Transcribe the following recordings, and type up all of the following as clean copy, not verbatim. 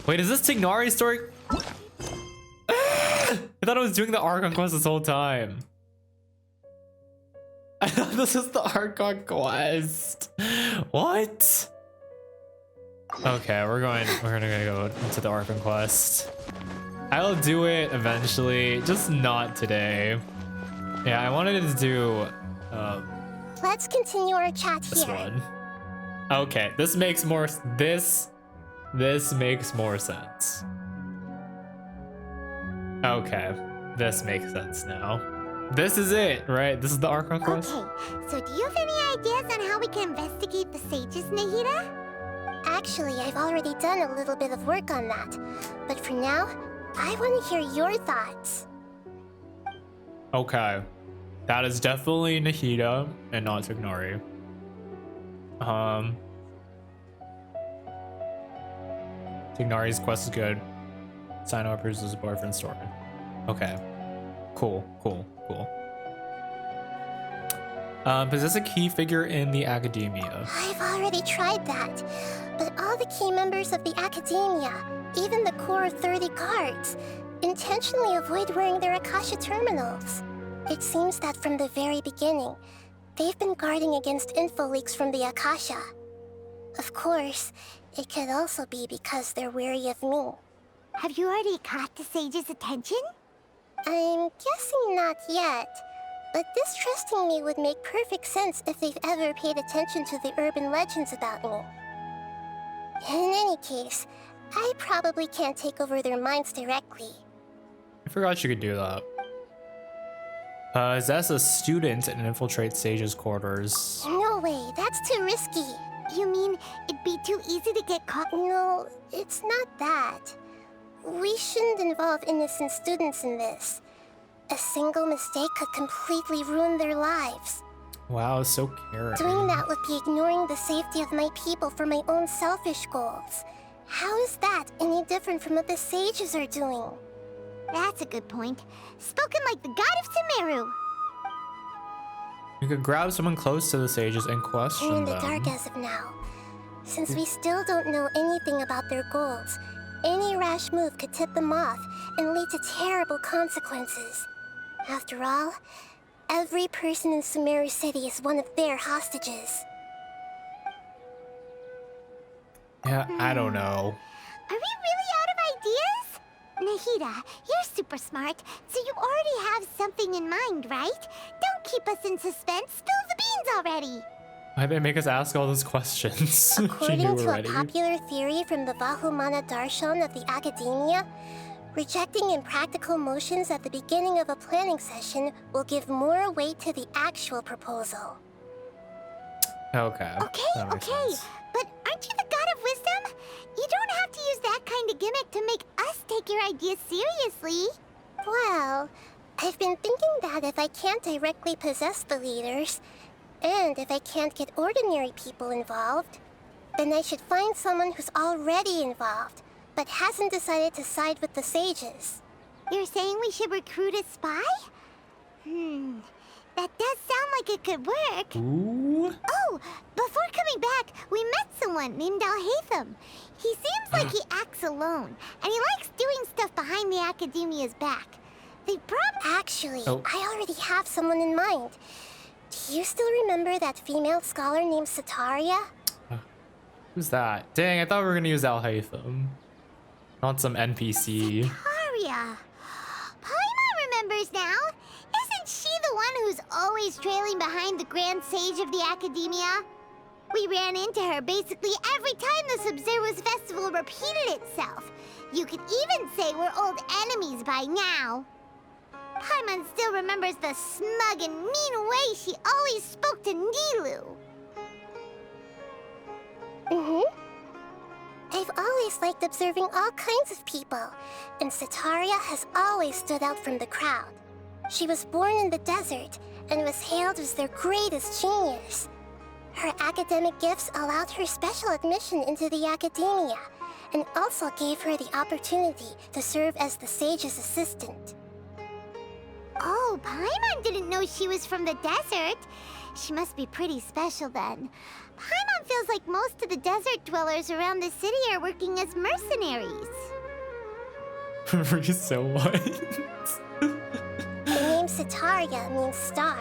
Wait, is this Tignari's story? I thought I was doing the Archon quest this whole time. I thought this is the Archon quest. What? Okay, we're gonna go into the Archon quest. I'll do it eventually, just not today. Yeah, I wanted to do Let's continue our chat this here. one. Okay, this makes more this makes more sense. Okay, this makes sense now. This is it, right? This is the Archon quest? Okay, so do you have any ideas on how we can investigate the sages, Nahida? Actually, I've already done a little bit of work on that. But for now, I want to hear your thoughts. Okay. That is definitely Nahida and not Tignari. Tignari's quest is good. Sign up as a boyfriend story. Okay. Cool. Possess a key figure in the academia. I've already tried that, but all the key members of the academia, even the core of 30 guards, intentionally avoid wearing their Akasha terminals. It seems that from the very beginning, they've been guarding against info leaks from the Akasha. Of course, it could also be because they're wary of me. Have you already caught the sage's attention? I'm guessing not yet, but distrusting me would make perfect sense if they've ever paid attention to the urban legends about me. In any case, I probably can't take over their minds directly. I forgot you could do that. Possess a student and infiltrate Sage's quarters. No way, that's too risky. You mean it'd be too easy to get caught? No, it's not that. We shouldn't involve innocent students in this. A single mistake could completely ruin their lives. Wow, so caring. Doing that would be ignoring the safety of my people for my own selfish goals. How is that any different from what the sages are doing? That's a good point. Spoken like the god of Sumeru. You could grab someone close to the sages and question We're in them. the dark as of now. Since we still don't know anything about their goals, any rash move could tip them off and lead to terrible consequences. After all, every person in Sumeru City is one of their hostages. Yeah, I don't know. Are we really out of ideas? Nahida, you're super smart, so you already have something in mind, right? Don't keep us in suspense. Spill the beans already. Why'd they make us ask all those questions? She According knew to already. a popular theory from the Vahumana Darshan of the academia, rejecting impractical motions at the beginning of a planning session will give more weight to the actual proposal. Okay. that makes sense. But aren't you the god of wisdom? You don't have to use that kind of gimmick to make us take your ideas seriously. Well, I've been thinking that if I can't directly possess the leaders, and if I can't get ordinary people involved, then I should find someone who's already involved, but hasn't decided to side with the sages. You're saying we should recruit a spy? That does sound like it could work. Ooh. Oh, before coming back, we met someone named Alhaitham. He seems like he acts alone, and he likes doing stuff behind the academia's back. They Actually, I already have someone in mind. Do you still remember that female scholar named Sataria? Who's that? Dang, I thought we were gonna use Alhaitham. Not some NPC. Arya. Paimon remembers now. Isn't she the one who's always trailing behind the Grand Sage of the Academia? We ran into her basically every time the Sub-Zero's festival repeated itself. You could even say we're old enemies by now. Paimon still remembers the smug and mean way she always spoke to Nilu. I've always liked observing all kinds of people, and Sataria has always stood out from the crowd. She was born in the desert and was hailed as their greatest genius. Her academic gifts allowed her special admission into the academia, and also gave her the opportunity to serve as the sage's assistant. Oh, Paimon didn't know she was from the desert. She must be pretty special then. Paimon feels like most of the desert dwellers around the city are working as mercenaries. So what? The name Setaria means star.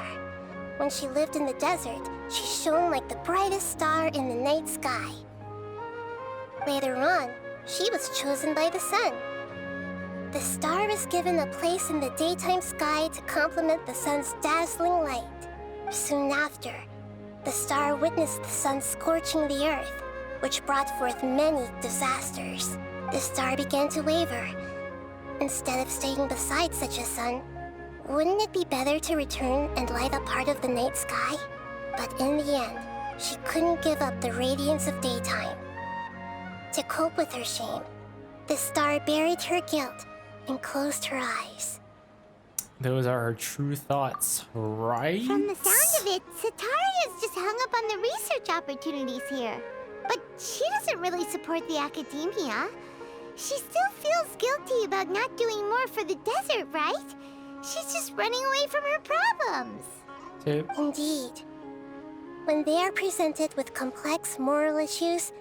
When she lived in the desert, she shone like the brightest star in the night sky. Later on, she was chosen by the sun. The star was given a place in the daytime sky to complement the sun's dazzling light. Soon after, the star witnessed the sun scorching the earth, which brought forth many disasters. The star began to waver. Instead of staying beside such a sun, wouldn't it be better to return and light up part of the night sky? But in the end, she couldn't give up the radiance of daytime. To cope with her shame, the star buried her guilt and closed her eyes. Those are her true thoughts, right? From the sound of it, Setaria's just hung up on the research opportunities here. But she doesn't really support the academia. She still feels guilty about not doing more for the desert, right? She's just running away from her problems. Tip. Indeed. When they are presented with complex moral issues,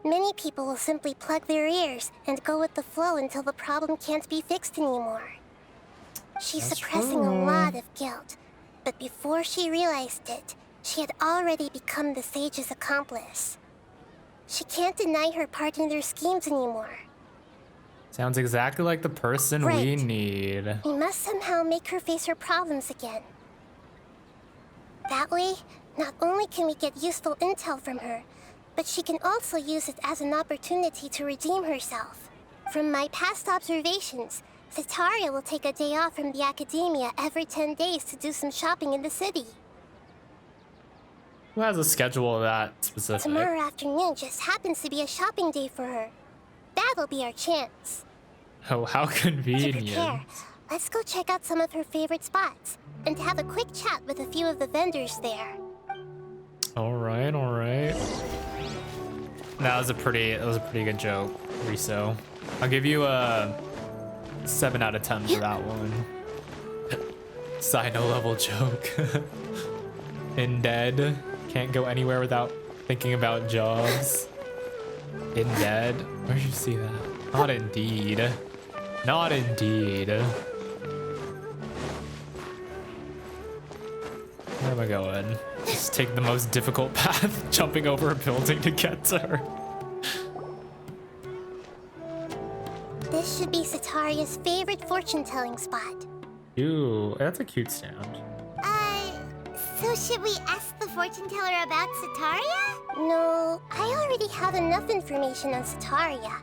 many people will simply plug their ears and go with the flow until the problem can't be fixed anymore. She's That's suppressing true. a lot of guilt, but before she realized it, she had already become the sage's accomplice. She can't deny her part in their schemes anymore. Sounds exactly like the person we Right. need. We must somehow make her face her problems again. That way, not only can we get useful intel from her, but she can also use it as an opportunity to redeem herself. From my past observations, Setaria will take a day off from the academia every 10 days to do some shopping in the city. Who has a schedule of that specific? Tomorrow afternoon just happens to be a shopping day for her. That'll be our chance. Oh, how To prepare, convenient. let's go check out some of her favorite spots and have a quick chat with a few of the vendors there. All right, all right. That was a pretty good joke, Riso. I'll give you a 7 out of 10 for that one. Sino level joke. In dead, can't go anywhere without thinking about jobs. In dead, where did you see that? Not indeed. Not indeed. Where am I going? Just take the most difficult path, jumping over a building to get to her. This should be Setaria's favorite fortune-telling spot. Ooh, that's a cute sound. So should we ask the fortune teller about Setaria? No, I already have enough information on Setaria.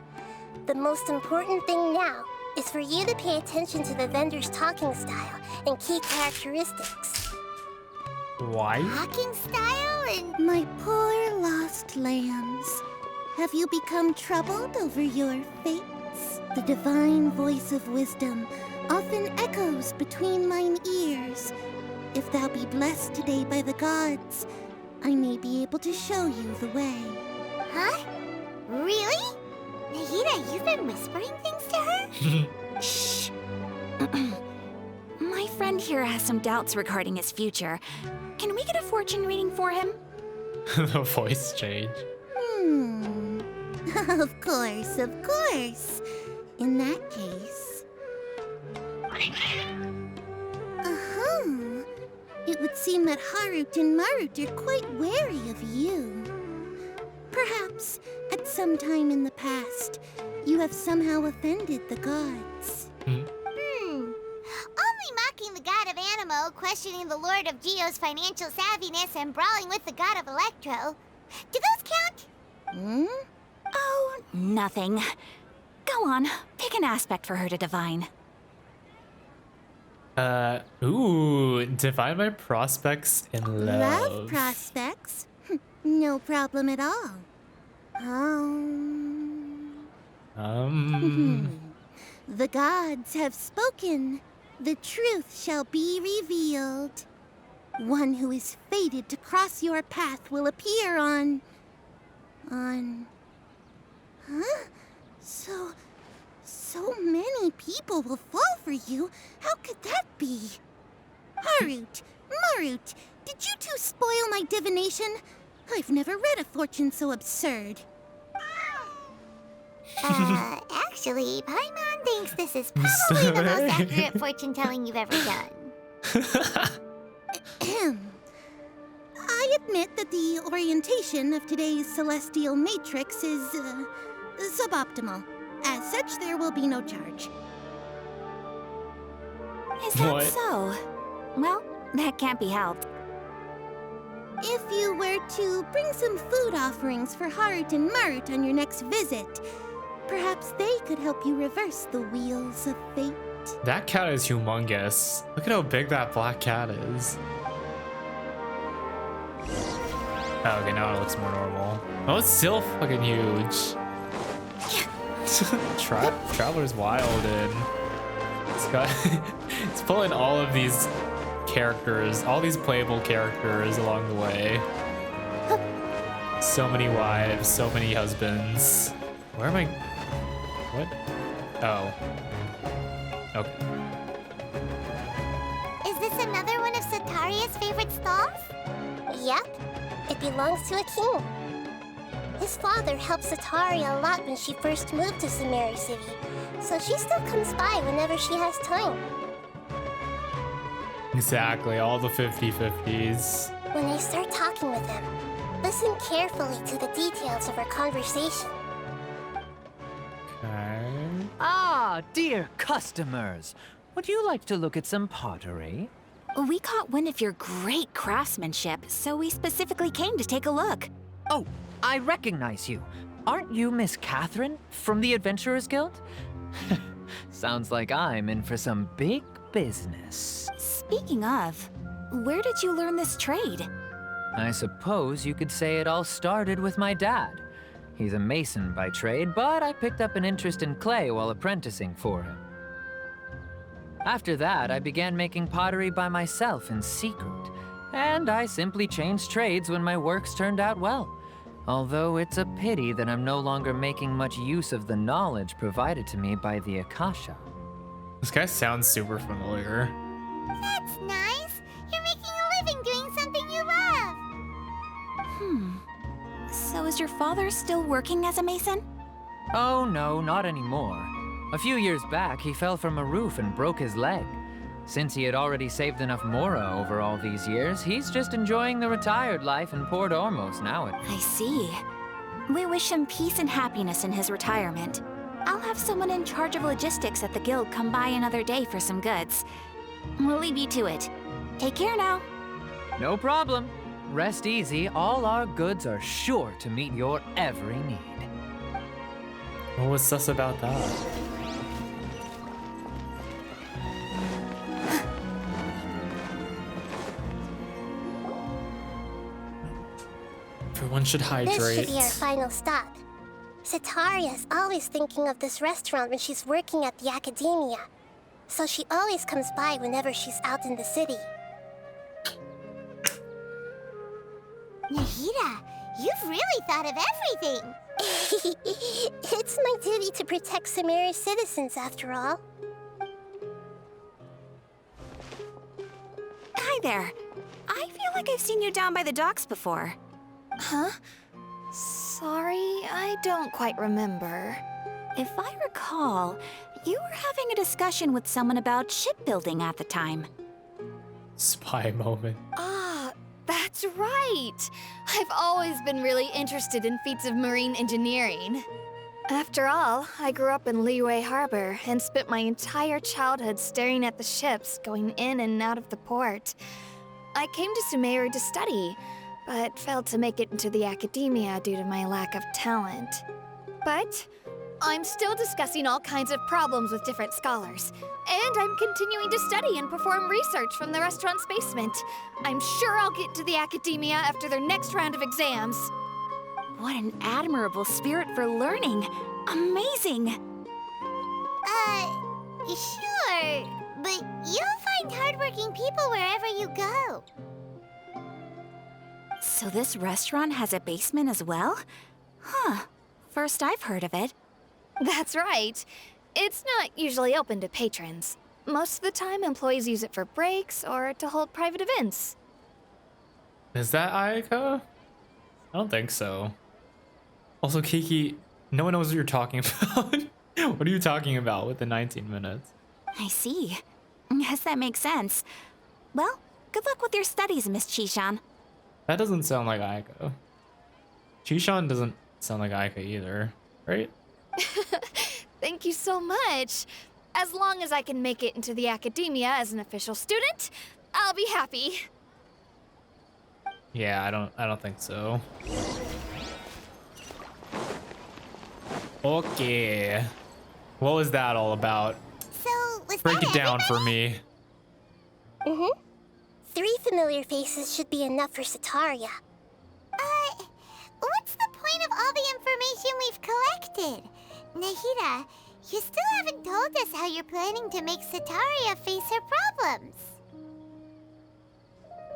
The most important thing now is for you to pay attention to the vendor's talking style and key characteristics. Why? Talking style and... My poor lost lambs, have you become troubled over your fates? The divine voice of wisdom often echoes between mine ears. If thou be blessed today by the gods, I may be able to show you the way. Huh? Really? Nahida, you've been whispering things to her? Shh. My friend here has some doubts regarding his future. Can we get a fortune reading for him? The voice change. Of course, of course. In that case... It would seem that Harut and Marut are quite wary of you. Perhaps, at some time in the past, you have somehow offended the gods. Only mocking the god of Animo, questioning the lord of Geo's financial savviness, and brawling with the god of Electro. Do those count? Oh, nothing. Go on, pick an aspect for her to divine. Ooh, divine my prospects in love. Love prospects? No problem at all. The gods have spoken. The truth shall be revealed. One who is fated to cross your path will appear on... Huh? So many people will fall for you. How could that be? Harut, Marut, Did you two spoil my divination? I've never read a fortune so absurd. Actually, Paimon thinks this is probably the most accurate fortune telling you've ever done. I admit that the orientation of today's celestial matrix is suboptimal. As such, there will be no charge. Is that What? so? Well, that can't be helped. If you were to bring some food offerings for Heart and Mert on your next visit, perhaps they could help you reverse the wheels of fate. That cat is humongous. Look at how big that black cat is. Oh, okay, now it looks more normal. Oh, it's still fucking huge. Traveler's wild, and it's pulling all of these characters, all these playable characters along the way. So many wives, so many husbands. Where am I? What? Oh. Okay. Is this another one of Sataria's favorite stalls? Yep, it belongs to a king. His father helped Sataria a lot when she first moved to Sumeru City, so she still comes by whenever she has time. Exactly, all the 50-50s. When I start talking with him, listen carefully to the details of our conversation. Okay. Ah, dear customers. Would you like to look at some pottery? We caught wind of your great craftsmanship, so we specifically came to take a look. Oh, I recognize you. Aren't you Miss Catherine from the Adventurers Guild? Sounds like I'm in for some big business. Speaking of, where did you learn this trade? I suppose you could say it all started with my dad. He's a mason by trade, but I picked up an interest in clay while apprenticing for him. After that, I began making pottery by myself in secret, and I simply changed trades when my works turned out well. Although it's a pity that I'm no longer making much use of the knowledge provided to me by the Akasha. This guy sounds super familiar. That's nice. You're making a living doing something you love. So is your father still working as a mason? Oh no, not anymore. A few years back, he fell from a roof and broke his leg. Since he had already saved enough mora over all these years, he's just enjoying the retired life in Port Ormos now. I see. We wish him peace and happiness in his retirement. I'll have someone in charge of logistics at the guild come by another day for some goods. We'll leave you to it. Take care now. No problem. Rest easy, all our goods are sure to meet your every need. What was sus about that? Everyone should This hydrate. should be our final stop. Sataria's always thinking of this restaurant when she's working at the academia, so she always comes by whenever she's out in the city. Nahida, you've really thought of everything. It's my duty to protect Sumeru's citizens, after all. Hi there. I feel like I've seen you down by the docks before. Huh? Sorry, I don't quite remember. If I recall, you were having a discussion with someone about shipbuilding at the time. Spy moment. Ah, that's right! I've always been really interested in feats of marine engineering. After all, I grew up in Liyue Harbor and spent my entire childhood staring at the ships going in and out of the port. I came to Sumeru to study, but failed to make it into the academia due to my lack of talent. But I'm still discussing all kinds of problems with different scholars, and I'm continuing to study and perform research from the restaurant's basement. I'm sure I'll get to the academia after their next round of exams. What an admirable spirit for learning. Amazing. Sure, but you'll find hardworking people wherever you go. So this restaurant has a basement as well? Huh. First I've heard of it. That's right. It's not usually open to patrons. Most of the time, employees use it for breaks or to hold private events. Is that Ayaka? I don't think so. Also, Kiki, no one knows what you're talking about. What are you talking about with the 19 minutes? I see. Guess that makes sense. Well, good luck with your studies, Miss Chishan. That doesn't sound like Ayaka. Chishan doesn't sound like Ayaka either, right? Thank you so much. As long as I can make it into the academia as an official student, I'll be happy. Yeah, I don't think so. Okay. What was that all about? So, was Break that it down everybody? for me. Mm-hmm. 3 familiar faces should be enough for Sataria. What's the point of all the information we've collected? Nahida, you still haven't told us how you're planning to make Sataria face her problems.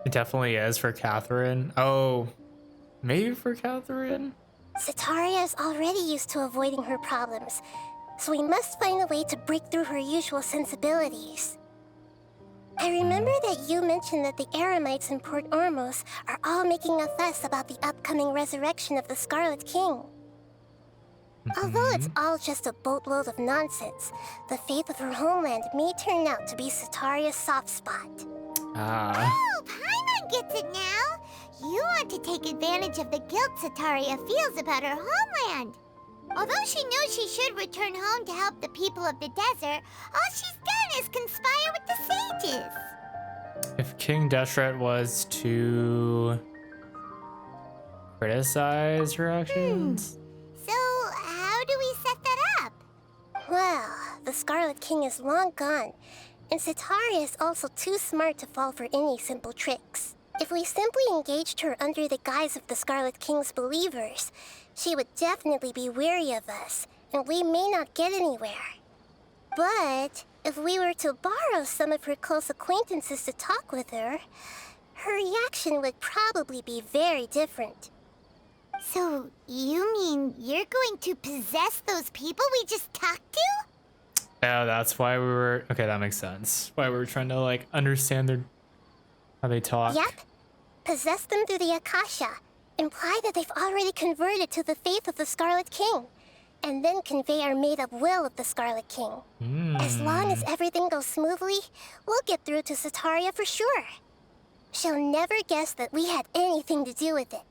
It definitely is for Catherine. Oh, maybe for Catherine? Sataria is already used to avoiding her problems, so we must find a way to break through her usual sensibilities. I remember that you mentioned that the Eremites in Port Ormos are all making a fuss about the upcoming resurrection of the Scarlet King. Although it's all just a boatload of nonsense, the fate of her homeland may turn out to be Sataria's soft spot. Ah. Oh, Paimon gets it now! You want to take advantage of the guilt Sataria feels about her homeland. Although she knows she should return home to help the people of the desert, all she's done is conspire with the sages. If King Deshret was to criticize her actions? So, how do we set that up? Well, the Scarlet King is long gone, and Sataria is also too smart to fall for any simple tricks. If we simply engaged her under the guise of the Scarlet King's believers, she would definitely be weary of us, and we may not get anywhere. But if we were to borrow some of her close acquaintances to talk with her, her reaction would probably be very different. So, you mean you're going to possess those people we just talked to? Yeah, that's why we were... Okay, that makes sense. Why we were trying to, like, understand their... how they talk. Yep. Possess them through the Akasha. Imply that they've already converted to the faith of the Scarlet King. And then convey our made-up will of the Scarlet King. As long as everything goes smoothly, we'll get through to Sataria for sure. She'll never guess that we had anything to do with it.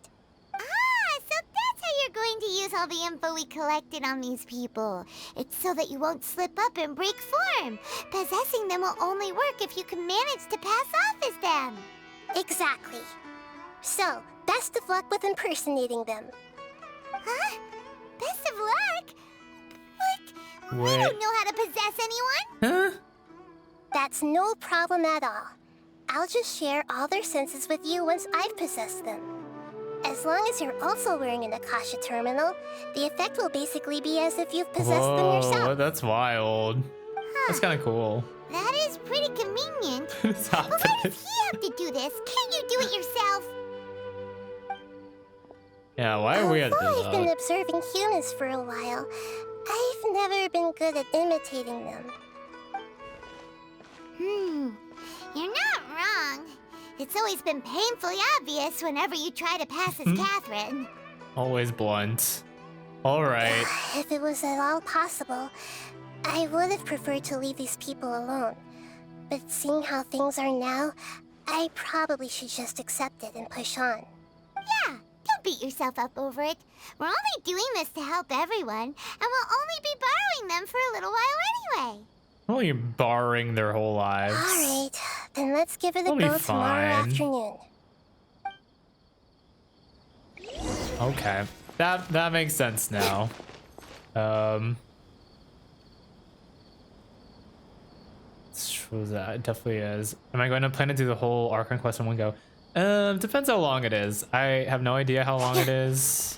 Ah, so that's how you're going to use all the info we collected on these people. It's so that you won't slip up and break form. Possessing them will only work if you can manage to pass off as them. Exactly. So, best of luck with impersonating them. Huh? Best of luck? But I Wait. don't know how to possess anyone. Huh? That's no problem at all. I'll just share all their senses with you once I've possessed them. As long as you're also wearing an Akasha terminal, the effect will basically be as if you've possessed them Whoa, yourself. that's wild. That's kind of cool. That is pretty convenient. What's But why happening? does he have to do this? Can't you do it yourself? Yeah, why are we at Although this? I've been observing humans for a while, I've never been good at imitating them. You're not wrong. It's always been painfully obvious whenever you try to pass as Catherine. Always blunt. All right. If it was at all possible, I would have preferred to leave these people alone. But seeing how things are now, I probably should just accept it and push on. Yeah, don't beat yourself up over it. We're only doing this to help everyone, and we'll only be borrowing them for a little while anyway. Only borrowing their whole lives. Alright, then let's give it a We'll be go tomorrow fine. afternoon. Okay. That makes sense now. What was that? It definitely is. Am I going to plan to do the whole Archon quest in one go? Depends how long it is. I have no idea how long it is.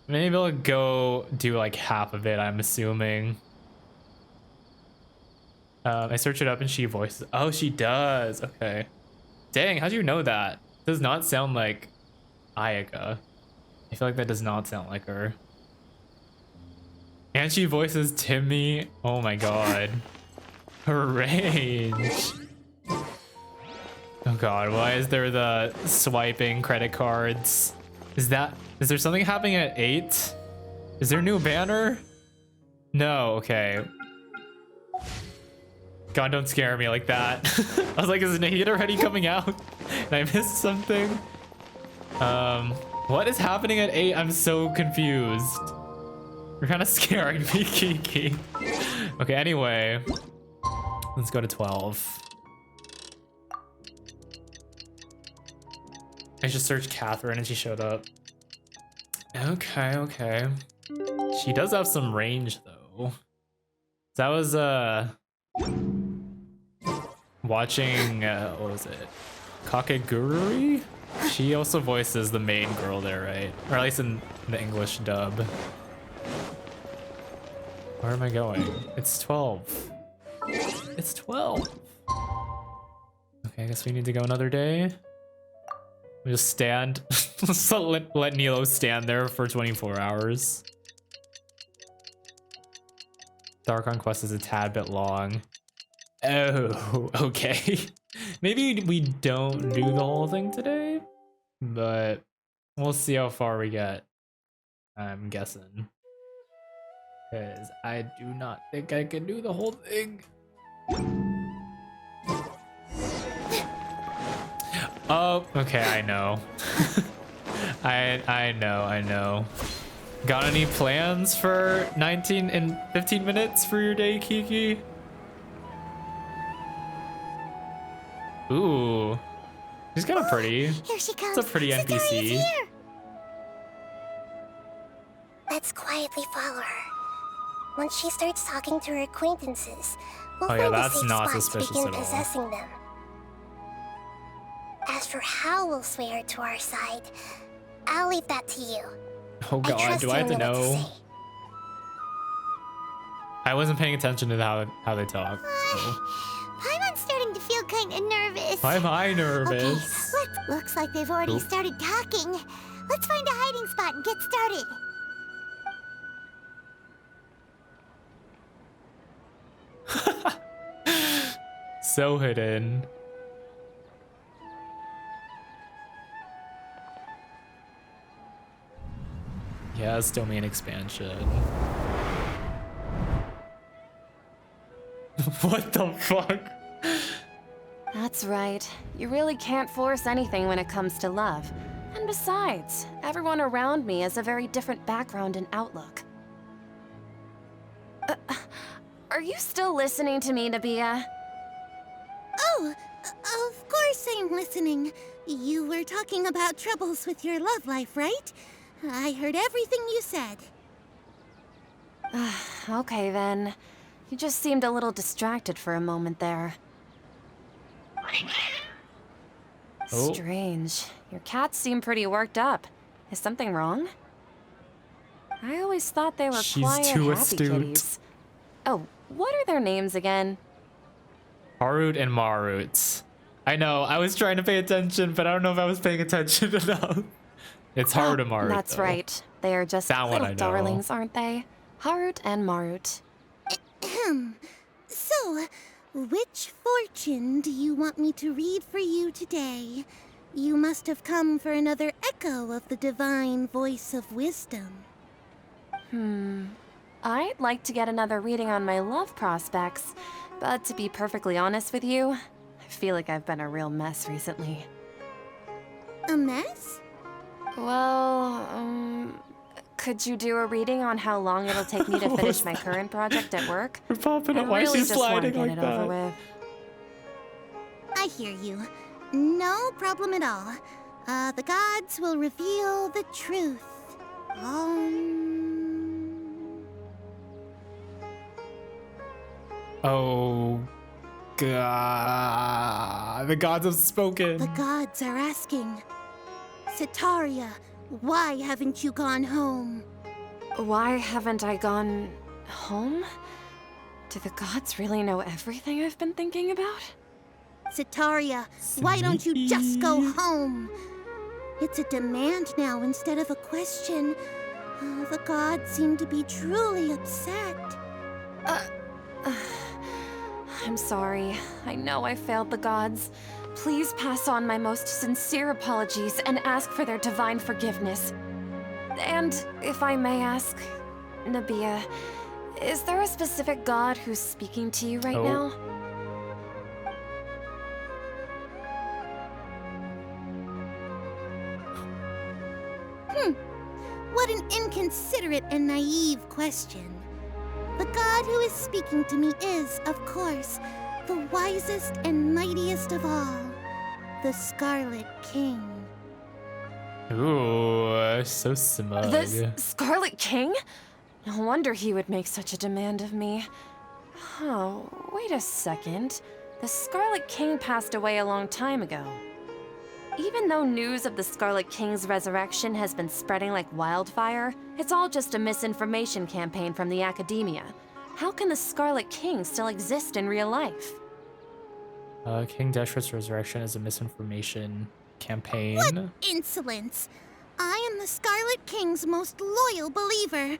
Maybe I'll go do like half of it, I'm assuming. I search it up and she voices. Oh, she does. Okay. Dang, how'd you know that? Does not sound like Ayaka. I feel like that does not sound like her. And she voices Timmy. Oh my god. Her range. Oh god, why is there the swiping credit cards? Is there something happening at 8? Is there a new banner? No, okay. God, don't scare me like that. I was like, is Nahid already coming out? And I missed something? What is happening at 8? I'm so confused. You're kind of scaring me, Kiki. Okay, anyway. Let's go to 12. I just searched Catherine and she showed up. Okay, okay. She does have some range though. That was watching what was it? Kakegurui? She also voices the main girl there, right? Or at least in the English dub. Where am I going? It's 12. It's 12. Okay, I guess we need to go another day. We just stand. Let's let Nilo stand there for 24 hours. The Archon quest is a tad bit long. Oh, okay. Maybe we don't do the whole thing today, but we'll see how far we get. I'm guessing. Because I do not think I can do the whole thing. Oh, okay, I know. I know. Got any plans for 19 and 15 minutes for your day, Kiki? Ooh. She's kind of pretty. Here she comes. It's a pretty NPC. Sataria's here. Let's quietly follow her. Once she starts talking to her acquaintances, we'll Oh yeah, find a that's safe not spot to suspicious begin at all. possessing them. As for how we'll sway her to our side, I'll leave that to you. Oh god, trust do I have to you know what know? say. I wasn't paying attention to how they talk. So. Paimon's starting to feel kind of nervous. Why am I nervous? Okay, looks like they've already started talking. Let's find a hiding spot and get started. So hidden. Yes, domain expansion. What the fuck? That's right. You really can't force anything when it comes to love. And besides, everyone around me has a very different background and outlook. Are you still listening to me, Nabia? Oh, of course I'm listening. You were talking about troubles with your love life, right? I heard everything you said. Okay then. You just seemed a little distracted for a moment there. Oh. Strange. Your cats seem pretty worked up. Is something wrong? I always thought they were She's quiet, too happy astute. kitties. Oh, what are their names again? Harut and Marut. I know, I was trying to pay attention, but I don't know if I was paying attention enough. It's Harut and Marut. That's though. right. They are just That one little I know. darlings, aren't they? Harut and Marut. So, which fortune do you want me to read for you today? You must have come for another echo of the divine voice of wisdom. I'd like to get another reading on my love prospects, but to be perfectly honest with you, I feel like I've been a real mess recently. A mess? Well, could you do a reading on how long it'll take me to What finish was my that? current project at work? We're popping I up. Why is really she just want to sliding get like it over that? with. I hear you. No problem at all. The gods will reveal the truth. Oh god. The gods have spoken. The gods are asking, Setaria, why haven't you gone home? Why haven't I gone home? Do the gods really know everything I've been thinking about? Setaria, why don't you just go home? It's a demand now instead of a question. The gods seem to be truly upset. I'm sorry. I know I failed the gods. please pass on my most sincere apologies and ask for their divine forgiveness. And if I may ask, Nabia, is there a specific god who's speaking to you right now? What an inconsiderate and naive question. The god who is speaking to me is, of course, the wisest and mightiest of all, the Scarlet King. Ooh, so smug. The Scarlet King? No wonder he would make such a demand of me. Oh, wait a second. The Scarlet King passed away a long time ago. Even though news of the Scarlet King's resurrection has been spreading like wildfire, it's all just a misinformation campaign from the academia. How can the Scarlet King still exist in real life? King Deshret's resurrection is a misinformation campaign. What insolence! I am the Scarlet King's most loyal believer.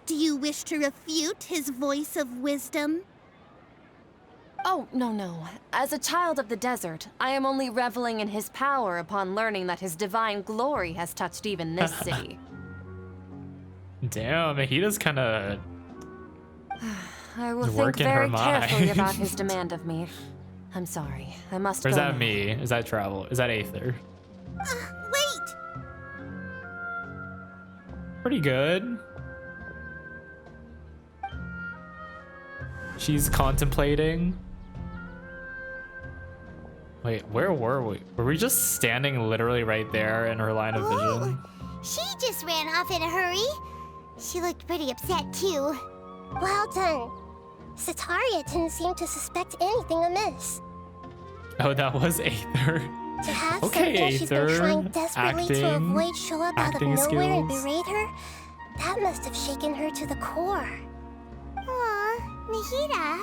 Do you wish to refute his voice of wisdom? Oh, no. As a child of the desert, I am only reveling in his power upon learning that his divine glory has touched even this city. Damn, he does kind of. I will think very carefully about his demand of me. I'm sorry. I must go. Or is that now. me? Is that Travel? Is that Aether? Wait! Pretty good. She's contemplating. Wait, where were we? Were we just standing literally right there in her line of vision? She just ran off in a hurry. She looked pretty upset too. Well done. Sataria didn't seem to suspect anything amiss. Oh, that was Aether. To have Okay, something she's been Aether. trying desperately to Acting. avoid show up out of Acting nowhere and skills. berate her, that must have shaken her to the core. Aw, Nahida,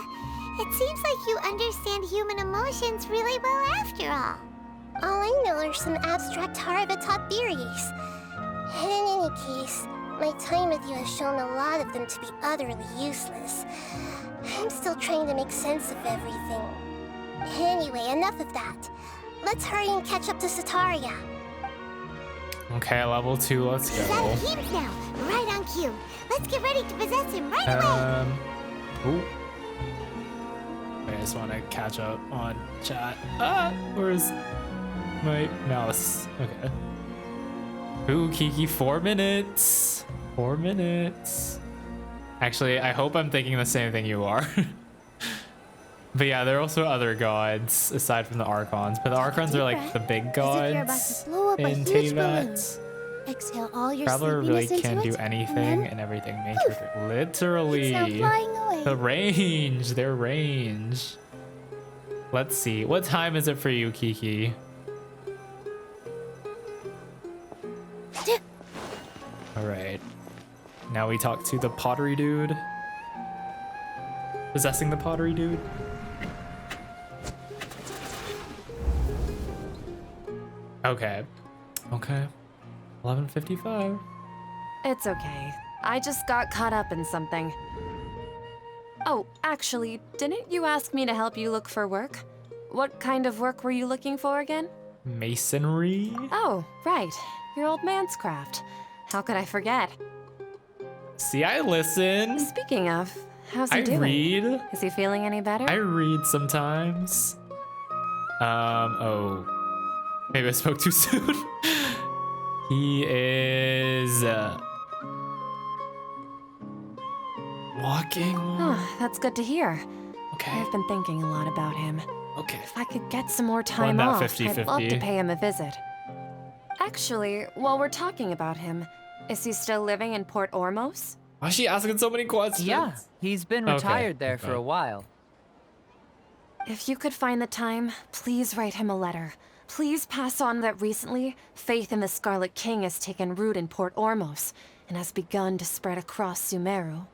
it seems like you understand human emotions really well after all. All I know are some abstract Harabatop theories. And in any case, my time with you has shown a lot of them to be utterly useless. I'm still trying to make sense of everything. Anyway, enough of that. Let's hurry and catch up to Sataria. Okay, level 2, let's He's out of go. camp now, right on cue. Let's get ready to possess him right away. Ooh. I just want to catch up on chat. Where's my mouse? Okay. Ooh, Kiki, 4 minutes. 4 minutes. Actually, I hope I'm thinking the same thing you are. But yeah, there are also other gods aside from the archons. But the archons are like the big gods in Teyvat. Exhale all your Traveler really sleepiness can't into do it, anything, and everything may trigger. Literally. It's now flying away. The range, their range. Let's see. What time is it for you, Kiki? All right. Now we talk to the pottery dude. Possessing the pottery dude. Okay. Okay. 11:55. It's okay. I just got caught up in something. Oh, actually, didn't you ask me to help you look for work? What kind of work were you looking for again? Masonry? Oh, right. Your old man's craft. How could I forget? See, I listen. Speaking of, how's he I doing? read. Is he feeling any better? I read sometimes. Oh. Maybe I spoke too soon. He is walking. Oh, that's good to hear. Okay. I've been thinking a lot about him. Okay. If I could get some more time that off, 50-50. I'd love to pay him a visit. Actually, while we're talking about him, is he still living in Port Ormos? Why is she asking so many questions? Yeah, he's been Okay, retired there for okay. a while. If you could find the time, please write him a letter. Please pass on that recently, faith in the Scarlet King has taken root in Port Ormos and has begun to spread across Sumeru.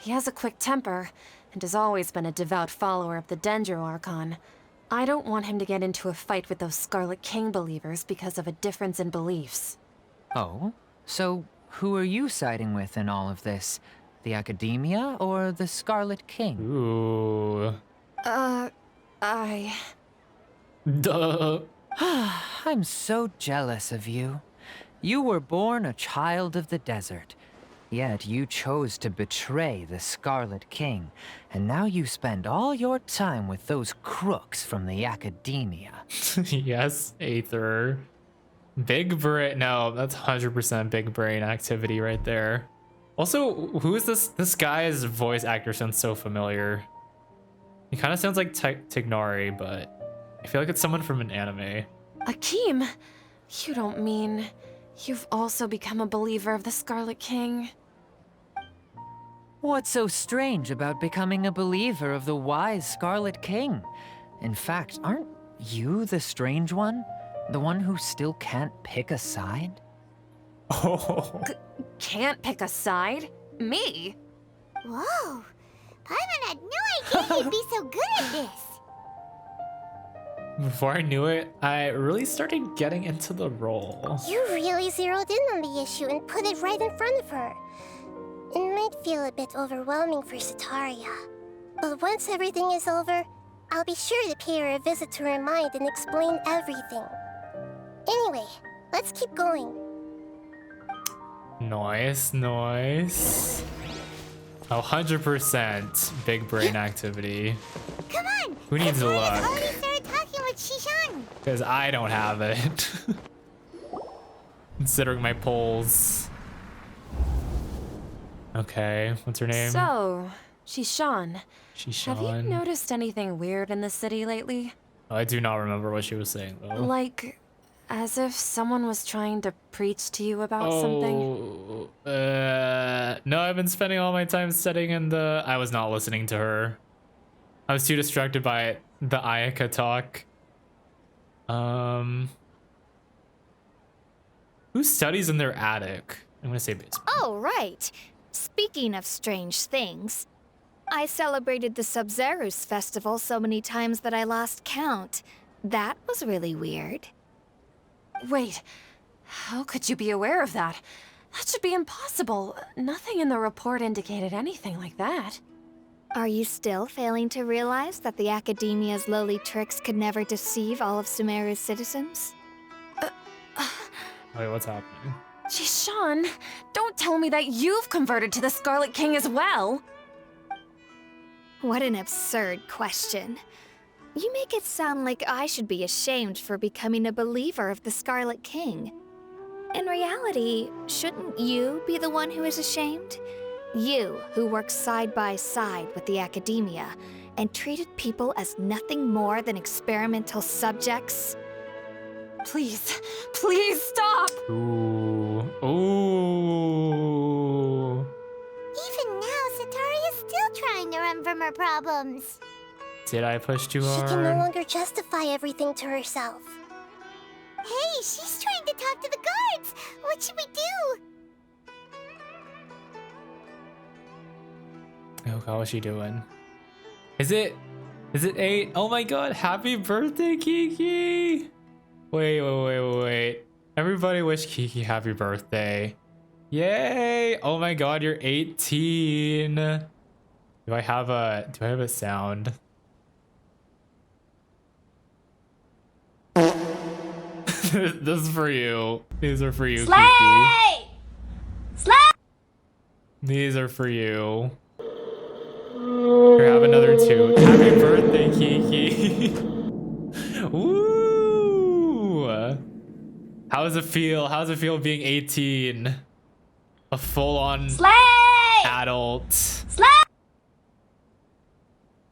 He has a quick temper and has always been a devout follower of the Dendro Archon. I don't want him to get into a fight with those Scarlet King believers because of a difference in beliefs. Oh? So, who are you siding with in all of this? The Academia or the Scarlet King? Ooh. Duh. I'm so jealous of you. You were born a child of the desert, yet you chose to betray the Scarlet King, and now you spend all your time with those crooks from the academia. Yes, Aether. Big brain. No, that's 100% big brain activity right there. Also, who is this? This guy's voice actor sounds so familiar. He kind of sounds like Tignari, but I feel like it's someone from an anime. Akeem, you don't mean you've also become a believer of the Scarlet King? What's so strange about becoming a believer of the wise Scarlet King? In fact, aren't you the strange one? The one who still can't pick a side? Oh. Can't pick a side? Me? Whoa! Paimon had no idea he'd be so good at this. Before I knew it, I really started getting into the role. You really zeroed in on the issue and put it right in front of her. It might feel a bit overwhelming for Setaria, but once everything is over, I'll be sure to pay her a visit to her mind and explain everything. Anyway, let's keep going. Nice, nice. 100% big brain activity. Come on! Who needs a Setaya's luck? already started talking with Shishan. Because I don't have it. Considering my polls. Okay, what's her name? So, Shishan. Have you Shishan. noticed anything weird in the city lately? I do not remember what she was saying though. Like, as if someone was trying to preach to you about something? No, I've been spending all my time studying in the... I was not listening to her. I was too distracted by the Ayaka talk. Who studies in their attic? I'm gonna say basement. Oh, right. Speaking of strange things, I celebrated the Sub-Zerus festival so many times that I lost count. That was really weird. Wait, how could you be aware of that? That should be impossible. Nothing in the report indicated anything like that. Are you still failing to realize that the Academia's lowly tricks could never deceive all of Sumeru's citizens? Wait, what's happening? Shishan, don't tell me that you've converted to the Scarlet King as well. What an absurd question. You make it sound like I should be ashamed for becoming a believer of the Scarlet King. In reality, shouldn't you be the one who is ashamed? You, who worked side by side with the Academia and treated people as nothing more than experimental subjects. Please, please stop! Ooh. Ooh. Even now, Setaria's still trying to run from her problems. Did I push too She hard? can no longer justify everything to herself. Hey, she's trying to talk to the guards. What should we do? Oh god, what's she doing? Is it 8? Oh my god, happy birthday, Kiki! Wait. Everybody wish Kiki happy birthday. Yay! Oh my god, you're 18. Do I have a sound? This is for you. These are for you, Kiki. These are for you. Here, have another 2. Happy birthday, Kiki. Woo! How does it feel? How does it feel being 18? A full-on adult.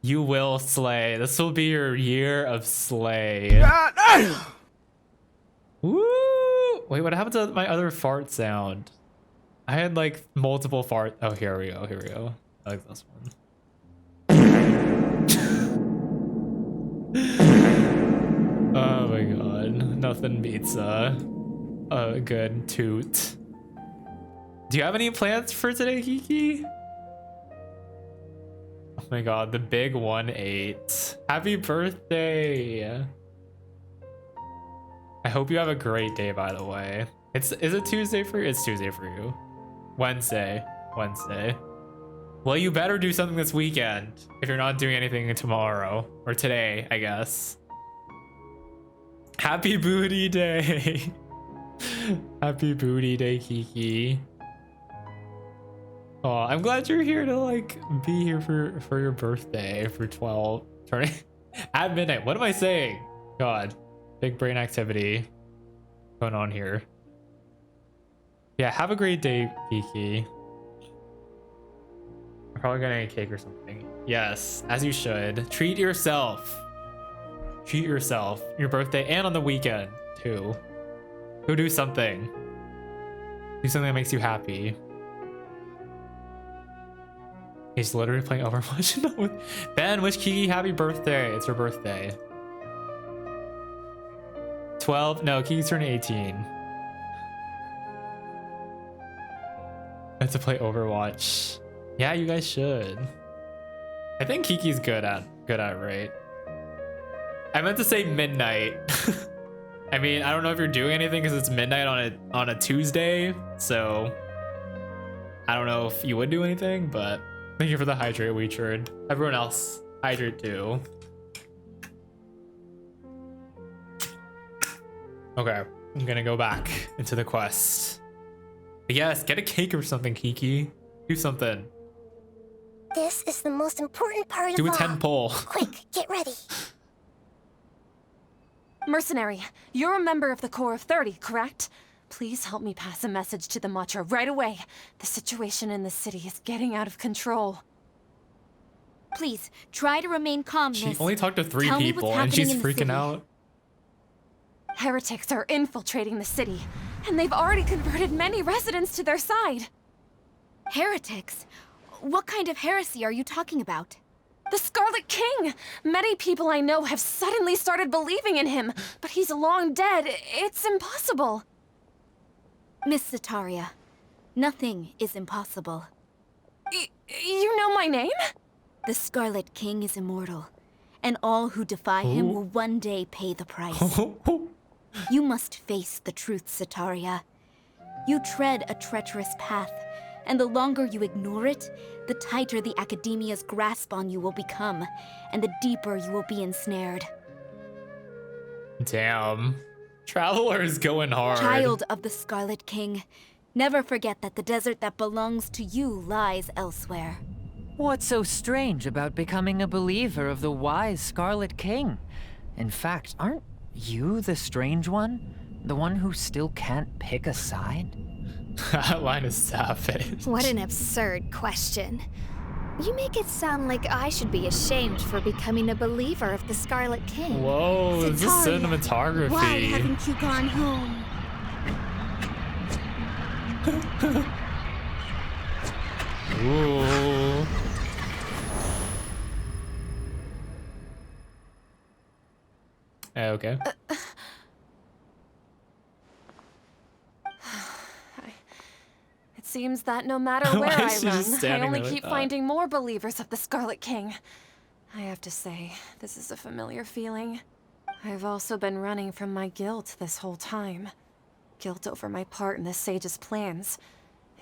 You will slay. This will be your year of slay. Woo! Wait, what happened to my other fart sound? I had like multiple fart. Oh, here we go. I like this one. Oh my god. Nothing beats a good toot. Do you have any plans for today, Kiki? Oh my god, the big 1-8. Happy birthday. I hope you have a great day, by the way. Is it Tuesday for you? It's Tuesday for you. Wednesday. Well, you better do something this weekend if you're not doing anything tomorrow or today, I guess. Happy booty day. Happy booty day, Kiki. Oh, I'm glad you're here to like be here for your birthday for 12 turning at midnight. What am I saying? God, big brain activity going on here. Yeah, have a great day, Kiki. I'm probably getting a cake or something. Yes, as you should. Treat yourself. Treat yourself. Your birthday and on the weekend too. Go do something. Do something that makes you happy. He's literally playing Overwatch. Ben, wish Kiki happy birthday. It's her birthday. 12? No, Kiki's turning 18. I have to play Overwatch. Yeah, you guys should. I think Kiki's good at it, right? I meant to say midnight. I mean, I don't know if you're doing anything because it's midnight on a Tuesday, so I don't know if you would do anything, but thank you for the hydrate, Weechard. Everyone else, hydrate too. Okay, I'm gonna go back into the quest. Yes, get a cake or something, Kiki. Do something. This is the most important part Do of a all. 10 pull. Quick, get ready. Mercenary, you're a member of the Corps of 30, correct? Please help me pass a message to the Matcha right away. The situation in the city is getting out of control. Please, try to remain calm, She miss. only talked to 3 Tell me what's people and she's happening in the freaking city. out. Heretics are infiltrating the city, and they've already converted many residents to their side. Heretics? What kind of heresy are you talking about? The Scarlet King! Many people I know have suddenly started believing in him, but he's long dead. It's impossible. Miss Sataria, nothing is impossible. You know my name? The Scarlet King is immortal, and all who defy him will one day pay the price. You must face the truth, Sataria. You tread a treacherous path, and the longer you ignore it, the tighter the Academia's grasp on you will become, and the deeper you will be ensnared. Damn. Traveler is going hard. Child of the Scarlet King, never forget that the desert that belongs to you lies elsewhere. What's so strange about becoming a believer of the wise Scarlet King? In fact, aren't you the strange one? The one who still can't pick a side? That line is savage. What an absurd question. You make it sound like I should be ashamed for becoming a believer of the Scarlet King. Whoa, this is Sataria, cinematography. Why haven't you gone home? Ooh. Okay. It seems that no matter where Why I is she just run, I standing only there like keep that? finding more believers of the Scarlet King. I have to say, this is a familiar feeling. I've also been running from my guilt this whole time. Guilt over my part in the Sage's plans,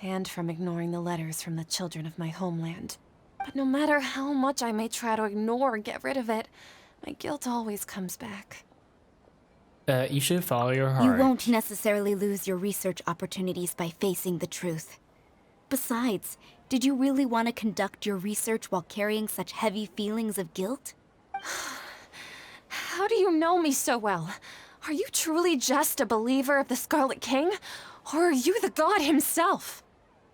and from ignoring the letters from the children of my homeland. But no matter how much I may try to ignore or get rid of it, my guilt always comes back. You should follow your heart. You won't necessarily lose your research opportunities by facing the truth. Besides, did you really want to conduct your research while carrying such heavy feelings of guilt? How do you know me so well? Are you truly just a believer of the Scarlet King? Or are you the god himself?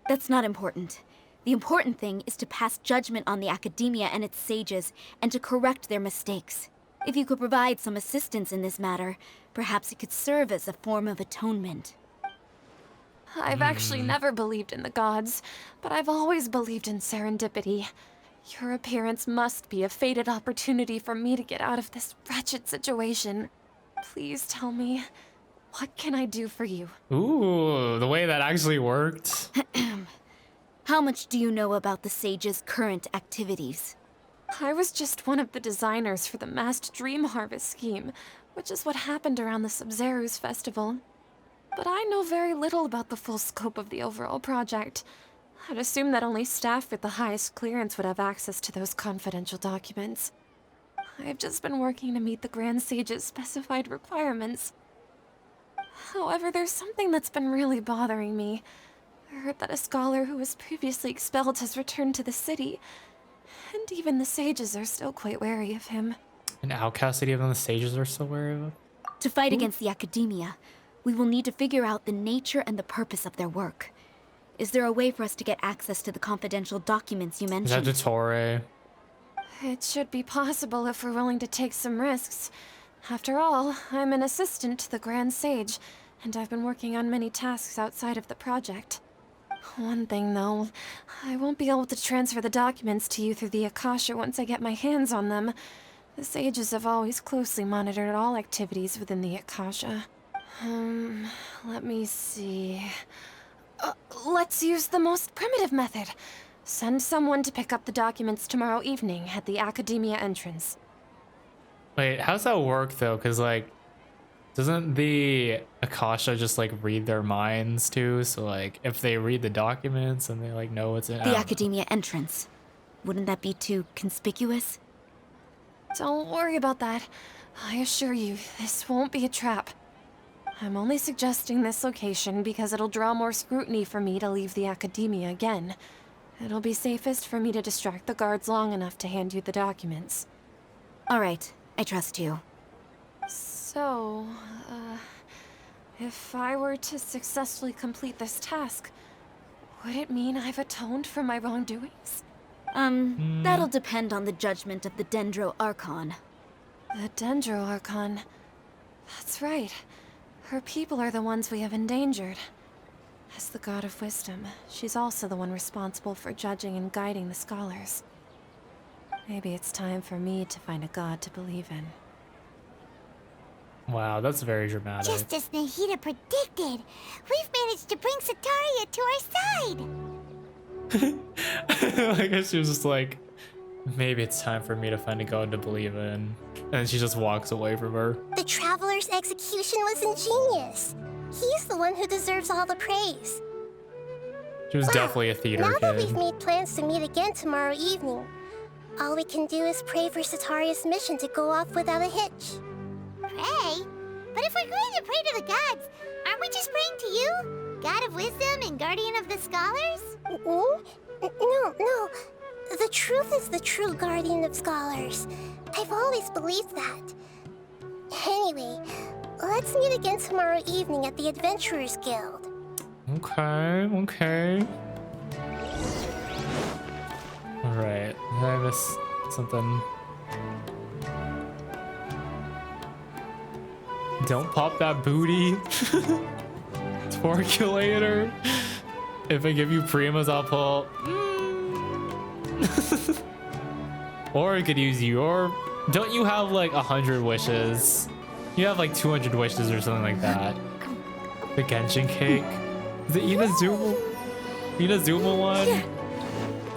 That's not important. The important thing is to pass judgment on the Academia and its sages, and to correct their mistakes. If you could provide some assistance in this matter, perhaps it could serve as a form of atonement. I've actually never believed in the gods, but I've always believed in serendipity. Your appearance must be a fated opportunity for me to get out of this wretched situation. Please tell me, what can I do for you? Ooh, the way that actually worked. How much do you know about the sage's current activities? I was just one of the designers for the masked dream harvest scheme, which is what happened around the Sub-Zeru's festival. But I know very little about the full scope of the overall project. I'd assume that only staff with the highest clearance would have access to those confidential documents. I've just been working to meet the Grand Sage's specified requirements. However, there's something that's been really bothering me. I heard that a scholar who was previously expelled has returned to the city, and even the sages are still quite wary of him. An outcast that even the sages are still wary of? To fight against the academia, we will need to figure out the nature and the purpose of their work. Is there a way for us to get access to the confidential documents you Is mentioned? that Dottore? It should be possible if we're willing to take some risks. After all, I'm an assistant to the Grand Sage, and I've been working on many tasks outside of the project. One thing, though, I won't be able to transfer the documents to you through the Akasha once I get my hands on them. The sages have always closely monitored all activities within the Akasha. Let me see. Let's use the most primitive method. Send someone to pick up the documents tomorrow evening at the Academia entrance. Wait, how's that work though? Because like, doesn't the Akasha just like read their minds too? So like, if they read the documents and they like know what's in The Academia entrance. Wouldn't that be too conspicuous? Don't worry about that. I assure you, this won't be a trap. I'm only suggesting this location because it'll draw more scrutiny for me to leave the Academia again. It'll be safest for me to distract the guards long enough to hand you the documents. All right, I trust you. So, if I were to successfully complete this task, would it mean I've atoned for my wrongdoings? That'll depend on the judgment of the Dendro Archon. The Dendro Archon. That's right. Her people are the ones we have endangered. As the god of wisdom, she's also the one responsible for judging and guiding the scholars. Maybe it's time for me to find a god to believe in. Wow, that's very dramatic. Just as Nahida predicted, we've managed to bring Sataria to our side. I guess she was just like, maybe it's time for me to find a god to believe in. And she just walks away from her. The Traveler's execution was ingenious. He's the one who deserves all the praise. She was definitely a theater Now that kid. we've made plans to meet again tomorrow evening, all we can do is pray for Sataria's mission to go off without a hitch. Pray? But if we're going to pray to the gods, aren't we just praying to you? God of wisdom and guardian of the scholars? No. The truth is the true guardian of scholars. I've always believed that. Anyway, let's meet again tomorrow evening at the Adventurers Guild. Okay. Alright, did I miss something? Don't pop that booty. Torculator. If I give you Primas, I'll pull. Or I could use your. Don't you have like 100 wishes? You have like 200 wishes or something like that. The Genshin cake. Is it Inazuma one?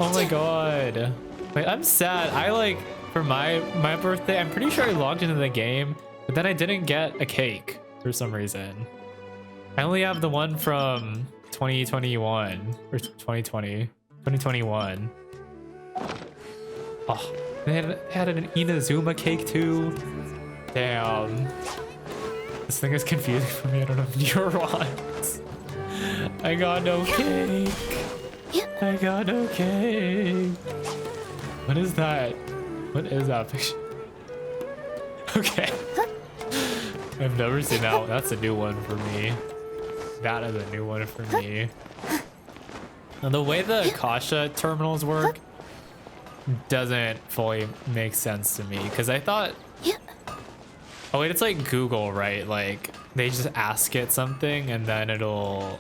Oh my god. Wait, I'm sad. I like for my birthday, I'm pretty sure I logged into the game, but then I didn't get a cake for some reason. I only have the one from 2021 or 2021. Oh, they had an Inazuma cake too. Damn. This thing is confusing for me. I don't know if you're on. I got no cake. I got no cake. What is that? What is that picture? Okay. I've never seen that one. That's a new one for me. That is a new one for me. Now, the way the Akasha terminals work doesn't fully make sense to me, because I thought... Oh wait, it's like Google, right? Like, they just ask it something and then it'll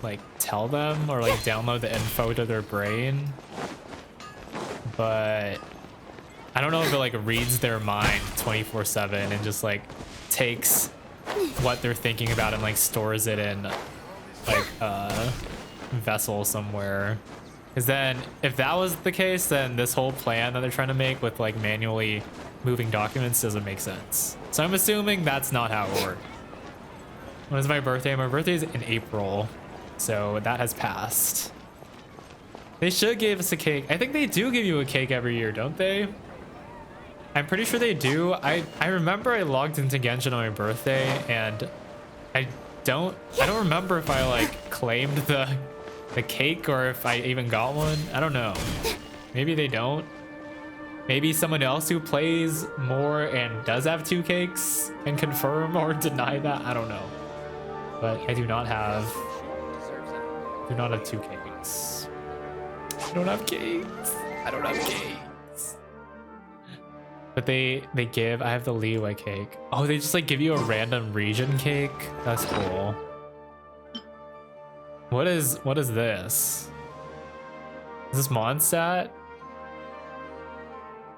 like tell them or like download the info to their brain. But I don't know if it like reads their mind 24/7 and just like takes what they're thinking about and like stores it in like a vessel somewhere. Because then if that was the case, then this whole plan that they're trying to make with like manually moving documents doesn't make sense. So I'm assuming that's not how it works. When is my birthday? My birthday is in April, so that has passed. They should give us a cake. I think they do give you a cake every year, don't they? I'm pretty sure they do. I remember I logged into Genshin on my birthday, and I don't remember if I like claimed the cake or if I even got one. I don't know. Maybe they don't. Maybe someone else who plays more and does have 2 cakes can confirm or deny that. I don't know. But I do not have 2 cakes. I don't have cakes. I don't have cakes. But they give, I have the leeway cake. Oh, they just like give you a random region cake? That's cool. What is this? Is this Mondstadt?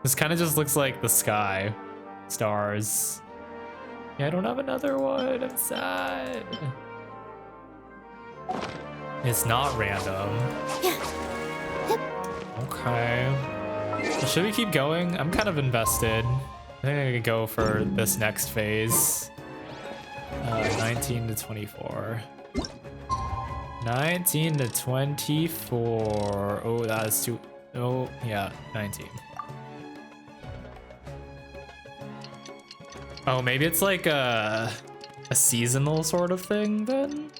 This kind of just looks like the sky. Stars. Yeah, I don't have another one. I'm sad. It's not random. Okay. Should we keep going? I'm kind of invested. I think I could go for this next phase. 19 to 24. 19 to 24. Oh, that's too... Oh, yeah, 19. Oh, maybe it's like a seasonal sort of thing then?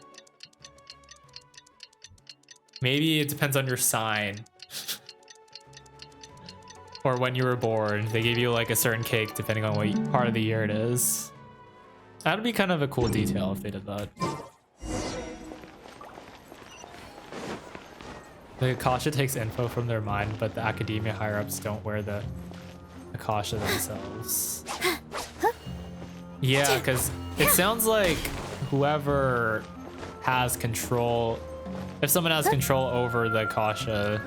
Maybe it depends on your sign. Or when you were born. They gave you like a certain cake depending on what part of the year it is. That'd be kind of a cool detail if they did that. The Akasha takes info from their mind, but the academia higher-ups don't wear the Akasha themselves. Yeah, because it sounds like whoever has control, if someone has control over the Akasha,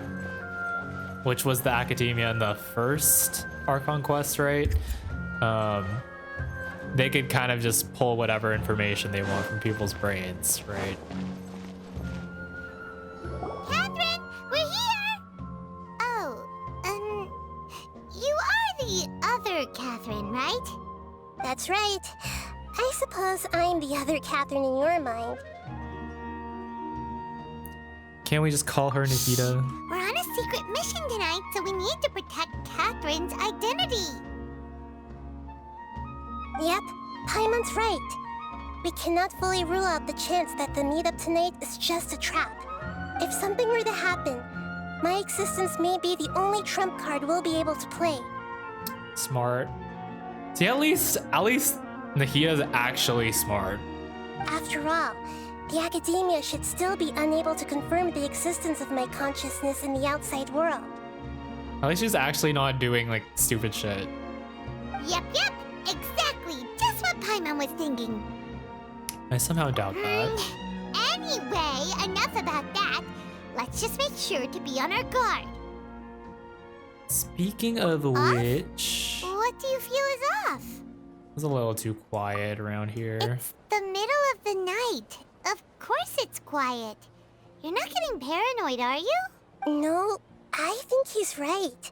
which was the academia in the first Archon quest, right? They could kind of just pull whatever information they want from people's brains, right? Catherine, we're here! Oh, you are the other Catherine, right? That's right. I suppose I'm the other Catherine in your mind. Can't we just call her Nikita? We're on a secret mission tonight, so we need to protect Catherine's identity. Yep, Paimon's right. We cannot fully rule out the chance that the meetup tonight is just a trap. If something were to happen, my existence may be the only trump card we'll be able to play. Smart. See, at least Nikita's actually smart. After all, the academia should still be unable to confirm the existence of my consciousness in the outside world. At least she's actually not doing like stupid shit. Yep, exactly. Just what Paimon was thinking. I somehow doubt that. Anyway, enough about that. Let's just make sure to be on our guard. Speaking of which, What do you feel is off? it's a little too quiet around here. It's the middle of the night. Of course it's quiet. You're not getting paranoid, are you? No, I think he's right.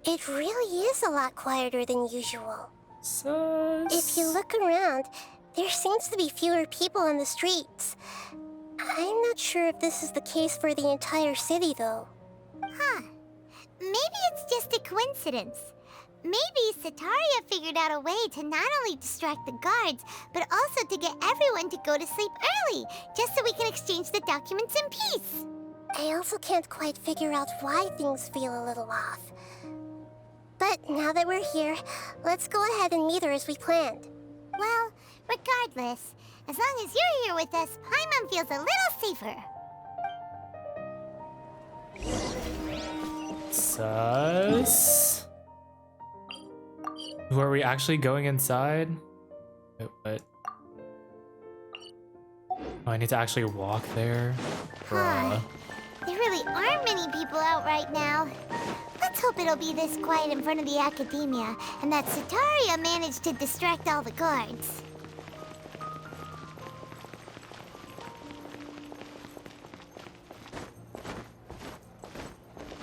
It really is a lot quieter than usual. Sus. If you look around, there seems to be fewer people on the streets. I'm not sure if this is the case for the entire city, though. Huh. Maybe it's just a coincidence. Maybe Setaria figured out a way to not only distract the guards, but also to get everyone to go to sleep early, just so we can exchange the documents in peace. I also can't quite figure out why things feel a little off. But now that we're here, let's go ahead and meet her as we planned. Well, regardless, as long as you're here with us, Paimon feels a little safer. Sus. Were we actually going inside? Wait, what? Oh, I need to actually walk there? Bruh. There really aren't many people out right now. Let's hope it'll be this quiet in front of the academia, and that Setaria managed to distract all the guards.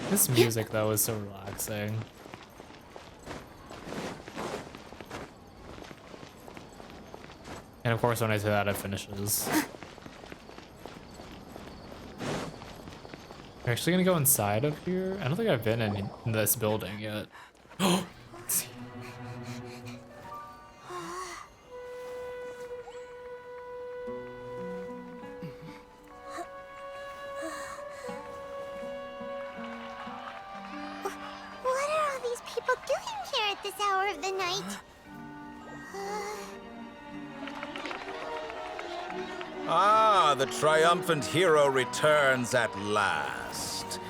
This music, though, is so relaxing. And of course, when I say that, it finishes. We're actually gonna go inside of here? I don't think I've been in this building yet. hour of the night. Ah, the triumphant hero returns at last.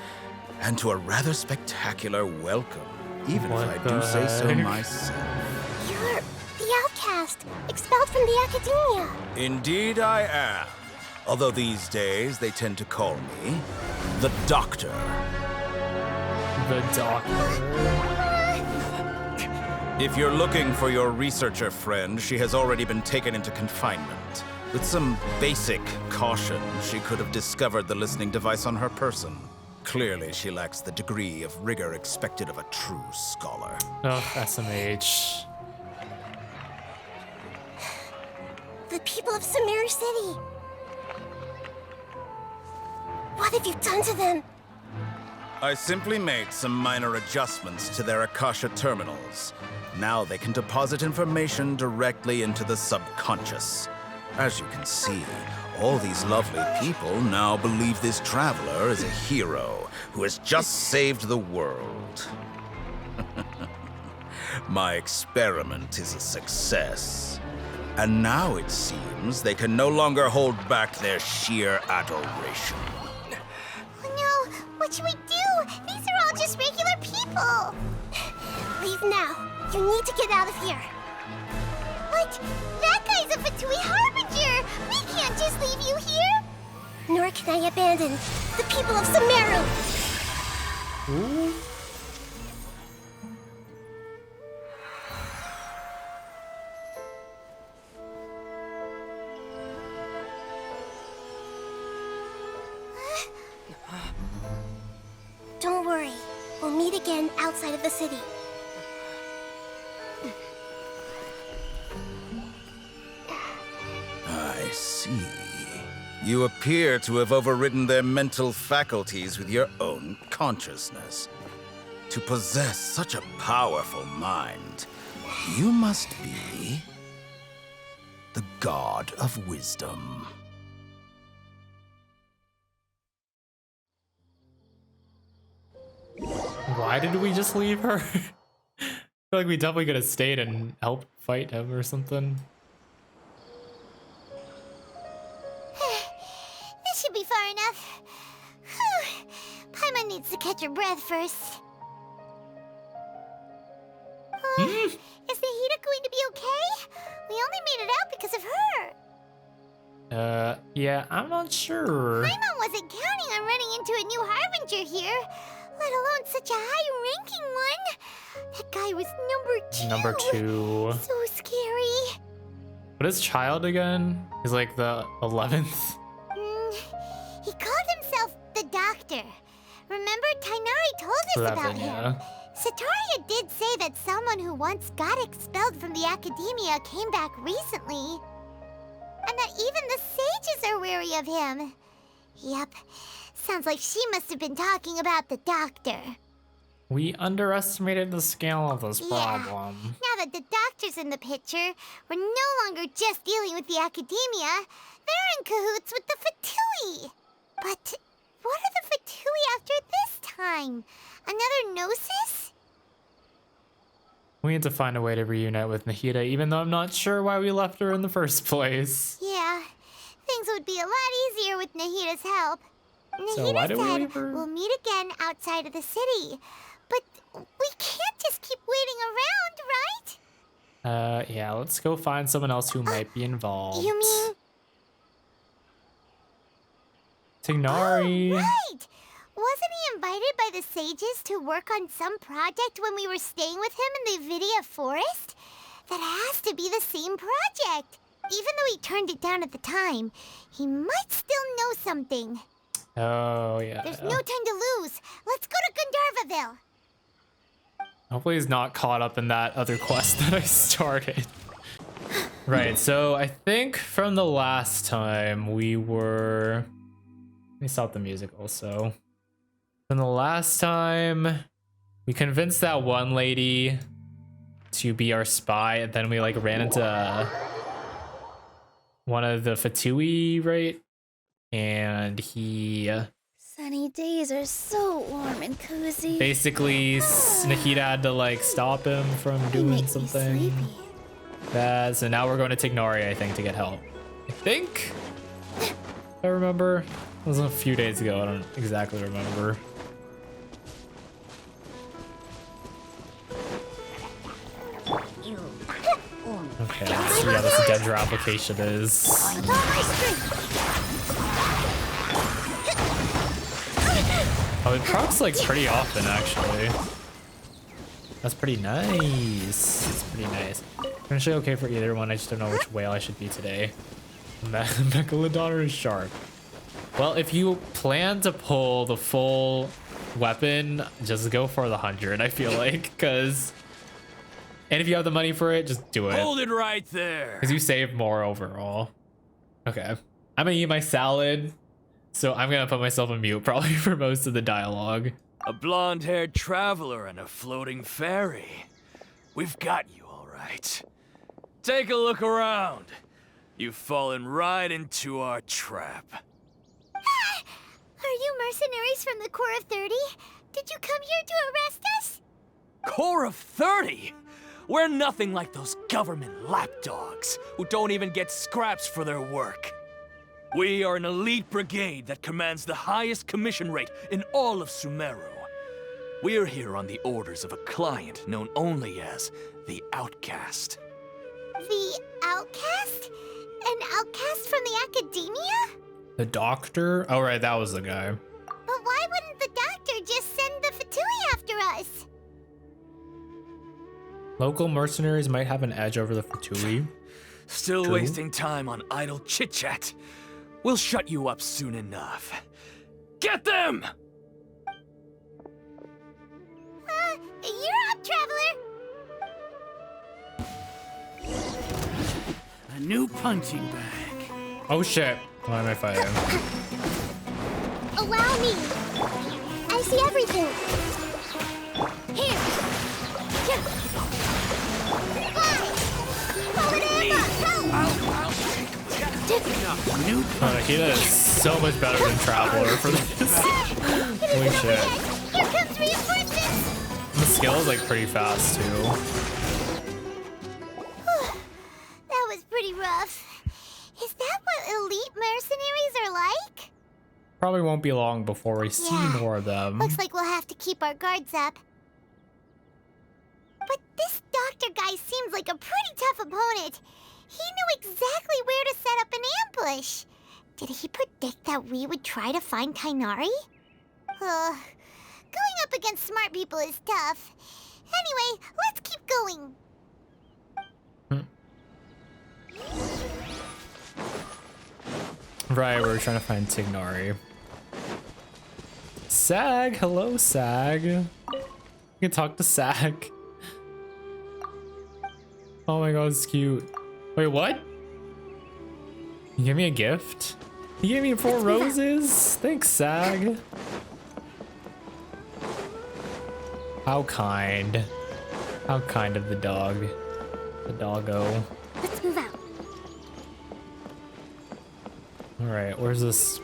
And to a rather spectacular welcome, even if I do say so myself. You're the outcast, expelled from the Academia. Indeed I am. Although these days they tend to call me the Doctor. The doctor. If you're looking for your researcher friend, she has already been taken into confinement. With some basic caution, she could have discovered the listening device on her person. Clearly, she lacks the degree of rigor expected of a true scholar. Oh, SMH. The people of Sumeru City. What have you done to them? I simply made some minor adjustments to their Akasha terminals. Now they can deposit information directly into the subconscious. As you can see, all these lovely people now believe this traveler is a hero who has just saved the world. My experiment is a success. And now it seems they can no longer hold back their sheer adoration. Oh no, what should we do? These are all just regular people. Leave now. You need to get out of here. What? That guy's a Fatui Harbinger! We can't just leave you here! Nor can I abandon the people of Sumeru. Ooh. Don't worry. We'll meet again outside of the city. I see. You appear to have overridden their mental faculties with your own consciousness. To possess such a powerful mind, you must be the god of wisdom. Why did we just leave her? I feel like we definitely could have stayed and helped fight him or something. This should be far enough. Paimon needs to catch her breath first. Is Nahida going to be okay? We only made it out because of her. Yeah, I'm not sure. Paimon wasn't counting on running into a new Harbinger here, let alone such a high-ranking one. That guy was number 2. Number 2. So scary. What is Child again? He's like the 11th. He called himself the Doctor. Remember, Tainari told us 11, about him. yeah. Sataria did say that someone who once got expelled from the Academia came back recently. And that even the sages are wary of him. Yep, sounds like she must have been talking about the Doctor. We underestimated the scale of this problem. Now that the Doctor's in the picture, we're no longer just dealing with the Academia. They're in cahoots with the Fatui. But what are the Fatui after this time? Another Gnosis? We need to find a way to reunite with Nahida, even though I'm not sure why we left her in the first place. Yeah, things would be a lot easier with Nahida's help. So why Nahida did we said leave her? we'll meet again outside of the city. But we can't just keep waiting around, right? Yeah, let's go find someone else who might be involved. You mean... Tignari. Oh, right! Wasn't he invited by the sages to work on some project when we were staying with him in the Vidia forest? That has to be the same project. Even though he turned it down at the time, he might still know something. Oh, yeah. There's no time to lose. Let's go to Gandharvaville. Hopefully he's not caught up in that other quest that I started. Right, so I think from the last time we were... Let me stop the music also. From the last time, we convinced that one lady to be our spy, and then we like ran into one of the Fatui, right? And he... Sunny days are so warm and cozy. Basically, Nikita had to like stop him from doing Makes me something. sleepy. Bad. So now we're going to Tignari, I think, to get help. I think. If I remember. It was a few days ago. I don't exactly remember. Okay, let's see how this Dendra application is. Oh, it procs like pretty often, actually. That's pretty nice. It's pretty nice. I'm actually okay for either one. I just don't know which whale I should be today. Megalodon or shark? Well, if you plan to pull the full weapon, just go for the 100, I feel like, because... And if you have the money for it, just do it. Hold it right there. Because you save more overall. Okay. I'm gonna eat my salad, so I'm gonna put myself on mute probably for most of the dialogue. A blonde-haired traveler and a floating fairy. We've got you all right. Take a look around. You've fallen right into our trap. Are you mercenaries from the Corps of 30? Did you come here to arrest us? Corps of 30? We're nothing like those government lapdogs who don't even get scraps for their work. We are an elite brigade that commands the highest commission rate in all of Sumeru. We're here on the orders of a client known only as the Outcast. The Outcast? An outcast from the Academia? The doctor? Oh, right, that was the guy. But why wouldn't the doctor just send the Fatui after us? Local mercenaries might have an edge over the Fatui. Still True. wasting time on idle chit-chat. We'll shut you up soon enough. Get them! You're up, traveler! A new punching bag. Oh shit. Why am I fighting? Allow me. I see everything. Here! Pull it in! New Oh, Nikita is so much better than Traveler for this. Holy shit. Here comes reinforcements! The skill is like pretty fast too. That was pretty rough. Is that what elite mercenaries are like? Probably won't be long before we see Yeah. more of them. Looks like we'll have to keep our guards up. But this doctor guy seems like a pretty tough opponent. He knew exactly where to set up an ambush. Did he predict that we would try to find Tainari? Going up against smart people is tough. Anyway, let's keep going. Right, we're trying to find Tignari. Sag, hello Sag. You can talk to Sag. Oh my god, it's cute. Wait, what? You gave me a gift? You gave me 4 roses? Thanks, Sag. How kind. How kind of the dog. The doggo. Let's move out. Alright, where's this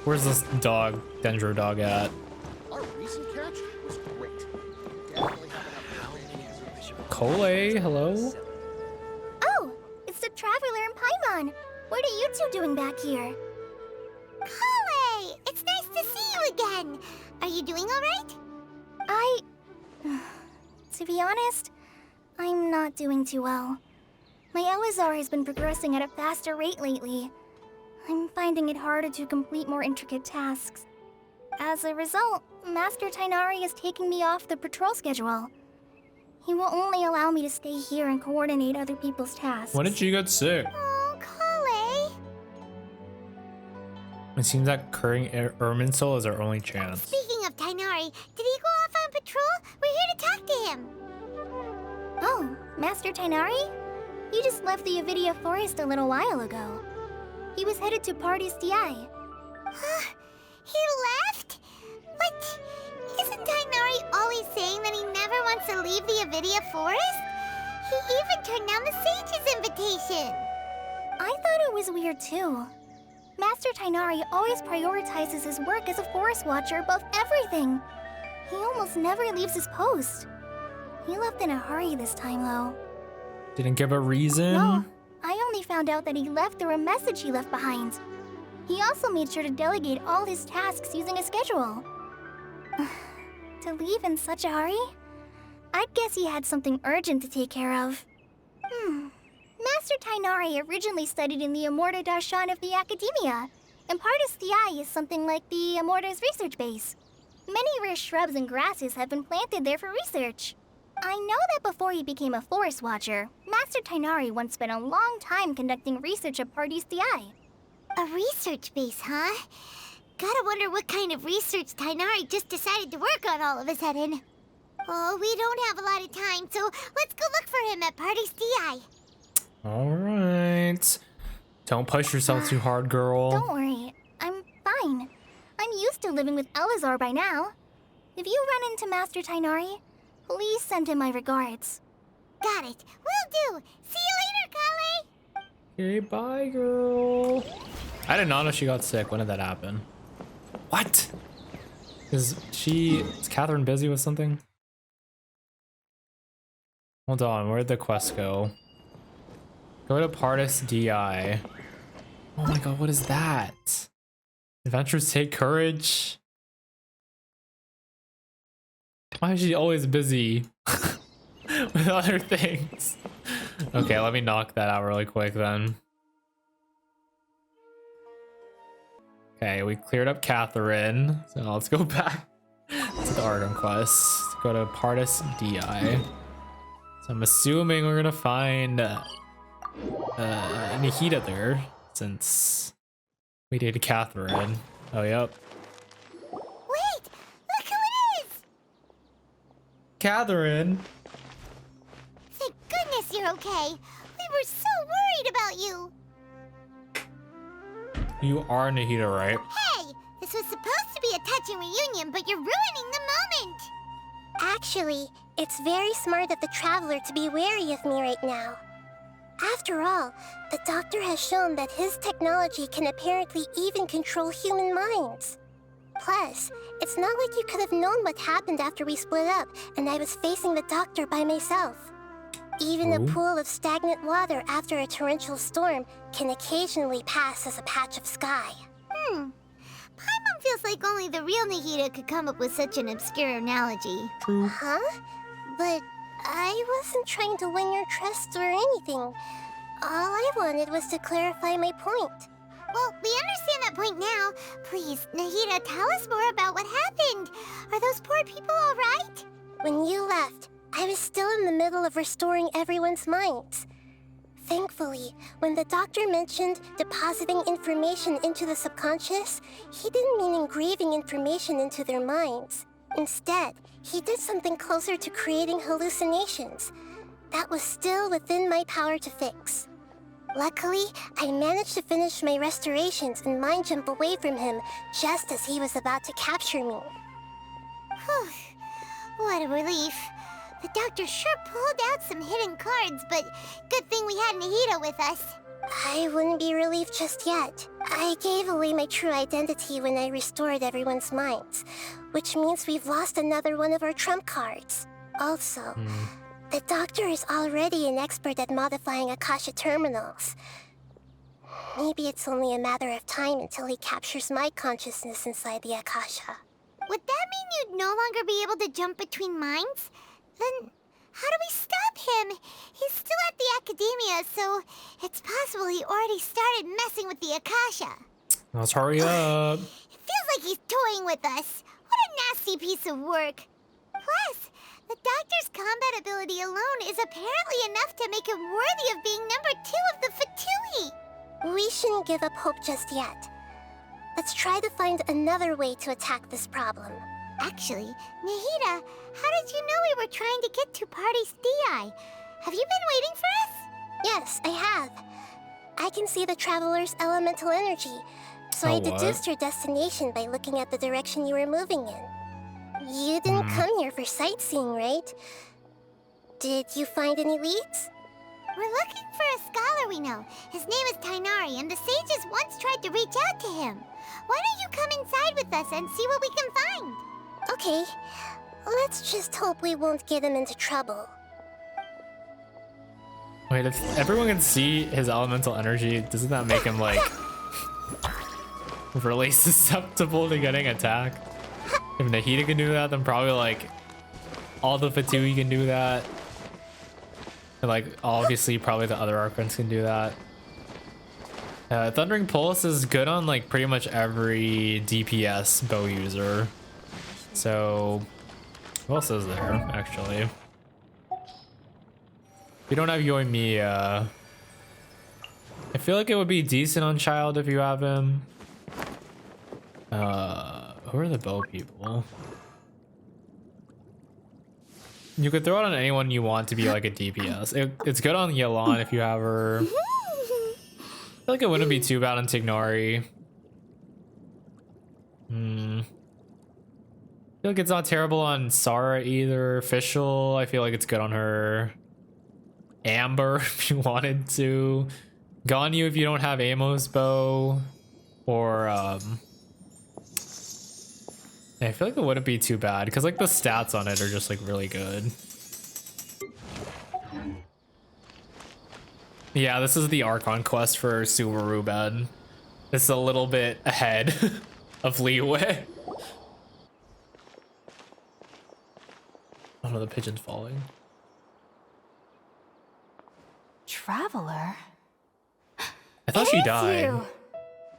dog, Dendro dog at? Our recent catch was great. Cole, hello? Oh, it's the Traveler and Paimon. What are you two doing back here? Kale! It's nice to see you again. Are you doing all right? To be honest, I'm not doing too well. My Elazar has been progressing at a faster rate lately. I'm finding it harder to complete more intricate tasks. As a result, Master Tainari is taking me off the patrol schedule. He will only allow me to stay here and coordinate other people's tasks. When did you get sick? Oh, Kale! It seems that curing Erminsul is our only chance. Speaking of Tainari, did he go off on patrol? We're here to talk to him. Oh, Master Tainari? He just left the Avidia Forest a little while ago. He was headed to Party's DI. He left? But isn't Tainari always saying that he never wants to leave the Avidia Forest? He even turned down the Sage's invitation. I thought it was weird too. Master Tainari always prioritizes his work as a forest watcher above everything. He almost never leaves his post. He left in a hurry this time, though. Didn't give a reason? No, I only found out that he left through a message he left behind. He also made sure to delegate all his tasks using a schedule. To leave in such a hurry? I'd guess he had something urgent to take care of. Master Tainari originally studied in the Immorta Darshan of the Academia, and Pardis Thiai is something like the Immorta's research base. Many rare shrubs and grasses have been planted there for research. I know that before he became a forest watcher, Master Tainari once spent a long time conducting research at Pardis Thiai. A research base, huh? Gotta wonder what kind of research Tainari just decided to work on all of a sudden. Oh, we don't have a lot of time, so let's go look for him at Pardis Thiai. Alright. Don't push yourself too hard, girl. Don't worry, I'm fine. I'm used to living with Elazar by now. If you run into Master Tainari, please send him my regards. Got it. Will do. See you later, Kale. Okay, bye, girl. I did not know she got sick. When did that happen? What? Is Catherine busy with something? Hold on, where'd the quest go? Go to Pardis DI. Oh my god, what is that? Adventures take courage. Why is she always busy with other things? Okay, let me knock that out really quick then. Okay, we cleared up Catherine. So let's go back to the Archon quest. Go to Pardis DI. So I'm assuming we're gonna find Nihida there, since we did Catherine. Oh, yep. Wait! Look who it is! Catherine! Thank goodness you're okay. We were so worried about you. You are Nihida, right? Hey! This was supposed to be a touching reunion, but you're ruining the moment! Actually, it's very smart of the Traveler to be wary of me right now. After all, the Doctor has shown that his technology can apparently even control human minds. Plus, it's not like you could have known what happened after we split up and I was facing the Doctor by myself. Even a pool of stagnant water after a torrential storm can occasionally pass as a patch of sky. Paimon feels like only the real Nihida could come up with such an obscure analogy. True. Huh? But I wasn't trying to win your trust or anything. All I wanted was to clarify my point. Well, we understand that point now. Please, Nihida, tell us more about what happened. Are those poor people all right? When you left, I was still in the middle of restoring everyone's minds. Thankfully, when the Doctor mentioned depositing information into the subconscious, he didn't mean engraving information into their minds. Instead, he did something closer to creating hallucinations. That was still within my power to fix. Luckily, I managed to finish my restorations and mind jump away from him just as he was about to capture me. Whew. What a relief. The Doctor sure pulled out some hidden cards, but good thing we had Nihida with us. I wouldn't be relieved just yet. I gave away my true identity when I restored everyone's minds, which means we've lost another one of our trump cards. Also, the Doctor is already an expert at modifying Akasha terminals. Maybe it's only a matter of time until he captures my consciousness inside the Akasha. Would that mean you'd no longer be able to jump between minds? Then how do we stop him? He's still at the Academia, so it's possible he already started messing with the Akasha. Let's hurry up. It feels like he's toying with us. What a nasty piece of work. Plus, the Doctor's combat ability alone is apparently enough to make him worthy of being number 2 of the Fatui. We shouldn't give up hope just yet. Let's try to find another way to attack this problem. Actually, Nihida, how did you know we were trying to get to Pardis DI? Have you been waiting for us? Yes, I have. I can see the Traveler's elemental energy, so I deduced your destination by looking at the direction you were moving in. You didn't come here for sightseeing, right? Did you find any leads? We're looking for a scholar we know. His name is Tainari, and the sages once tried to reach out to him. Why don't you come inside with us and see what we can find? Okay, let's just hope we won't get him into trouble. Wait, if everyone can see his elemental energy, doesn't that make him like really susceptible to getting attacked? If Nahida can do that, then probably like all the Fatui can do that. And like obviously probably the other archons can do that. Thundering Pulse is good on like pretty much every DPS bow user. So who else is there actually? We don't have Yoimiya. I feel like it would be decent on Child if you have him. Who are the bow people? You could throw it on anyone you want to be like a DPS. It's good on Yelan if you have her. I feel like it wouldn't be too bad on Tignari. I feel like it's not terrible on Sara either. Official, I feel like it's good on her. Amber if you wanted to. Ganyu if you don't have Amos bow. Or I feel like it wouldn't be too bad because like the stats on it are just like really good. Yeah, this is the Archon quest for Sumeru Ben. It's a little bit ahead of Liyue. Oh no, the pigeon's falling. Traveler? I thought she died.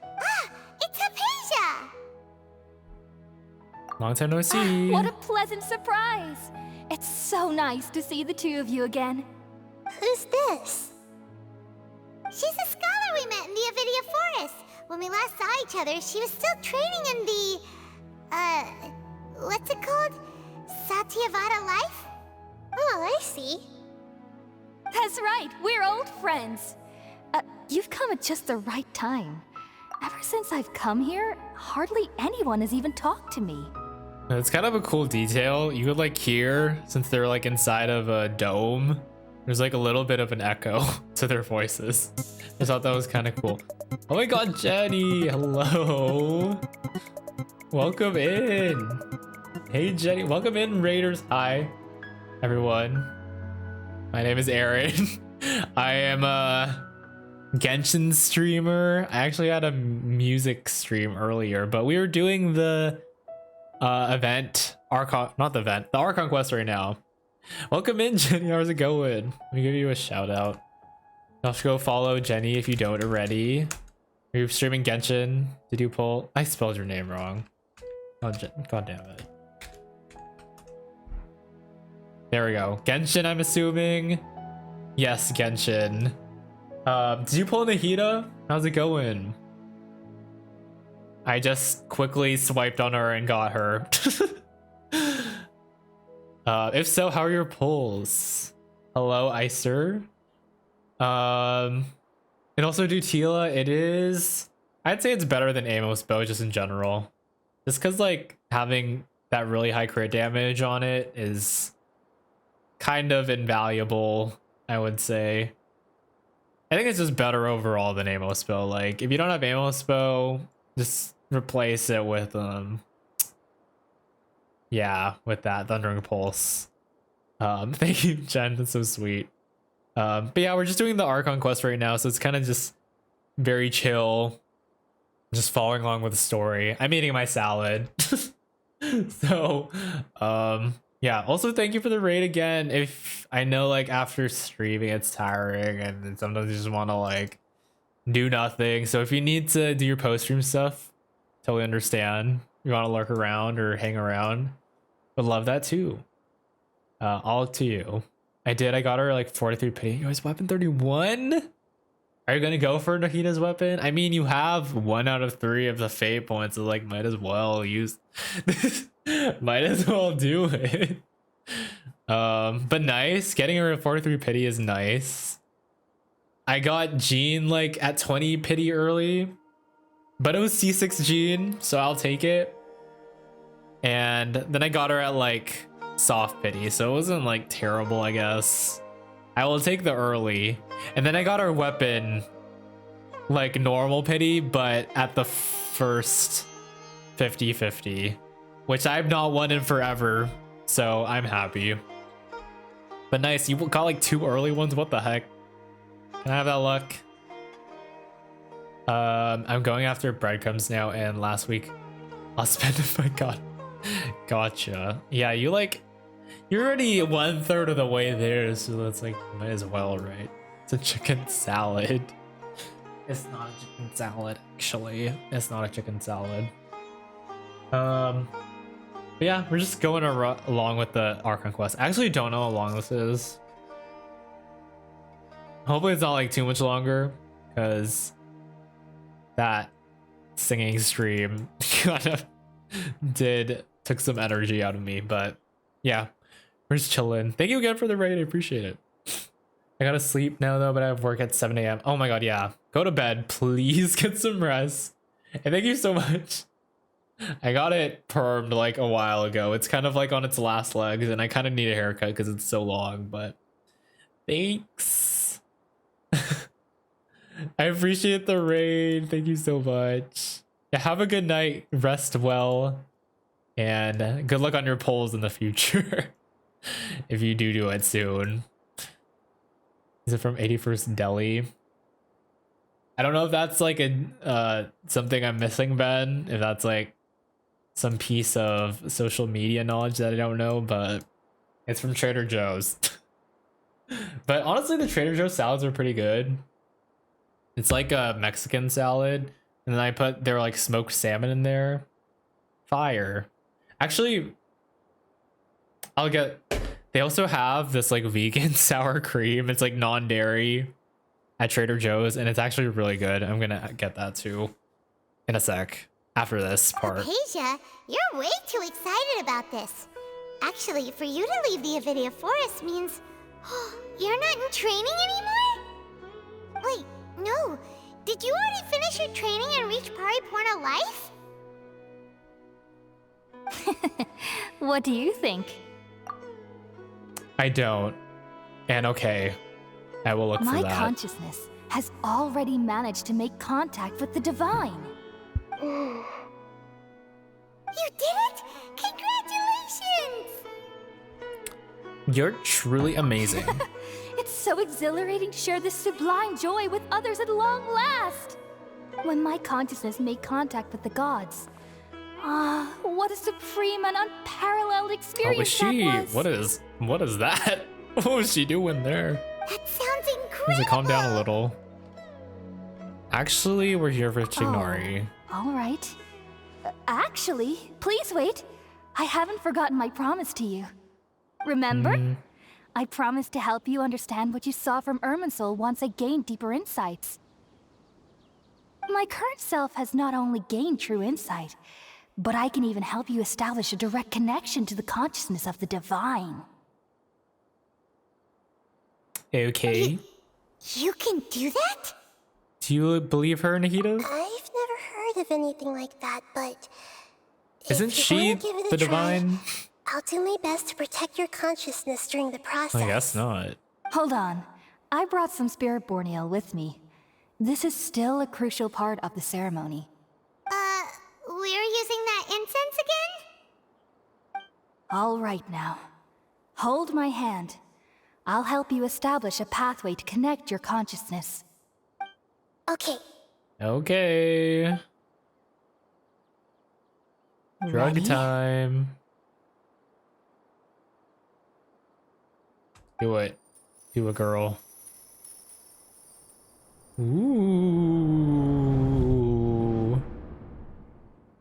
Ah, it's Hypatia! Long time no see. What a pleasant surprise! It's so nice to see the two of you again. Who's this? She's a scholar we met in the Avidia Forest. When we last saw each other, she was still training in the... what's it called? Satyavada life? Oh, I see. That's right, we're old friends. You've come at just the right time. Ever since I've come here, hardly anyone has even talked to me. It's kind of a cool detail. You could like hear, since they're like inside of a dome, there's like a little bit of an echo to their voices. I thought that was kind of cool. Oh my god, Jenny! Hello! Welcome in! Hey Jenny, welcome in Raiders. Hi, everyone. My name is Aaron. I am a Genshin streamer. I actually had a music stream earlier, but we were doing the event, Archon, not the event, the Archon quest right now. Welcome in, Jenny. How's it going? Let me give you a shout out. Y'all should go follow Jenny if you don't already. Are you streaming Genshin? Did you pull? I spelled your name wrong. Oh, god damn it. There we go. Genshin, I'm assuming. Yes, Genshin. Did you pull Nahida? How's it going? I just quickly swiped on her and got her. If so, how are your pulls? Hello, Icer. And also Dutila, it is... I'd say it's better than Amos bow just in general. Just because like having that really high crit damage on it is kind of invaluable, I would say. I think it's just better overall than Amos bow. Like if you don't have Amos bow, just replace it with yeah, with that Thundering Pulse. Thank you, Jen. That's so sweet. But yeah, we're just doing the Archon quest right now, so it's kind of just very chill, just following along with the story. I'm eating my salad. So yeah, also thank you for the raid again. If I know like after streaming it's tiring and sometimes you just want to like do nothing, so if you need to do your post-stream stuff, totally understand. You want to lurk around or hang around, would love that too. All up to you. I got her like 43 pity. Yours weapon 31. Are you gonna go for Nahida's weapon? I mean, you have 1 out of 3 of the fate points, so like might as well use might as well do it. But nice, getting her at 43 pity is nice. I got Jean like at 20 pity early, but it was C6 Jean, so I'll take it. And then I got her at like soft pity, so it wasn't like terrible, I guess. I will take the early. And then I got our weapon like normal pity, but at the first 50-50, which I've not won in forever, so I'm happy. But nice, you got like 2 early ones. What the heck? Can I have that luck? I'm going after breadcrumbs now, and last week I'll spend if I got. Gotcha. Yeah, you're already 1/3 of the way there, so that's like might as well, right? It's a chicken salad. It's not a chicken salad, actually. It's not a chicken salad. But yeah, we're just going along with the Archon quest. I actually don't know how long this is. Hopefully it's not like too much longer, because that singing stream kind of took some energy out of me. But yeah, we're just chilling. Thank you again for the raid. I appreciate it. I gotta sleep now though, but I have work at 7 a.m. Oh my god, yeah. Go to bed, please. Get some rest. And thank you so much. I got it permed like a while ago. It's kind of like on its last legs, and I kind of need a haircut because it's so long, but thanks. I appreciate the raid. Thank you so much. Yeah, have a good night. Rest well. And good luck on your polls in the future. If you do it soon. Is it from 81st Delhi? I don't know if that's like a something I'm missing, Ben. If that's like some piece of social media knowledge that I don't know, but it's from Trader Joe's. But honestly, the Trader Joe's salads are pretty good. It's like a Mexican salad, and then they're like smoked salmon in there. Fire. Actually, they also have this like vegan sour cream. It's like non-dairy at Trader Joe's, and it's actually really good. I'm gonna get that too in a sec after this part. Asia, you're way too excited about this. Actually, for you to leave the Avidia Forest means you're not in training anymore? Wait, no. Did you already finish your training and reach Pariporna Life? What do you think? I don't. And okay, I will look for that. My consciousness has already managed to make contact with the divine. You did it! Congratulations! You're truly amazing. It's so exhilarating to share this sublime joy with others at long last. When my consciousness made contact with the gods. Ah, what a supreme and unparalleled experience that was. What is that? What was she doing there? That sounds incredible! Needs to calm down a little. Actually, we're here for Chignari. All right. Actually, please wait. I haven't forgotten my promise to you. Remember? I promised to help you understand what you saw from Irminsul once I gained deeper insights. My current self has not only gained true insight, but I can even help you establish a direct connection to the consciousness of the divine. Okay. You can do that? Do you believe her, Nikita? I've never heard of anything like that, but Isn't she the divine? I'll do my best to protect your consciousness during the process. I guess not. Hold on. I brought some spirit borneal with me. This is still a crucial part of the ceremony. We're using that incense again? All right now. Hold my hand. I'll help you establish a pathway to connect your consciousness. Okay. Okay. Drug Ready? time. Do it. Do it, girl. Ooh.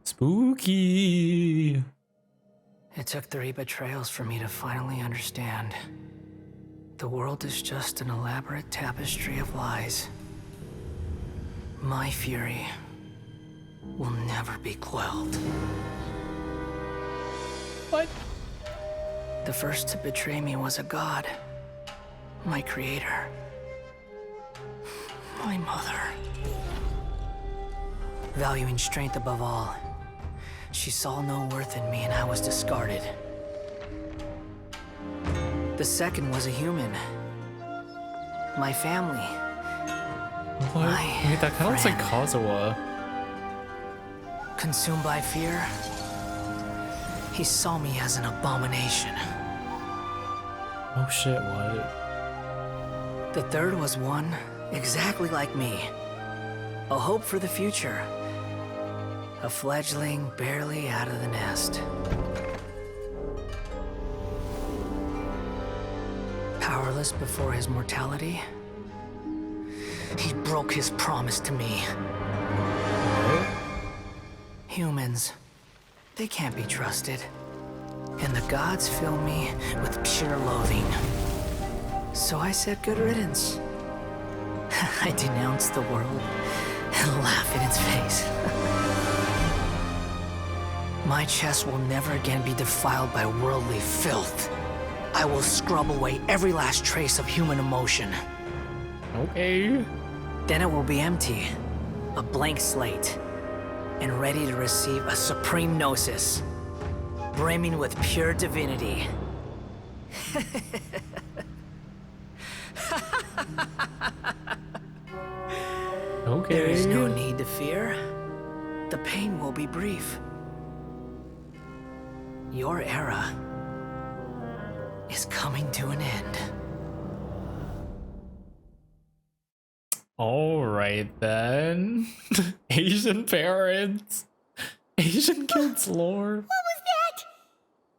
Spooky. It took 3 betrayals for me to finally understand. The world is just an elaborate tapestry of lies. My fury will never be quelled. What? The first to betray me was a god. My creator. My mother. Valuing strength above all, she saw no worth in me and I was discarded. The second was a human. my family. What? Wait, that kind of looks like friend. Kazuha. Consumed by fear, he saw me as an abomination. Oh shit, what? The third was one exactly like me. A hope for the future. A fledgling barely out of the nest. Powerless before his mortality, he broke his promise to me. Humans, they can't be trusted. And the gods fill me with pure loathing. So I said good riddance. I denounced the world and laugh in its face. My chest will never again be defiled by worldly filth. I will scrub away every last trace of human emotion. Okay. Then it will be empty, a blank slate, and ready to receive a supreme gnosis, brimming with pure divinity. Okay. There is no need to fear. The pain will be brief. Your era is coming to an end. All right then. Asian parents. Asian kids lore. What was that?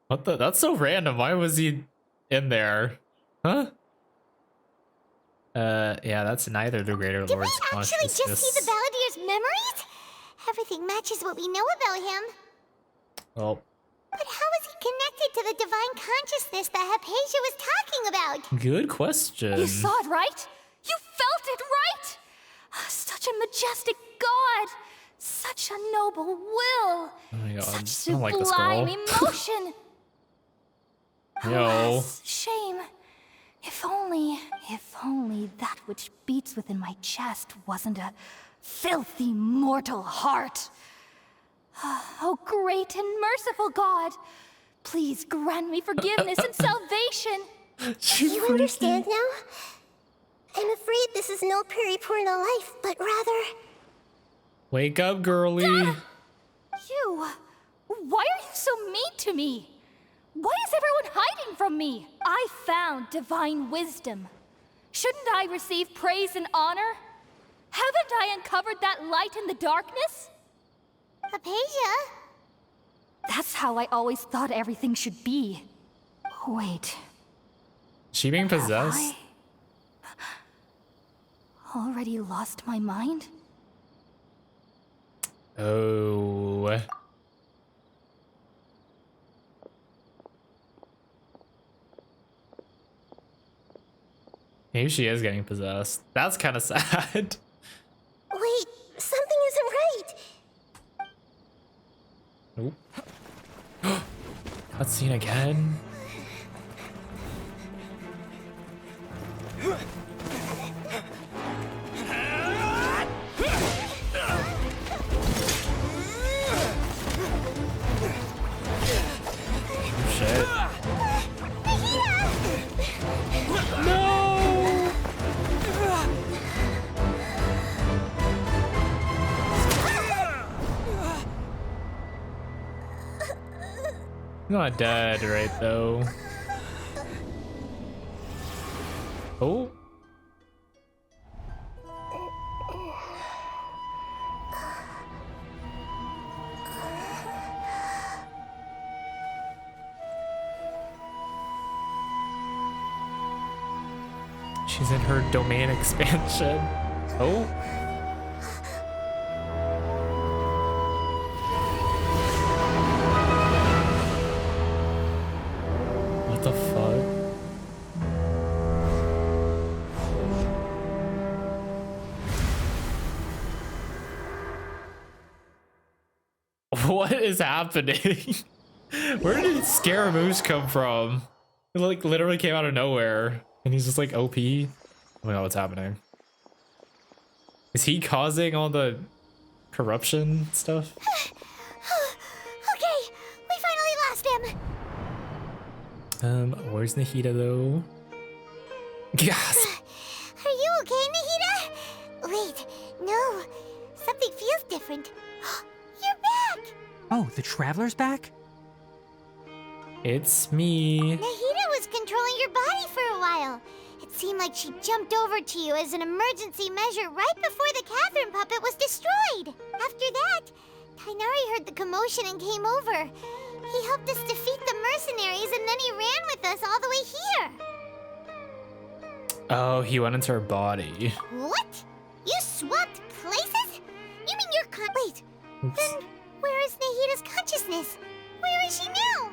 What the? That's so random. Why was he in there? Huh? Yeah, that's neither the Greater Did we Lord's actually just see the consciousness. Balladeer's memories? Everything matches what we know about him. Well, But how is he connected to the divine consciousness that Hypatia was talking about? good question. You saw it, right? You felt it, right? Such a majestic god! Such a noble will! Oh my god, Such I don't like this sublime girl. emotion! Yo. Alas, shame. If only that which beats within my chest wasn't a filthy mortal heart. Oh, great and merciful God, please grant me forgiveness and salvation. You understand now? I'm afraid this is no periporno life, but rather... Wake up, girly. You, why are you so mean to me? Why is everyone hiding from me? I found divine wisdom. Shouldn't I receive praise and honor? Haven't I uncovered that light in the darkness? Hypatia? That's how I always thought everything should be. Wait, She being have possessed? I already lost my mind? Oh. Maybe she is getting possessed. That's kind of sad. Wait, something isn't right. Nope. That scene again. Oh, shit. No! Not dead, right, though. Oh. She's in her domain expansion. Oh. What the fuck? What is happening? Where did Scaramouche come from? It like literally came out of nowhere. And he's just like OP. I don't know what's happening. Is he causing all the corruption stuff? Okay, we finally lost him. Where's Nahida though? Gasp! Are okay, Nahida? Wait, no. Something feels different. You're back! Oh, the Traveler's back? It's me. Nahida was controlling your body for a while. It seemed like she jumped over to you as an emergency measure right before the Catherine puppet was destroyed. After that, Tainari heard the commotion and came over. He helped us defeat the mercenaries and then he ran with us all the way here. Oh, he went into her body. What? You swapped places? You mean you're Wait, then where is Nahida's consciousness? Where is she now?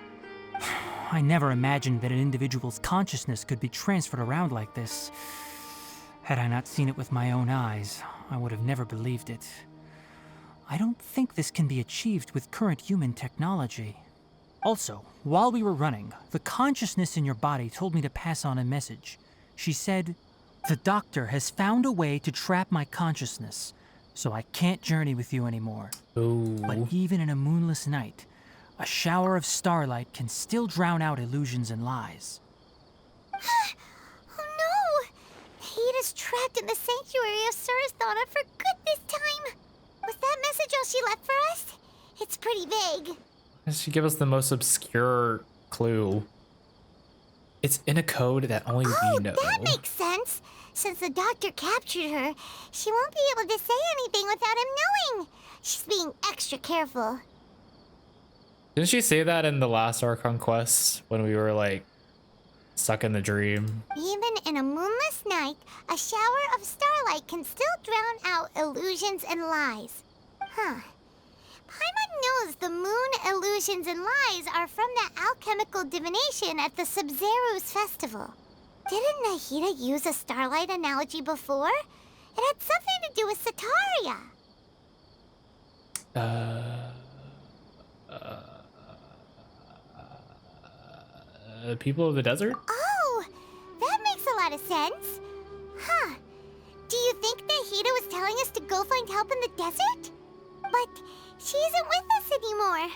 I never imagined that an individual's consciousness could be transferred around like this. Had I not seen it with my own eyes, I would have never believed it. I don't think this can be achieved with current human technology. Also, while we were running, the consciousness in your body told me to pass on a message. She said, "The doctor has found a way to trap my consciousness, so I can't journey with you anymore." Ooh. But even in a moonless night, a shower of starlight can still drown out illusions and lies. Oh no! Nahida's trapped in the sanctuary of Surasthana for good this time. Was that message all she left for us? It's pretty vague. She gave us the most obscure clue. It's in a code that only we know. That makes sense. Since the doctor captured her, she won't be able to say anything without him knowing. She's being extra careful. Didn't she say that in the last Archon quest when we were like stuck in the dream? Even in a moonless night, a shower of starlight can still drown out illusions and lies. Huh. Paimon knows the moon illusions and lies are from the alchemical divination at the Sumeru's festival. Didn't Nahida use a starlight analogy before? It had something to do with Sataria. People of the desert? Oh, that makes a lot of sense. Huh. Do you think Nahida was telling us to go find help in the desert? But she isn't with us anymore.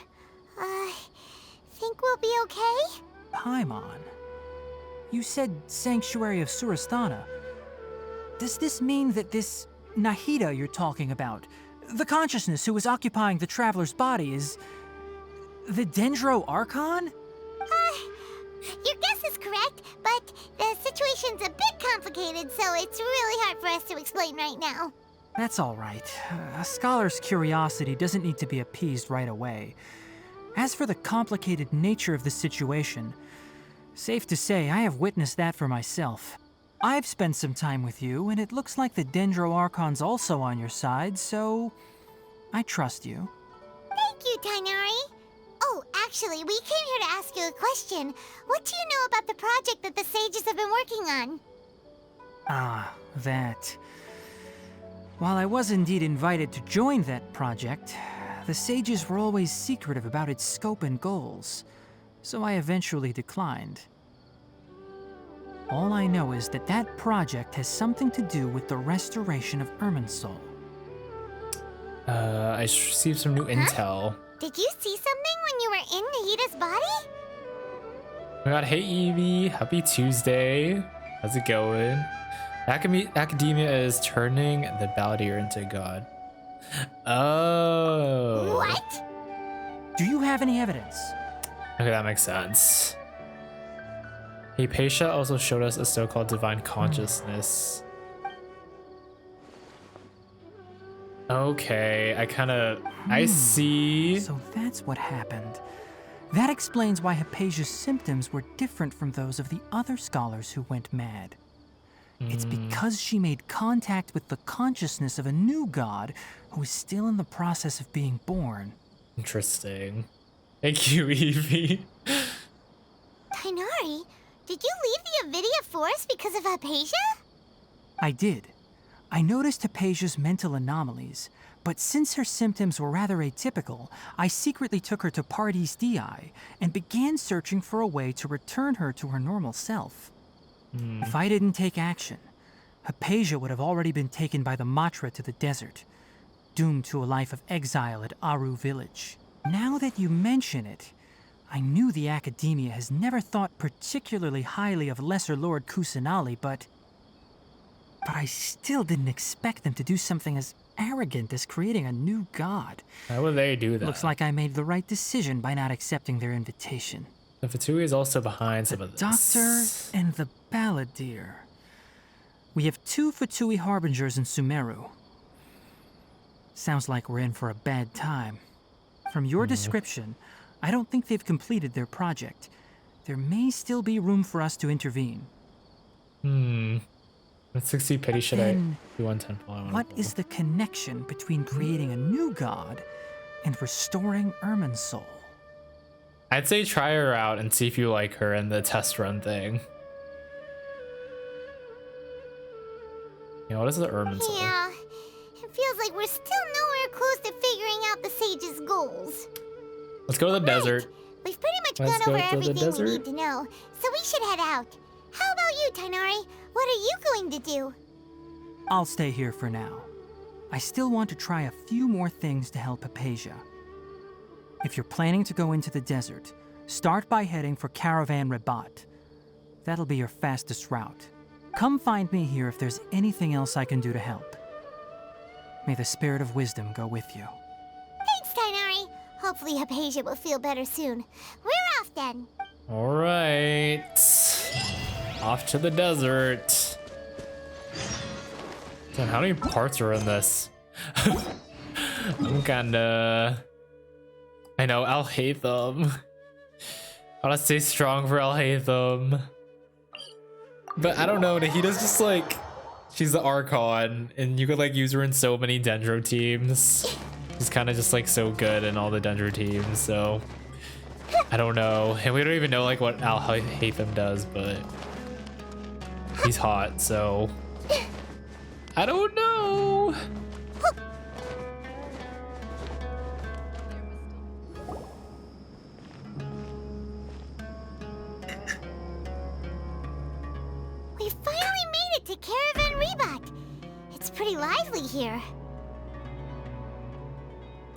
Think we'll be okay? Paimon, you said Sanctuary of Surasthana. Does this mean that this Nahida you're talking about, the consciousness who was occupying the Traveler's body, is the Dendro Archon? Your guess is correct, but the situation's a bit complicated, so it's really hard for us to explain right now. That's all right. A scholar's curiosity doesn't need to be appeased right away. As for the complicated nature of the situation, safe to say I have witnessed that for myself. I've spent some time with you, and it looks like the Dendro Archon's also on your side, so I trust you. Thank you, Tainari. Oh, actually, we came here to ask you a question. What do you know about the project that the sages have been working on? Ah, that. While I was indeed invited to join that project, the sages were always secretive about its scope and goals, so I eventually declined. All I know is that that project has something to do with the restoration of Irminsul. I received some new intel. Did you see something when you were in Nahida's body? Oh my god, hey Evie, happy Tuesday. How's it going? Academia is turning the Baldier into a god. Oh. What? Do you have any evidence? Okay, that makes sense. Hypatia also showed us a so-called divine consciousness. Okay, I see. So that's what happened. That explains why Hypatia's symptoms were different from those of the other scholars who went mad. It's because she made contact with the consciousness of a new god who is still in the process of being born. Interesting. Thank you, Evie. Tainari, did you leave the Avidia Forest because of Hypatia? I did. I noticed Hypatia's mental anomalies, but since her symptoms were rather atypical, I secretly took her to Pardes Dii and began searching for a way to return her to her normal self. If I didn't take action, Hypatia would have already been taken by the Matra to the desert, doomed to a life of exile at Aru village. Now that you mention it, I knew the Academia has never thought particularly highly of Lesser Lord Kusanali, but but I still didn't expect them to do something as arrogant as creating a new god. Why would they do that? Looks like I made the right decision by not accepting their invitation. The Fatui is also behind some of this. Doctor and the Balladeer. We have 2 Fatui harbingers in Sumeru. Sounds like we're in for a bad time. From your description, I don't think they've completed their project. There may still be room for us to intervene. With 60 pity, should I Then do 110? What is the connection between creating a new god and restoring Ermin's soul? I'd say try her out and see if you like her in the test run thing. You know, what is the Ermin soul? Yeah, it feels like we're still nowhere close to figuring out the sage's goals. Let's go to the desert. We've pretty much Let's gone go over to the everything we desert. need to know, so we should head out. How about you, Tainari? What are you going to do? I'll stay here for now. I still want to try a few more things to help Hypatia. If you're planning to go into the desert, start by heading for Caravan Rabat. That'll be your fastest route. Come find me here if there's anything else I can do to help. May the spirit of wisdom go with you. Thanks, Tainari. Hopefully Hypatia will feel better soon. We're off then. All right. Off to the desert. Damn, how many parts are in this? I'm kinda... I know, Al-Haytham. I wanna stay strong for Al-Haytham. But I don't know, Nahida's just like... She's the Archon, and you could like use her in so many Dendro teams. She's kind of just like so good in all the Dendro teams, so... I don't know. And we don't even know like what Al-Haytham does, but... He's hot, so... I don't know! We finally made it to Caravan Rebat. It's pretty lively here.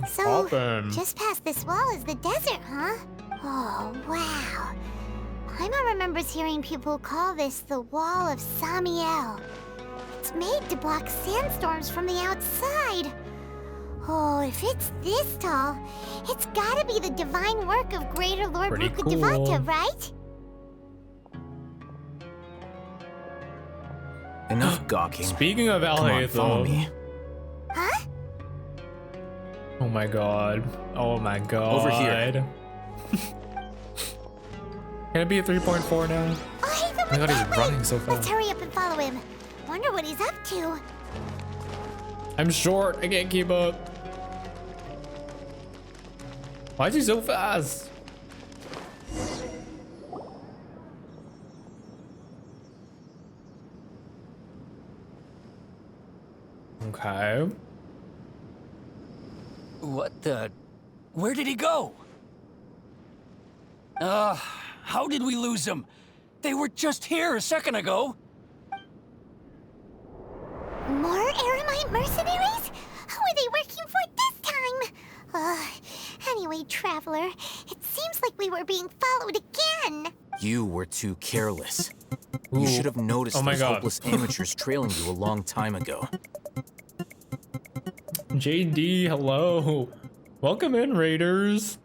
So, just past this wall is the desert, huh? Oh, wow. Paimon remembers hearing people call this the Wall of Samiel. It's made to block sandstorms from the outside. Oh, if it's this tall, it's gotta be the divine work of Greater Lord Pretty Rukkhadevata, cool. right? Enough gawking. Speaking of Come on, follow me. Al-Haytham... Huh? Oh my god. Oh my god. Over here. Can it be a 3.4 now? Oh, Oh my god, he's running so Let's fast. hurry up and follow him. Wonder what he's up to. I'm short. I can't keep up. Why is he so fast? Okay. What the? Where did he go? How did we lose him? They were just here a second ago. More Aramite mercenaries? Who are they working for this time? Anyway, Traveler, it seems like we were being followed again. You were too careless. Ooh. You should have noticed Oh my those God. hopeless amateurs trailing you a long time ago. JD, hello. Welcome in, Raiders.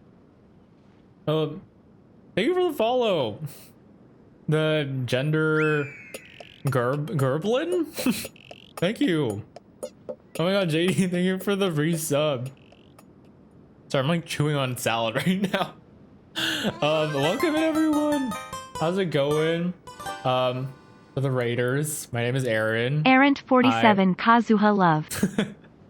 Thank you for the follow. The gender Gerblin? Thank you. Oh my god, JD, thank you for the resub. Sorry, I'm like chewing on salad right now. Welcome in, everyone. How's it going? For the Raiders, my name is Aaron. Errant47 Kazuha Love.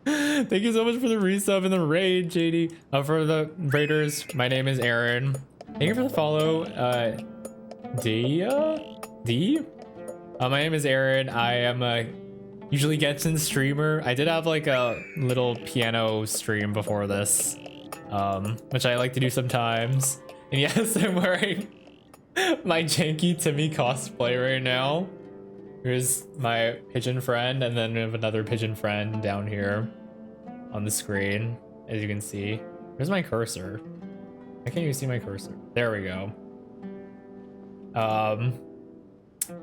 Thank you so much for the resub and the raid, JD. For the Raiders, my name is Aaron. Thank you for the follow, D? My name is Aaron. I am a usually Genshin streamer. I did have like a little piano stream before this, which I like to do sometimes. And yes, I'm wearing my janky Timmy cosplay right now. Here's my pigeon friend, and then we have another pigeon friend down here on the screen, as you can see. Where's my cursor? Why can't you see my cursor? There we go.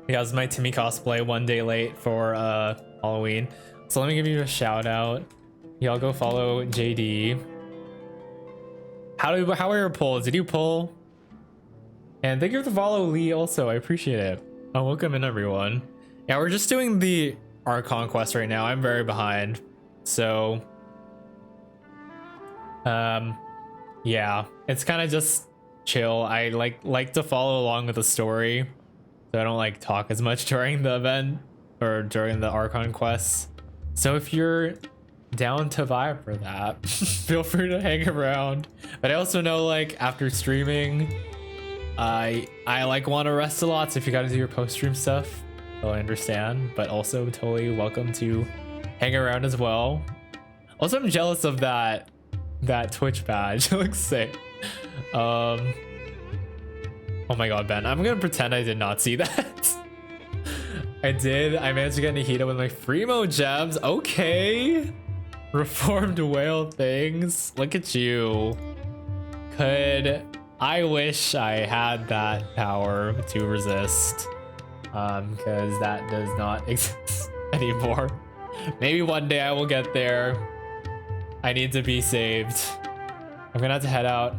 Yeah, it was my Timmy cosplay 1 day late for Halloween. So let me give you a shout out. Y'all go follow JD. How are your polls? Did you poll? And thank you for the follow, Lee, also. I appreciate it. Oh, welcome in, everyone. Yeah, we're just doing the Archon quest right now. I'm very behind. So, yeah, it's kind of just chill. I like to follow along with the story, so I don't like talk as much during the event or during the Archon quests. So if you're down to vibe for that, feel free to hang around. But I also know, like, after streaming, I like want to rest a lot, so if you gotta do your post-stream stuff, I understand, but also totally welcome to hang around as well. Also, I'm jealous of that Twitch badge. It looks sick. Oh my god, Ben, I'm gonna pretend I did not see that. I did. I managed to get Nahida with my Freemo gems. Okay. Reformed whale things. Look at you. I wish I had that power to resist, because that does not exist anymore. Maybe one day I will get there. I need to be saved. I'm gonna have to head out.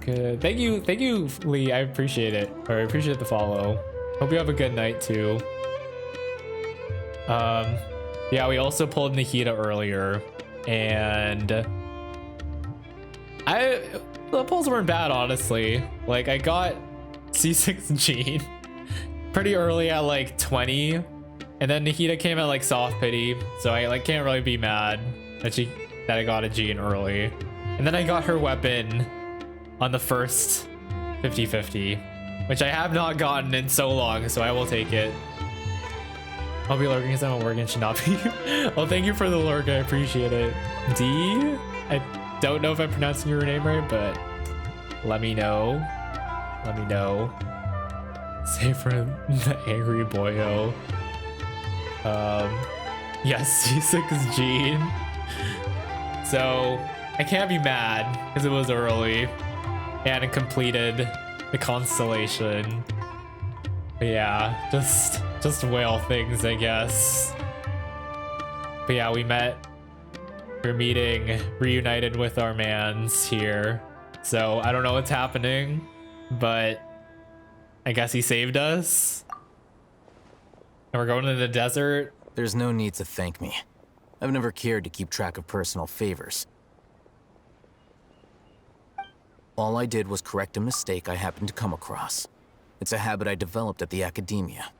Good. Thank you, Lee. I appreciate it. Or I appreciate the follow. Hope you have a good night too. Yeah, we also pulled Nahida earlier, and the pulls weren't bad, honestly. Like, I got C6 Gene pretty early at like 20, and then Nahida came at like soft pity, so I like can't really be mad that I got a Gene early. And then I got her weapon on the first 50-50, which I have not gotten in so long, so I will take it. I'll be lurking because I'm at work and should not be. Well, thank you for the lurk, I appreciate it. D? I don't know if I'm pronouncing your name right, but let me know. Let me know. Save for the angry boyo. Yes, C6 Gene. So I can't be mad because it was early and it completed the constellation. But yeah, just whale things, I guess. But yeah, we're meeting, reunited with our mans here. So I don't know what's happening, but I guess he saved us. And we're going to the desert. There's no need to thank me. I've never cared to keep track of personal favors. All I did was correct a mistake I happened to come across. It's a habit I developed at the academia.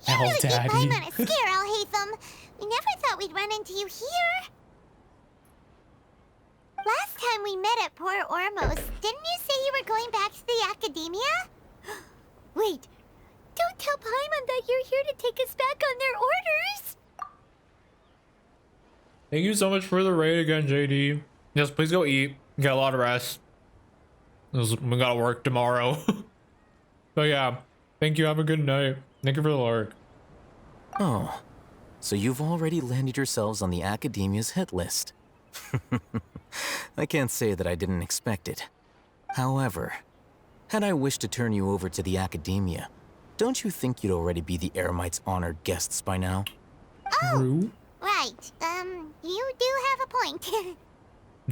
You really keep Paimon on a scare, Al-Haytham. We never thought we'd run into you here. Last time we met at Port Ormos, didn't you say you were going back to the academia? Wait, don't tell Paimon that you're here to take us back on their orders. Thank you so much for the raid again, JD. Yes, please go eat. Get a lot of rest. We gotta work tomorrow. But yeah, thank you. Have a good night. Thank you for the lurk. Oh, so you've already landed yourselves on the academia's hit list. I can't say that I didn't expect it. However, had I wished to turn you over to the academia, don't you think you'd already be the Eremite's honored guests by now? Oh, right. You do have a point.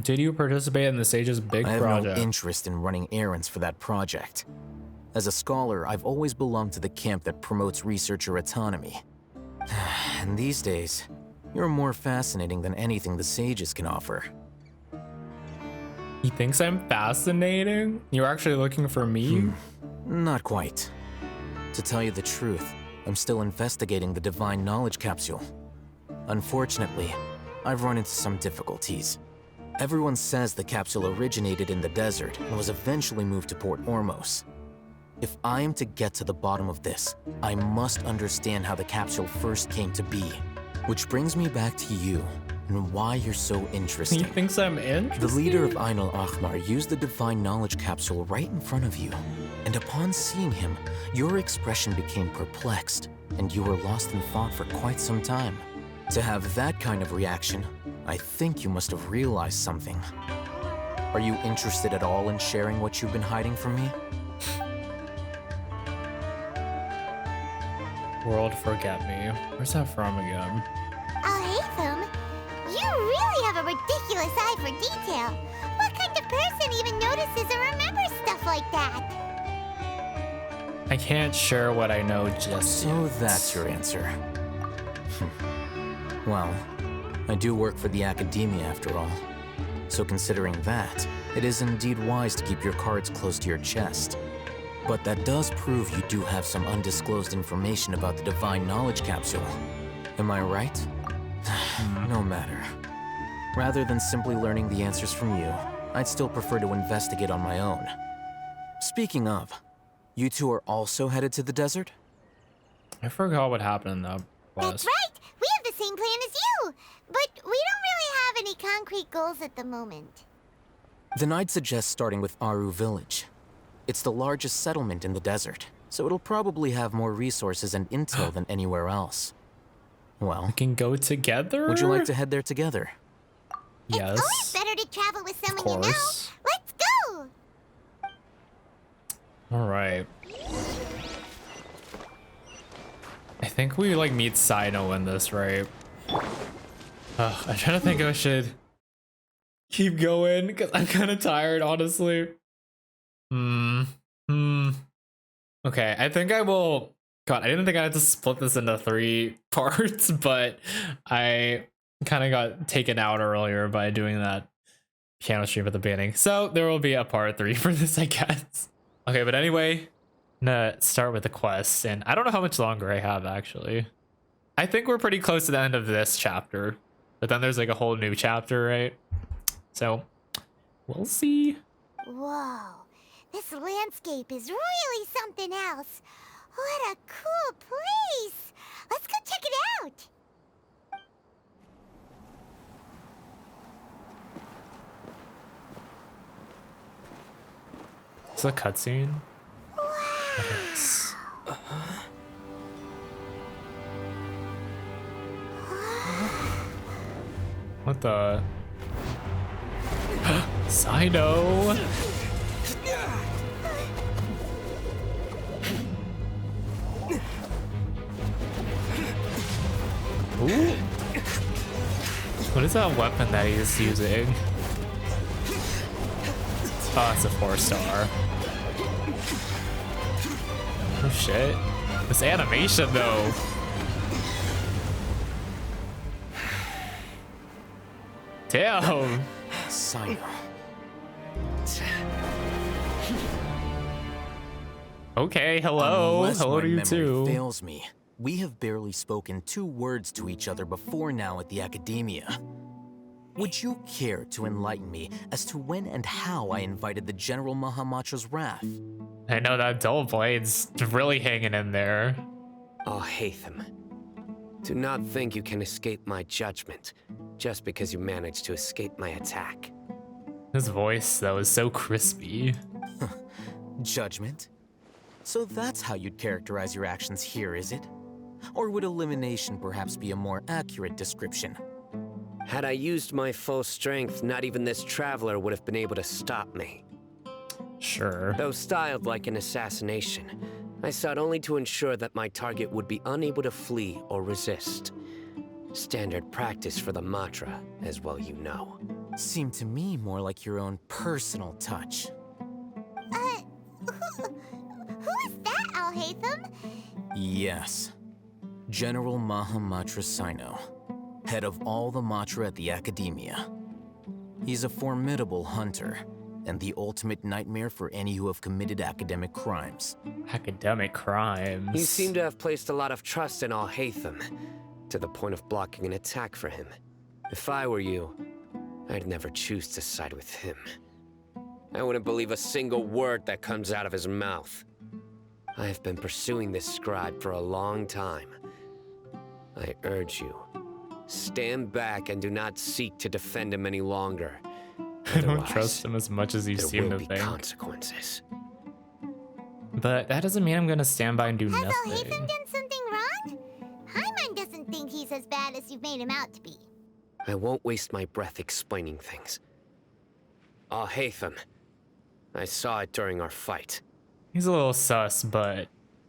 Did you participate in the Sage's big project? I have no interest in running errands for that project. As a scholar, I've always belonged to the camp that promotes researcher autonomy. And these days, you're more fascinating than anything the Sages can offer. He thinks I'm fascinating? You're actually looking for me? Not quite. To tell you the truth, I'm still investigating the Divine Knowledge Capsule. Unfortunately, I've run into some difficulties. Everyone says the capsule originated in the desert and was eventually moved to Port Ormos. If I am to get to the bottom of this, I must understand how the capsule first came to be. Which brings me back to you, and why you're so interesting. He thinks I'm interesting? The leader of Ain al-Ahmar used the Divine Knowledge Capsule right in front of you. And upon seeing him, your expression became perplexed, and you were lost in thought for quite some time. To have that kind of reaction, I think you must have realized something. Are you interested at all in sharing what you've been hiding from me? World Forget Me. Where's that from again? Alhaitham, you really have a ridiculous eye for detail. What kind of person even notices or remembers stuff like that? I can't share what I know just So yet. that's your answer. Well, I do work for the Academia after all. So considering that, it is indeed wise to keep your cards close to your chest. But that does prove you do have some undisclosed information about the Divine Knowledge Capsule. Am I right? No matter. Rather than simply learning the answers from you, I'd still prefer to investigate on my own. Speaking of, you two are also headed to the desert? I forgot what happened in that quest. That's right! We have the same plan as you! But we don't really have any concrete goals at the moment. Then I'd suggest starting with Aru Village. It's the largest settlement in the desert, so it'll probably have more resources and intel than anywhere else. Well, We can go together? would you like to head there together? Yes. It's always better to travel with Of someone you know. course. Let's go! Alright. I think we like meet Sino in this, right? I'm trying to think if I should keep going because I'm kind of tired, honestly. Okay, I think I will. God, I didn't think I had to split this into 3 parts, but I kind of got taken out earlier by doing that piano stream at the beginning. So there will be a part 3 for this, I guess. Okay, but anyway, I'm gonna start with the quest, and I don't know how much longer I have actually. I think we're pretty close to the end of this chapter, but then there's like a whole new chapter, right? So we'll see. Whoa, this landscape is really something else. What a cool place! Let's go check it out! Is this a cutscene? Wow! It is. What the? Sino! Ooh. What is that weapon that he's using? Oh, it's a 4-star. Oh shit. This animation though. Damn. Sino. Okay, hello. Unless Hello my to you memory too. fails me, we have barely spoken 2 words to each other before now at the Academia. Would you care to enlighten me as to when and how I invited the General Mahamatra's wrath? I know that dull blade's really hanging in there. Alhaitham, do not think you can escape my judgment just because you managed to escape my attack. His voice, though, is so crispy. Judgment? So that's how you'd characterize your actions here, is it? Or would elimination perhaps be a more accurate description? Had I used my full strength, not even this traveler would have been able to stop me. Sure. Though styled like an assassination, I sought only to ensure that my target would be unable to flee or resist. Standard practice for the Matra, as well you know. Seemed to me more like your own personal touch. Who is that, Alhaitham? Yes. General Mahamatra Sino, head of all the Matra at the Academia. He's a formidable hunter, and the ultimate nightmare for any who have committed academic crimes. Academic crimes? You seem to have placed a lot of trust in Alhaitham, to the point of blocking an attack for him. If I were you, I'd never choose to side with him. I wouldn't believe a single word that comes out of his mouth. I have been pursuing this scribe for a long time. I urge you, stand back and do not seek to defend him any longer. I don't trust him as much as you seem to There will be think. consequences. But that doesn't mean I'm gonna stand by and do Has nothing. Alhaitham done something wrong? Hyman doesn't think he's as bad as you've made him out to be. I won't waste my breath explaining things. Alhaitham, I saw it during our fight. He's a little sus, but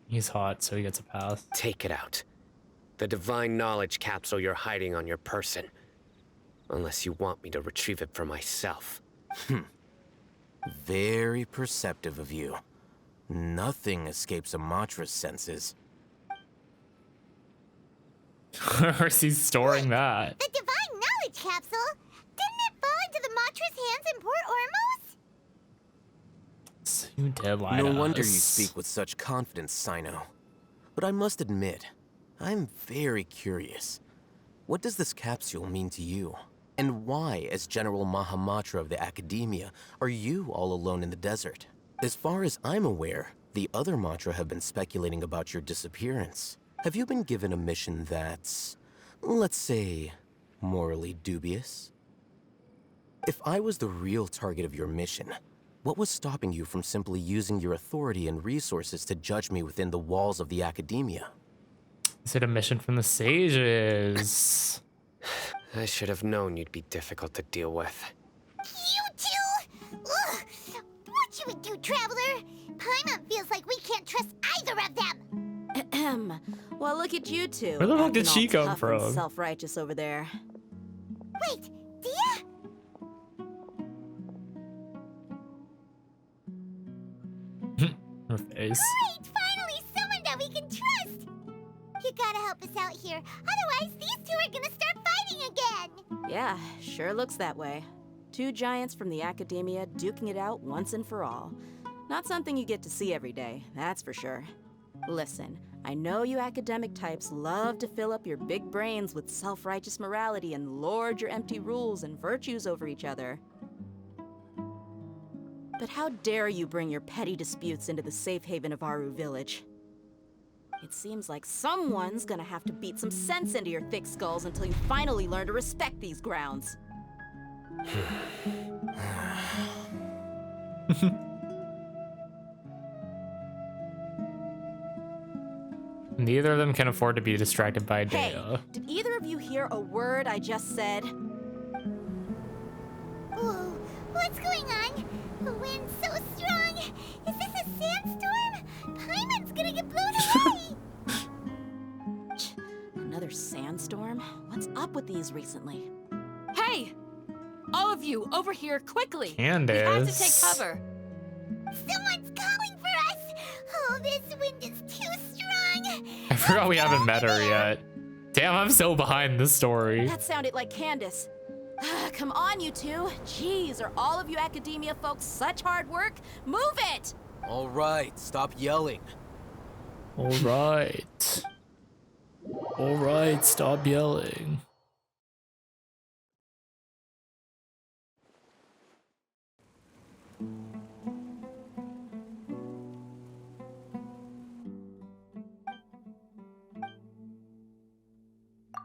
He's hot, so he gets a pass. Take it out. The divine knowledge capsule you're hiding on your person. Unless you want me to retrieve it for myself. Very perceptive of you. Nothing escapes Amatra's senses. Where's he storing that? The divine knowledge capsule? Didn't it fall into the Matra's hands in Port Ormos? So you did lie No to wonder you us. speak with such confidence, Sino. But I must admit, I'm very curious. What does this capsule mean to you? And why, as General Mahamatra of the Academia, are you all alone in the desert? As far as I'm aware, the other Matra have been speculating about your disappearance. Have you been given a mission that's, let's say, morally dubious? If I was the real target of your mission, what was stopping you from simply using your authority and resources to judge me within the walls of the Academia? Is it a mission from the sages? I should have known you'd be difficult to deal with. You two! Ugh! What you would do, Traveler? Paimon feels like we can't trust either of them. Ahem. Well, look at you two. Where the fuck did acting she all come tough and from? self-righteous over there. Wait, Dia? Her face. Great! Finally, someone that we can trust! You gotta help us out here. Otherwise, these two are gonna start fighting again! Yeah, sure looks that way. Two giants from the Academia duking it out once and for all. Not something you get to see every day, that's for sure. Listen, I know you academic types love to fill up your big brains with self-righteous morality and lord your empty rules and virtues over each other. But how dare you bring your petty disputes into the safe haven of Aru Village? It seems like someone's gonna have to beat some sense into your thick skulls until you finally learn to respect these grounds. Neither of them can afford to be distracted by Hey, data. did either of you hear a word I just said? Whoa, what's going on? The wind's so strong! Is this a sandstorm? Paimon's gonna get blown away! Another sandstorm? What's up with these recently? Hey! All of you, over here, quickly! Candace. We have to take cover. Someone's calling for us! Oh, this wind is too strong! I forgot we haven't met her yet. Damn, I'm so behind this story. That sounded like Candace. Come on, you two. Jeez, are all of you Academia folks such hard work? Move it! All right, stop yelling. All right. All right, stop yelling.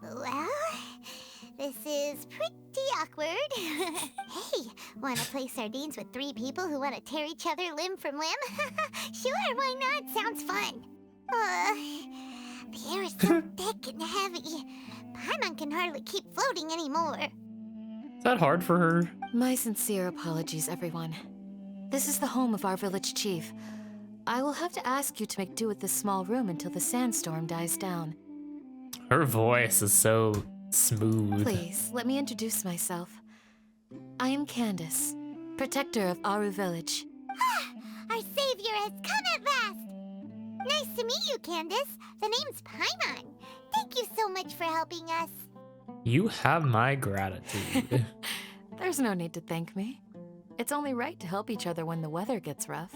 Well, this is pretty awkward. Hey, wanna play sardines with three people who wanna tear each other limb from limb? Sure, why not? Sounds fun. The air is so thick and heavy. Paimon can hardly keep floating anymore. Is that hard for her? My sincere apologies, everyone. This is the home of our village chief. I will have to ask you to make do with this small room until the sandstorm dies down. Her voice is so smooth. Please, let me introduce myself. I am Candace, protector of Aru Village. Our savior has come at last! Nice to meet you, Candace. The name's Paimon. Thank you so much for helping us. You have my gratitude. There's no need to thank me. It's only right to help each other when the weather gets rough.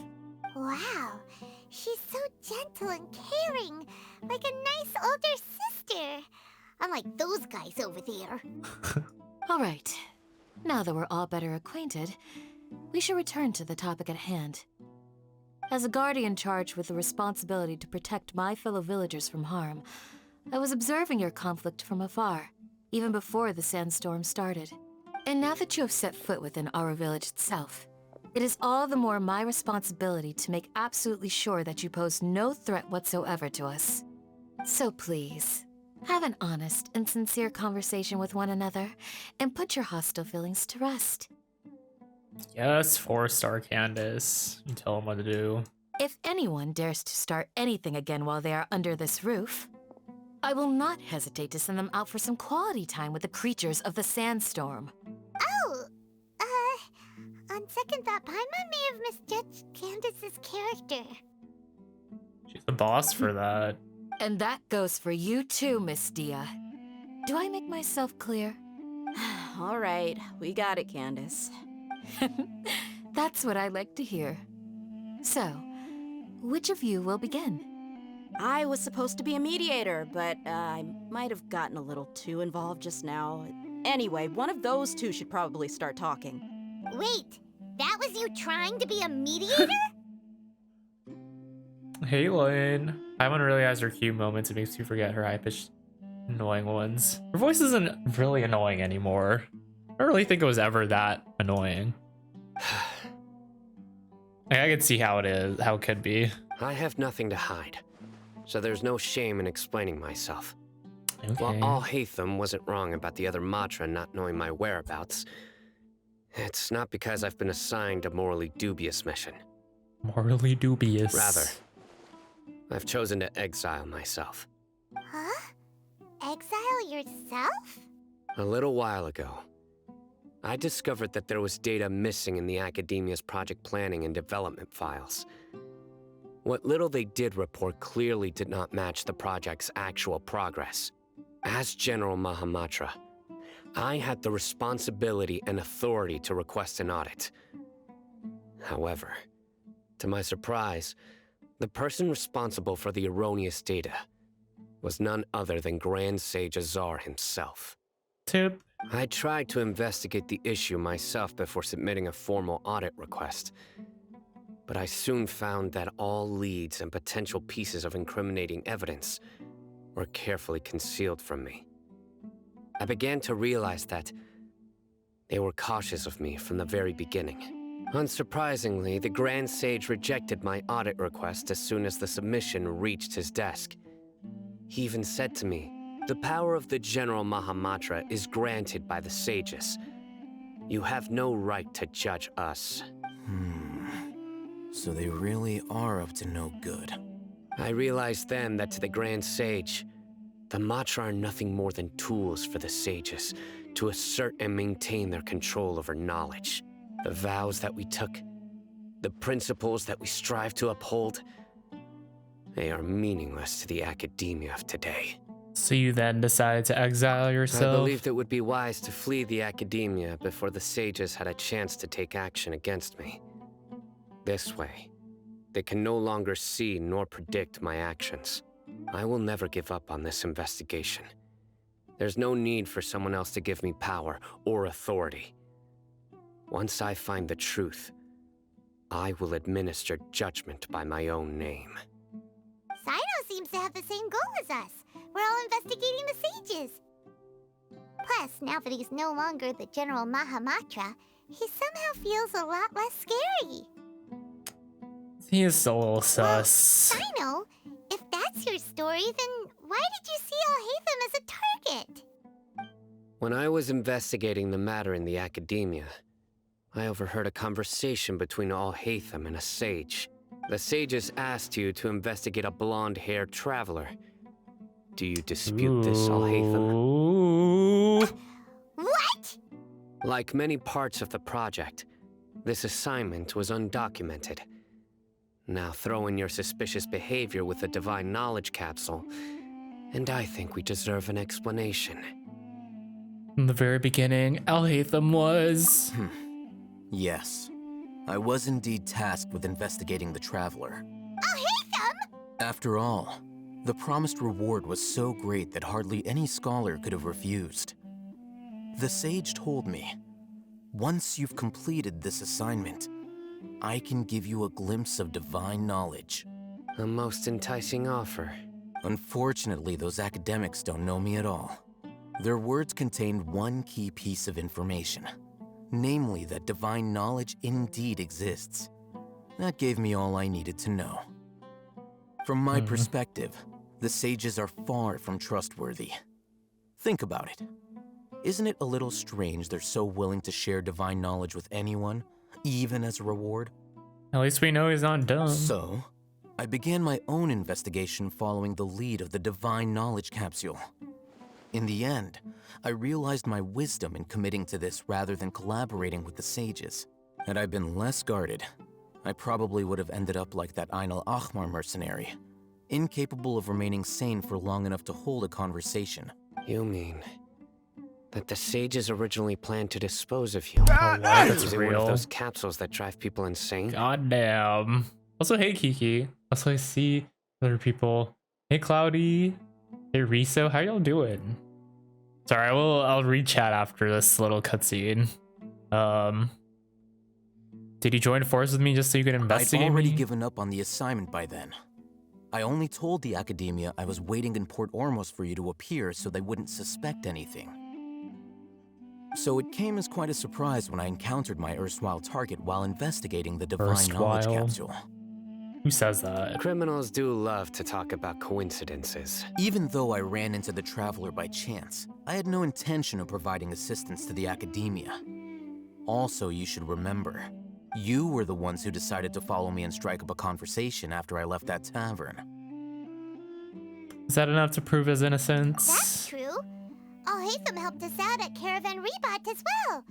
Wow, she's so gentle and caring, like a nice older sister. Unlike those guys over there. All right, now that we're all better acquainted, we should return to the topic at hand. As a guardian charged with the responsibility to protect my fellow villagers from harm, I was observing your conflict from afar, even before the sandstorm started. And now that you have set foot within our village itself, it is all the more my responsibility to make absolutely sure that you pose no threat whatsoever to us. So please, have an honest and sincere conversation with one another, and put your hostile feelings to rest. Yes, 4-star Candace. You tell him what to do. If anyone dares to start anything again while they are under this roof, I will not hesitate to send them out for some quality time with the creatures of the sandstorm. Oh, on second thought, Paimon may have misjudged Candace's character. She's the boss for that. And that goes for you too, Miss Dia. Do I make myself clear? All right, we got it, Candace. That's what I like to hear. So, which of you will begin? I was supposed to be a mediator, but I might have gotten a little too involved just now. Anyway, one of those two should probably start talking. Wait, that was you trying to be a mediator? Hey, Lynn. Paimon really has her cute moments. It makes you forget her high-pitched, annoying ones. Her voice isn't really annoying anymore. I don't really think it was ever that annoying. I could see how it is, how it could be. I have nothing to hide, so there's no shame in explaining myself. Okay. While Al-Haytham wasn't wrong about the other Matra not knowing my whereabouts, it's not because I've been assigned a morally dubious mission. Morally dubious. Rather, I've chosen to exile myself. Huh? Exile yourself? A little while ago, I discovered that there was data missing in the Academia's project planning and development files. What little they did report clearly did not match the project's actual progress. As General Mahamatra, I had the responsibility and authority to request an audit. However, to my surprise, the person responsible for the erroneous data was none other than Grand Sage Azar himself. Tip. I tried to investigate the issue myself before submitting a formal audit request, but I soon found that all leads and potential pieces of incriminating evidence were carefully concealed from me. I began to realize that they were cautious of me from the very beginning. Unsurprisingly, the Grand Sage rejected my audit request as soon as the submission reached his desk. He even said to me, "The power of the General Mahamatra is granted by the sages. You have no right to judge us." So they really are up to no good. I realized then that to the Grand Sage, the Matra are nothing more than tools for the sages to assert and maintain their control over knowledge. The vows that we took, the principles that we strive to uphold, they are meaningless to the academia of today. So you then decided to exile yourself? I believed it would be wise to flee the academia before the sages had a chance to take action against me. This way, they can no longer see nor predict my actions. I will never give up on this investigation. There's no need for someone else to give me power or authority. Once I find the truth, I will administer judgment by my own name. Sino seems to have the same goal as us. We're all investigating the sages. Plus, now that he's no longer the General Mahamatra, he somehow feels a lot less scary. He is a little sus. Sino, if that's your story, then why did you see Al-Haytham as a target? When I was investigating the matter in the academia, I overheard a conversation between Al-Haytham and a sage. The sages asked you to investigate a blonde-haired traveler. Do you dispute this, Al-Haytham? What? Like many parts of the project, this assignment was undocumented. Now throw in your suspicious behavior with the Divine Knowledge Capsule, and I think we deserve an explanation. In the very beginning, Al-Haytham was... Yes. I was indeed tasked with investigating the Traveler. Al-Haytham? After all, the promised reward was so great that hardly any scholar could have refused. The sage told me, once you've completed this assignment, I can give you a glimpse of divine knowledge. A most enticing offer. Unfortunately, those academics don't know me at all. Their words contained one key piece of information. Namely, that divine knowledge indeed exists. That gave me all I needed to know. From my perspective, the sages are far from trustworthy. Think about it. Isn't it a little strange they're so willing to share divine knowledge with anyone, even as a reward? At least we know he's not dumb. So, I began my own investigation following the lead of the Divine Knowledge Capsule. In the end, I realized my wisdom in committing to this rather than collaborating with the sages. Had I been less guarded, I probably would have ended up like that Ain al-Ahmar mercenary, incapable of remaining sane for long enough to hold a conversation. You mean that the sages originally planned to dispose of you? Oh, wow, that's Using one of real. those capsules that drive people insane? God damn. Also, hey Kiki. Also, I see other people. Hey Cloudy. Hey Riso. How y'all doing? Sorry, I'll read chat after this little cutscene. Did you join forces with me just so you could investigate I'd already me? given up on the assignment by then. I only told the Academia I was waiting in Port Ormos for you to appear so they wouldn't suspect anything. So it came as quite a surprise when I encountered my erstwhile target while investigating the Divine Knowledge Capsule. Who says that? Criminals do love to talk about coincidences. Even though I ran into the Traveler by chance, I had no intention of providing assistance to the Academia. Also, you should remember, you were the ones who decided to follow me and strike up a conversation after I left that tavern. Is that enough to prove his innocence? That's true. Al-Haytham helped us out at Caravan Rebat as well.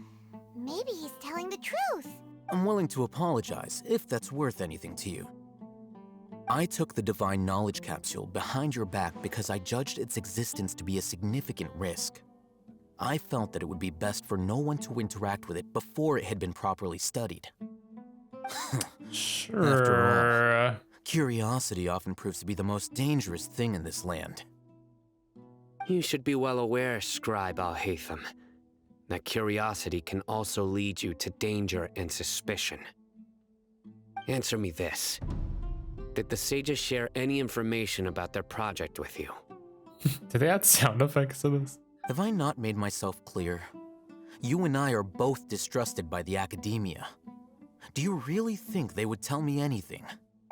Maybe he's telling the truth. I'm willing to apologize if that's worth anything to you. I took the Divine Knowledge Capsule behind your back because I judged its existence to be a significant risk. I felt that it would be best for no one to interact with it before it had been properly studied. Sure. After all, curiosity often proves to be the most dangerous thing in this land. You should be well aware, Scribe Al-Haytham, that curiosity can also lead you to danger and suspicion. Answer me this. Did the sages share any information about their project with you? Did they add sound effects to this? Have I not made myself clear? You and I are both distrusted by the Academia. Do you really think they would tell me anything?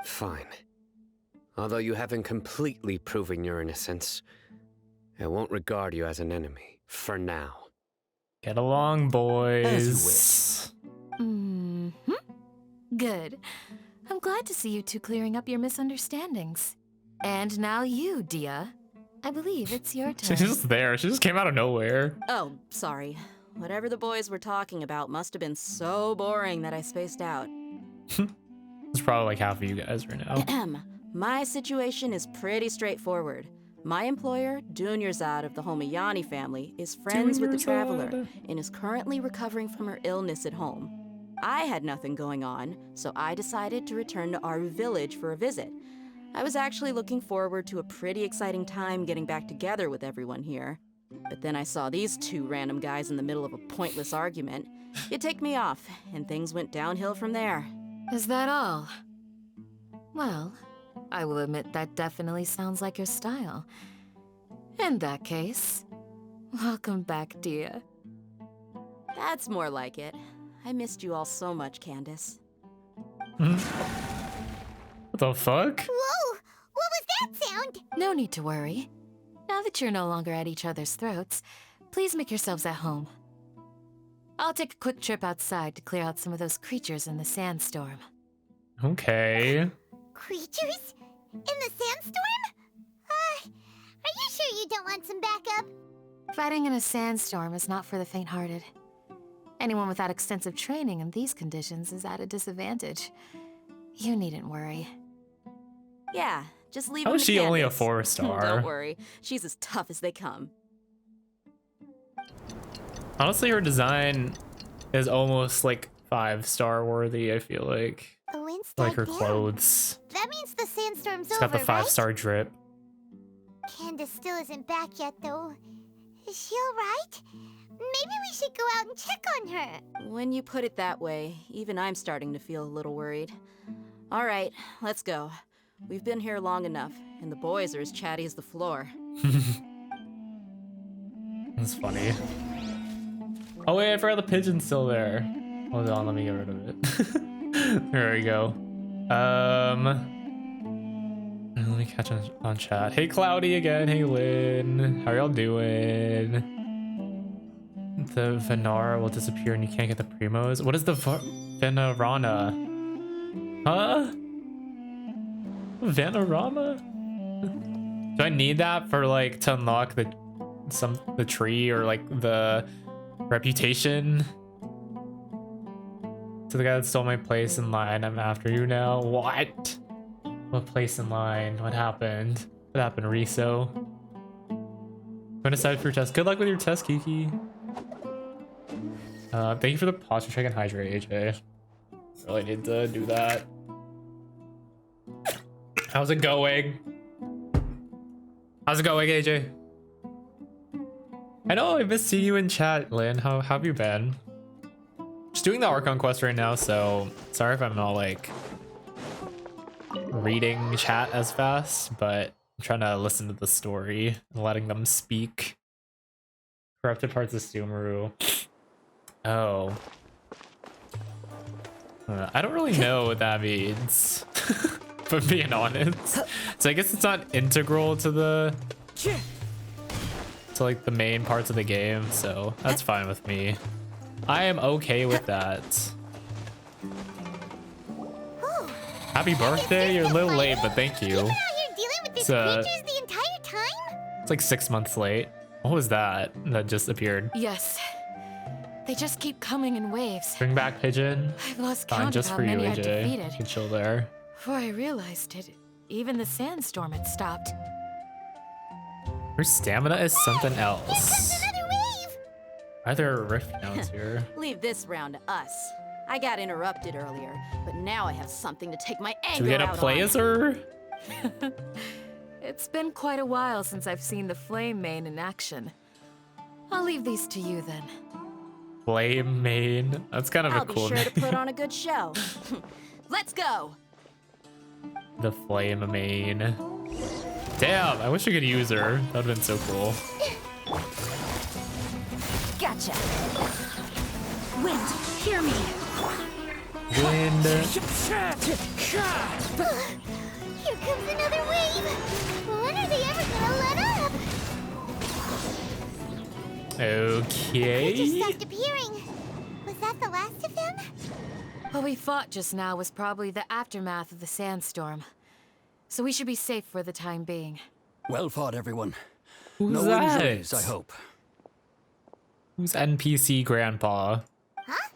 Fine. Although you haven't completely proven your innocence, I won't regard you as an enemy, for now. Get along, boys. As you wish. Good. I'm glad to see you two clearing up your misunderstandings. And now you, Dia. I believe it's your turn. She's just there. She just came out of nowhere. Oh, sorry. Whatever the boys were talking about must have been so boring that I spaced out. It's probably like half of you guys right now. My situation is pretty straightforward. My employer, Dunyarzad of the Homayani family, is friends with the Traveler and is currently recovering from her illness at home. I had nothing going on, so I decided to return to Aru village for a visit. I was actually looking forward to a pretty exciting time getting back together with everyone here. But then I saw these two random guys in the middle of a pointless argument. It ticked me off, and things went downhill from there. Is that all? Well, I will admit that definitely sounds like your style. In that case, welcome back, Dia. That's more like it. I missed you all so much, Candace. What the fuck? Whoa! What was that sound? No need to worry. Now that you're no longer at each other's throats, please make yourselves at home. I'll take a quick trip outside to clear out some of those creatures in the sandstorm. Okay. Creatures? In the sandstorm? Are you sure you don't want some backup? Fighting in a sandstorm is not for the faint-hearted. Anyone without extensive training in these conditions is at a disadvantage. You needn't worry. Yeah, just leave How him is to she only a Candace. 4-star? Don't worry, she's as tough as they come. Honestly, her design is almost like 5-star worthy, I feel like. The wind's Like her died down. clothes. That means the sandstorm's It's over, got the 5-star drip. right? Candace still isn't back yet, though. Is she alright? Maybe we should go out and check on her. When you put it that way, even I'm starting to feel a little worried. All right, let's go. We've been here long enough, and the boys are as chatty as the floor. That's funny. Oh wait, I forgot the pigeon's still there. Hold on, let me get rid of it. There we go. Let me catch on chat. Hey Cloudy again. Hey Lynn. How y'all doing? The Venara will disappear and you can't get the primos. What is the Venarana? Huh? Vanarama? Do I need that for like to unlock the tree or like the reputation? To the guy that stole my place in line, I'm after you now. What? What place in line? What happened? What happened, Riso? Going to side for your test. Good luck with your test, Kiki. Thank you for the posture check and hydrate, AJ. Really need to do that. How's it going? How's it going, AJ? I know I missed seeing you in chat, Lynn. How have you been? Just doing the Archon quest right now, so sorry if I'm not like reading chat as fast, but I'm trying to listen to the story and letting them speak. Corrupted parts of sumeru. Oh. I don't really know what that means, but being honest. So I guess it's not integral to like the main parts of the game, so that's fine with me. I am okay with that. Happy birthday! You're a little late, but thank you. It's like 6 months late. What was that? That just appeared. Yes. They just keep coming in waves. Bring back Pigeon. I've lost Fine, count just of for how you, many I've AJ. defeated. You can chill there. Before I realized it, even the sandstorm had stopped. Her stamina is something else. Another wave! Are there rift downs here? Leave this round to us. I got interrupted earlier, but now I have something to take my anger Do we get to out play on. as her? It's been quite a while since I've seen the flame main in action. I'll leave these to you then. Flame main. That's kind of I'll a cool be sure name. to put on a good show. Let's go. The flame main. Damn, I wish I could use her. That would've been so cool. Gotcha. Wind, hear me. Wind. Here comes another wave! When are they ever gonna let up? Okay. They just stopped appearing. Was that the last of them? What we fought just now was probably the aftermath of the sandstorm. So we should be safe for the time being. Well fought, everyone. Who's no that? injuries, I hope. Who's NPC Grandpa? Huh?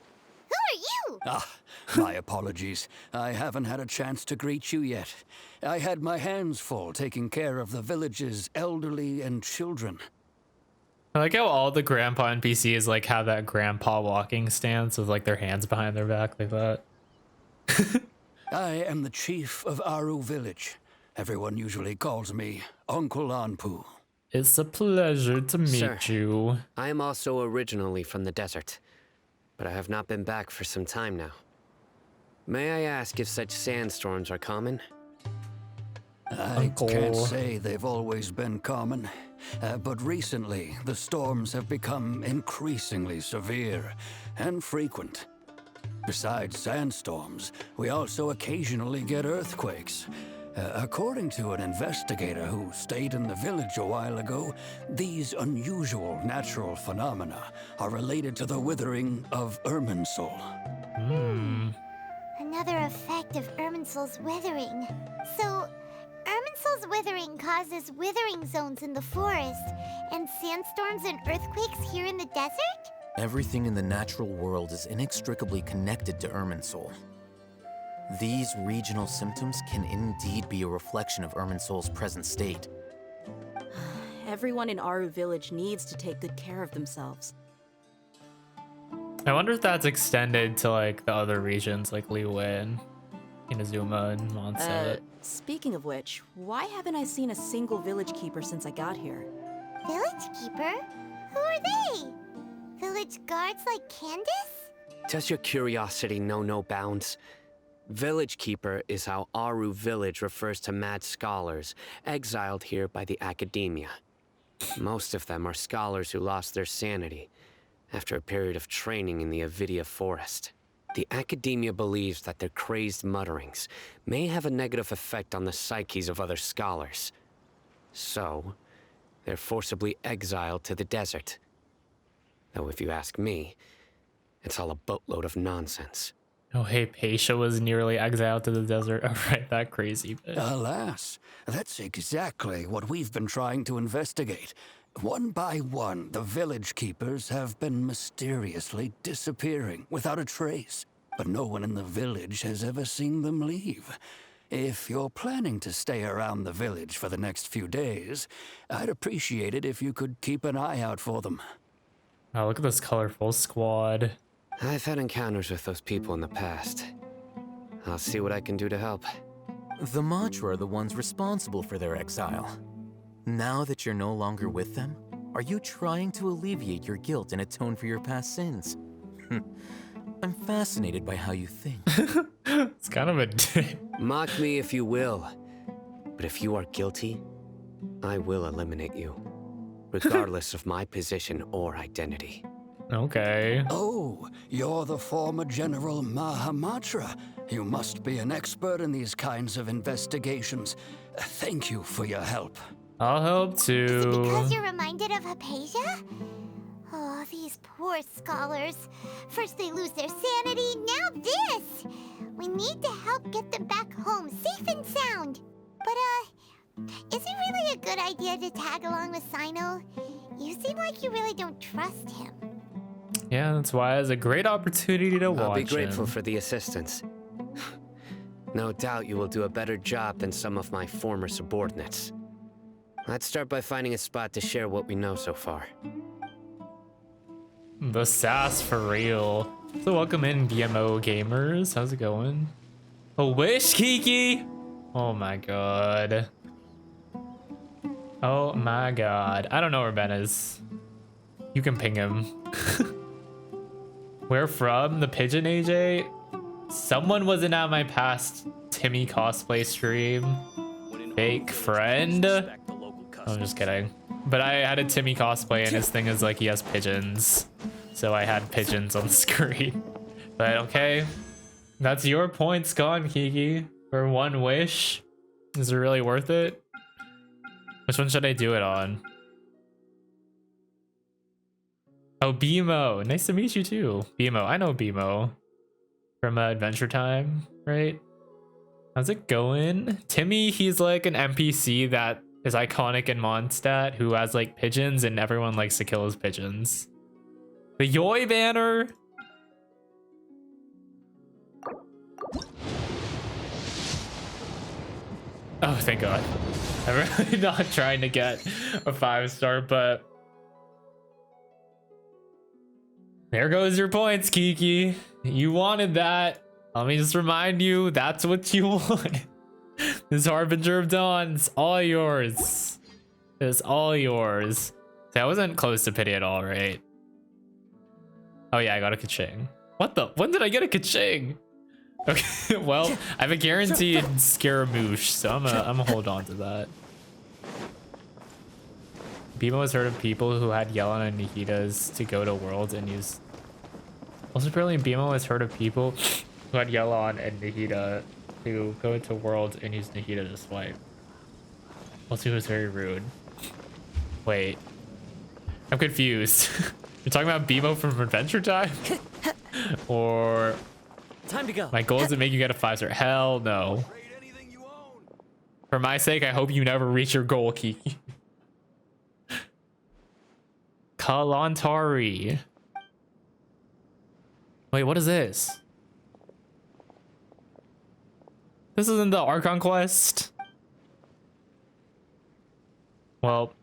Who are you? Ah, my apologies. I haven't had a chance to greet you yet. I had my hands full taking care of the village's elderly and children. I like how all the grandpa NPCs like have that grandpa walking stance with like their hands behind their back like that. I am the chief of Aru village. Everyone usually calls me Uncle Anpu. It's a pleasure to meet Sir, you. I am also originally from the desert, but I have not been back for some time now. May I ask if such sandstorms are common? I can't say they've always been common, but recently the storms have become increasingly severe and frequent. Besides sandstorms, we also occasionally get earthquakes. According to an investigator who stayed in the village a while ago, these unusual natural phenomena are related to the withering of Irminsul. Another effect of Irminsul's withering. So, Irminsul's withering causes withering zones in the forest, and sandstorms and earthquakes here in the desert? Everything in the natural world is inextricably connected to Irminsul. These regional symptoms can indeed be a reflection of Irminsul's present state. Everyone in Aru village needs to take good care of themselves. I wonder if that's extended to like the other regions like Liyue, Inazuma, and Monset. Speaking of which, why haven't I seen a single village keeper since I got here? Village keeper? Who are they? Village guards like Candace? Does your curiosity know no bounds? Village Keeper is how Aru Village refers to mad scholars, exiled here by the academia. Most of them are scholars who lost their sanity after a period of training in the Avidia forest. The academia believes that their crazed mutterings may have a negative effect on the psyches of other scholars. So, they're forcibly exiled to the desert. Though if you ask me, it's all a boatload of nonsense. Oh, hey, Paisha was nearly exiled to the desert. Oh, right, that crazy bitch. Alas, that's exactly what we've been trying to investigate. One by one, the village keepers have been mysteriously disappearing without a trace, but no one in the village has ever seen them leave. If you're planning to stay around the village for the next few days, I'd appreciate it if you could keep an eye out for them. Oh, look at this colorful squad. I've had encounters with those people in the past. I'll see what I can do to help. The Matra are the ones responsible for their exile. Now that you're no longer with them, are you trying to alleviate your guilt and atone for your past sins? I'm fascinated by how you think. It's kind of a dick. Mock me if you will, but if you are guilty, I will eliminate you, regardless of my position or identity. Okay. Oh, you're the former General Mahamatra. You must be an expert in these kinds of investigations. Thank you for your help. I'll help too. Is it because you're reminded of Hypatia? Oh, these poor scholars. First they lose their sanity, now this! We need to help get them back home, safe and sound. But, is it really a good idea to tag along with Sino? You seem like you really don't trust him. Yeah, that's why it's a great opportunity to watch I'll be grateful him. for the assistance. No doubt you will do a better job than some of my former subordinates. Let's start by finding a spot to share what we know so far. The sass for real. So welcome in BMO gamers. How's it going? A wish, Kiki? Oh my god. Oh my god. I don't know where Ben is. You can ping him. Where from? The Pigeon AJ? Someone wasn't at my past Timmy cosplay stream. Fake friend? I'm just kidding. But I had a Timmy cosplay and his thing is like he has pigeons. So I had pigeons on screen. But okay. That's your points gone, Kiki. For one wish. Is it really worth it? Which one should I do it on? Oh, BMO. Nice to meet you too. BMO. I know BMO. From Adventure Time, right? How's it going? Timmy, he's like an NPC that is iconic in Mondstadt who has like pigeons and everyone likes to kill his pigeons. The Yoi banner! Oh, thank God. I'm really not trying to get a 5-star, but there goes your points, Kiki. You wanted that. Let me just remind you, that's what you want. This Harbinger of Dawn is all yours. It's all yours. See, I wasn't close to pity at all, right? Oh yeah, I got a Kaching. What the? When did I get a Kaching? Okay, well, I have a guaranteed Scaramouche, so I'm gonna hold on to that. BMO has heard of people who had Yellow and Nikitas to go to Worlds and use. Also, apparently, BMO has heard of people who had Yellow and Nikita to go to Worlds and use Nikita to swipe. Also, it was very rude. Wait, I'm confused. You're talking about BMO from Adventure Time? Or time to go. My goal is to make you get a 5-star. Hell no. For my sake, I hope you never reach your goal, Kiki. Kalantari. Wait, what is this? This isn't the Archon quest. Well,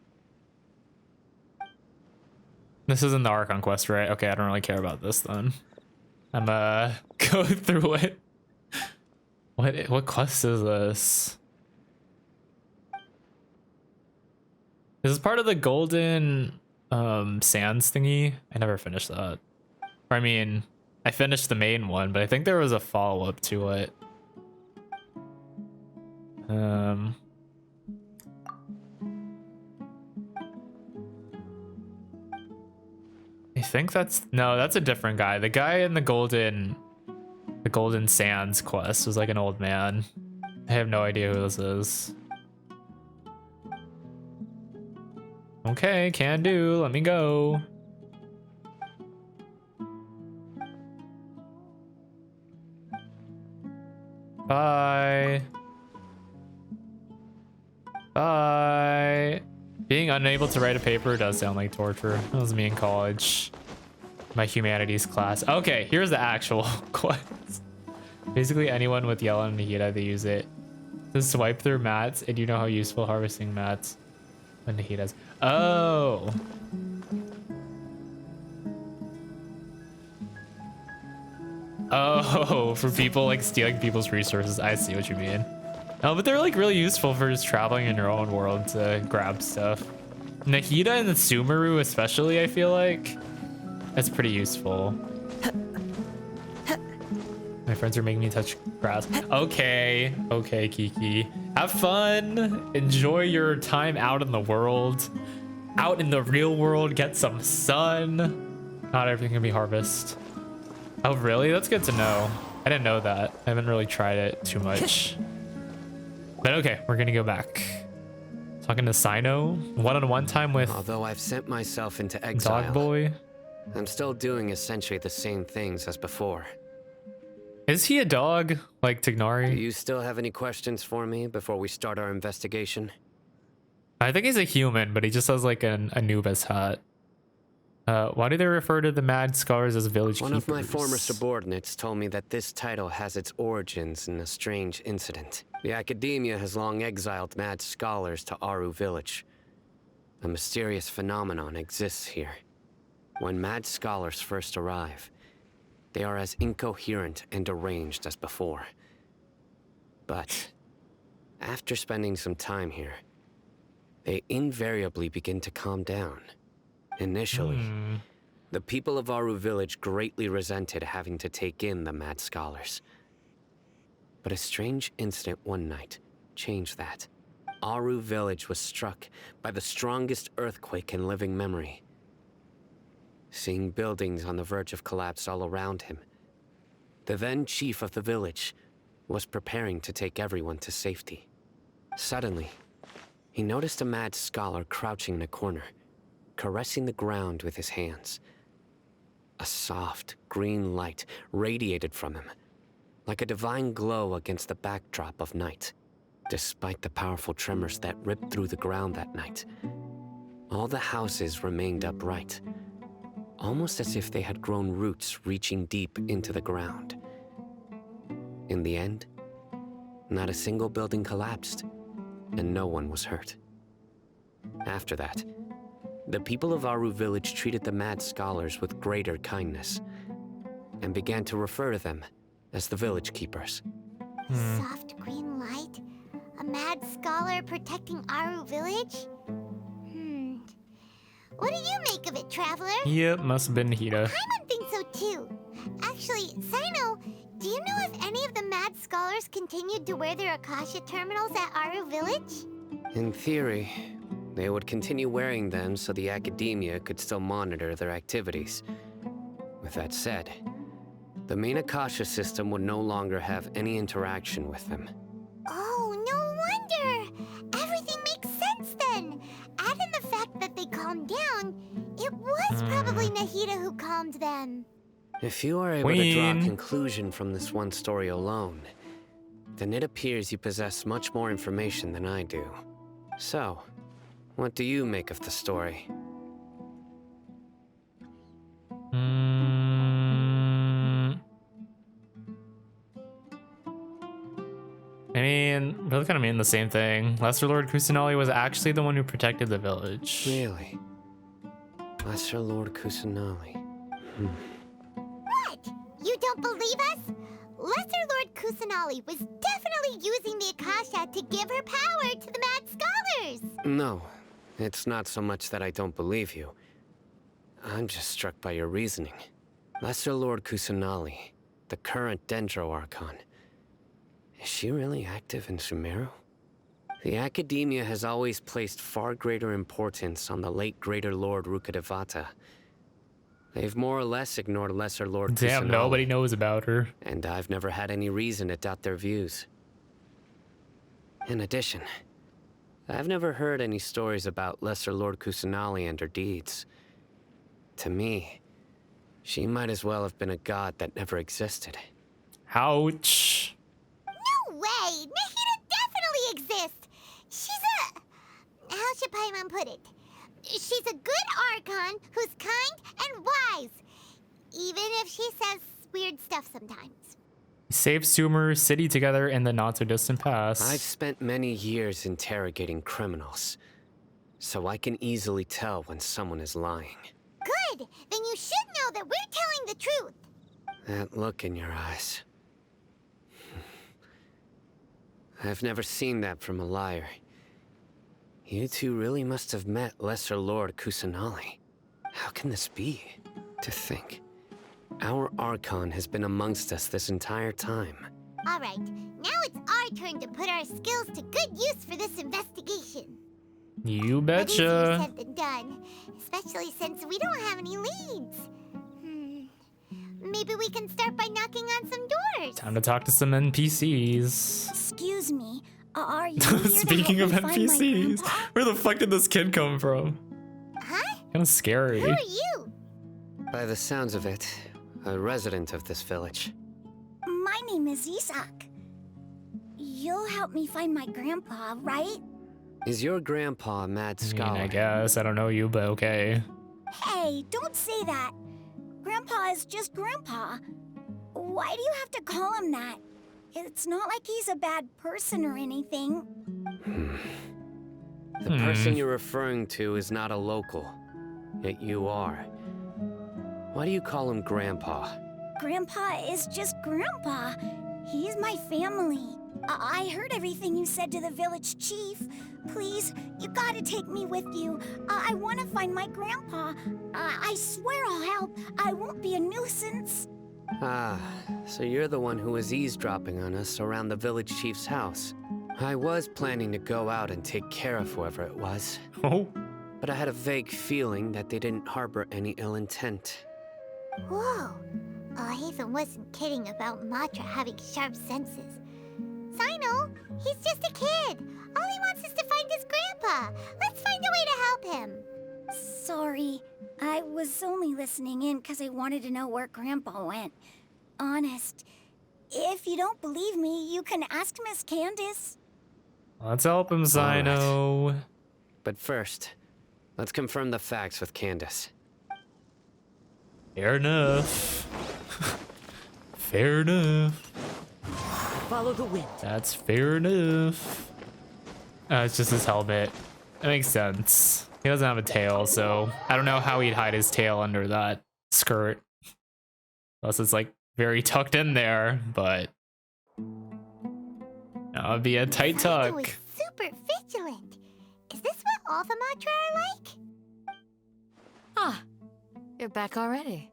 this isn't the Archon quest, right? Okay, I don't really care about this then. I'm go through it. What quest is this? This is part of the golden sands thingy. I never finished that. Or, I mean, I finished the main one, but I think there was a follow-up to it. I think that's a different guy. The guy in the golden sands quest was like an old man. I have no idea who this is. Okay, can do. Let me go. Bye. Bye. Being unable to write a paper does sound like torture. That was me in college. My humanities class. Okay, here's the actual quest. Basically, anyone with yellow and Nahida, they use it to swipe through mats, and you know how useful harvesting mats when Nahida's. Oh. Oh, for people like stealing people's resources. I see what you mean. Oh, but they're like really useful for just traveling in your own world to grab stuff. Nahida and the Sumeru especially, I feel like. That's pretty useful. My friends are making me touch grass. Okay. Okay, Kiki. Have fun. Enjoy your time out in the world. Out in the real world. Get some sun. Not everything can be harvest. Oh, really? That's good to know. I didn't know that. I haven't really tried it too much. But okay, we're gonna go back. Talking to Sino. One-on-one time with Although I've sent myself into exile, Dog Boy. I'm still doing essentially the same things as before. Is he a dog like Tignari? Do you still have any questions for me before we start our investigation? I think he's a human, but he just has like an Anubis hat. Why do they refer to the Mad Scholars as village One keepers? of my former subordinates told me that this title has its origins in a strange incident. The Academia has long exiled Mad Scholars to Aru Village. A mysterious phenomenon exists here. When Mad Scholars first arrive, they are as incoherent and deranged as before. But after spending some time here, they invariably begin to calm down. Initially, the people of Aru Village greatly resented having to take in the Mad Scholars. But a strange incident one night changed that. Aru Village was struck by the strongest earthquake in living memory. Seeing buildings on the verge of collapse all around him, the then chief of the village was preparing to take everyone to safety. Suddenly, he noticed a Mad Scholar crouching in a corner, caressing the ground with his hands. A soft, green light radiated from him, like a divine glow against the backdrop of night. Despite the powerful tremors that ripped through the ground that night, all the houses remained upright, almost as if they had grown roots reaching deep into the ground. In the end, not a single building collapsed, and no one was hurt. After that, the people of Aru Village treated the Mad Scholars with greater kindness, and began to refer to them as the Village Keepers. Soft green light? A Mad Scholar protecting Aru Village? What do you make of it, Traveler? Yep, must have been Nahida. Paimon thinks so too. Actually, Sino, do you know if any of the Mad Scholars continued to wear their Akasha terminals at Aru Village? In theory, they would continue wearing them so the Academia could still monitor their activities. With that said, the main Akasha system would no longer have any interaction with them. Oh, no wonder! Everything makes sense then! Add in the fact that they calmed down, it was probably Nahida who calmed them. If you are able to draw a conclusion from this one story alone, then it appears you possess much more information than I do. So, what do you make of the story? I mean, really kind of mean the same thing. Lesser Lord Kusanali was actually the one who protected the village. Really? Lesser Lord Kusanali. What? You don't believe us? Lesser Lord Kusanali was definitely using the Akasha to give her power to the Mad Scholars! No, it's not so much that I don't believe you. I'm just struck by your reasoning. Lesser Lord Kusanali, the current Dendro Archon. Is she really active in Sumeru? The Academia has always placed far greater importance on the late Greater Lord Rukkhadevata. They've more or less ignored Lesser Lord Kusanali. Damn, nobody knows about her. And I've never had any reason to doubt their views. In addition, I've never heard any stories about Lesser Lord Kusanali and her deeds. To me, she might as well have been a god that never existed. Ouch. No man put it. She's a good archon who's kind and wise, even if she says weird stuff sometimes. Saved Sumeru City together in the not-so-distant past. I've spent many years interrogating criminals, so I can easily tell when someone is lying. Good! Then you should know that we're telling the truth. That look in your eyes. I've never seen that from a liar. You two really must have met Lesser Lord Kusanali. How can this be? To think, our Archon has been amongst us this entire time. All right, now it's our turn to put our skills to good use for this investigation. You But easier betcha. said than done, especially since we don't have any leads. Maybe we can start by knocking on some doors. Time to talk to some NPCs. Excuse me, are you here Speaking to of help me find my NPCs, grandpa? where the fuck did this kid come from? Huh? Kind of scary. Who are you? By the sounds of it, a resident of this village. My name is Isak. You'll help me find my grandpa, right? Is your grandpa a mad scholar? I guess. I don't know you, but okay. Hey, don't say that. Grandpa is just Grandpa. Why do you have to call him that? It's not like he's a bad person or anything. The person you're referring to is not a local, yet you are. Why do you call him Grandpa? Grandpa is just Grandpa. He's my family. I heard everything you said to the village chief. Please, you gotta take me with you. I want to find my grandpa. I swear I'll help. I won't be a nuisance. Ah, so you're the one who was eavesdropping on us around the village chief's house. I was planning to go out and take care of whoever it was. Oh. But I had a vague feeling that they didn't harbor any ill intent. Whoa. Hatham wasn't kidding about Matra having sharp senses. Sino, he's just a kid. All he wants is to find his grandpa. Let's find a way to help him. Sorry. I was only listening in because I wanted to know where Grandpa went. Honest. If you don't believe me, you can ask Miss Candace. Let's help him, Sino. Right. But first, let's confirm the facts with Candace. Fair enough. Fair enough. Follow the wind. That's fair enough. It's just his helmet. That makes sense. He doesn't have a tail, so I don't know how he'd hide his tail under that skirt. Unless it's like very tucked in there, but that would be a tight tuck. Sino is super vigilant. Is this what all the Matra are like? Ah, you're back already.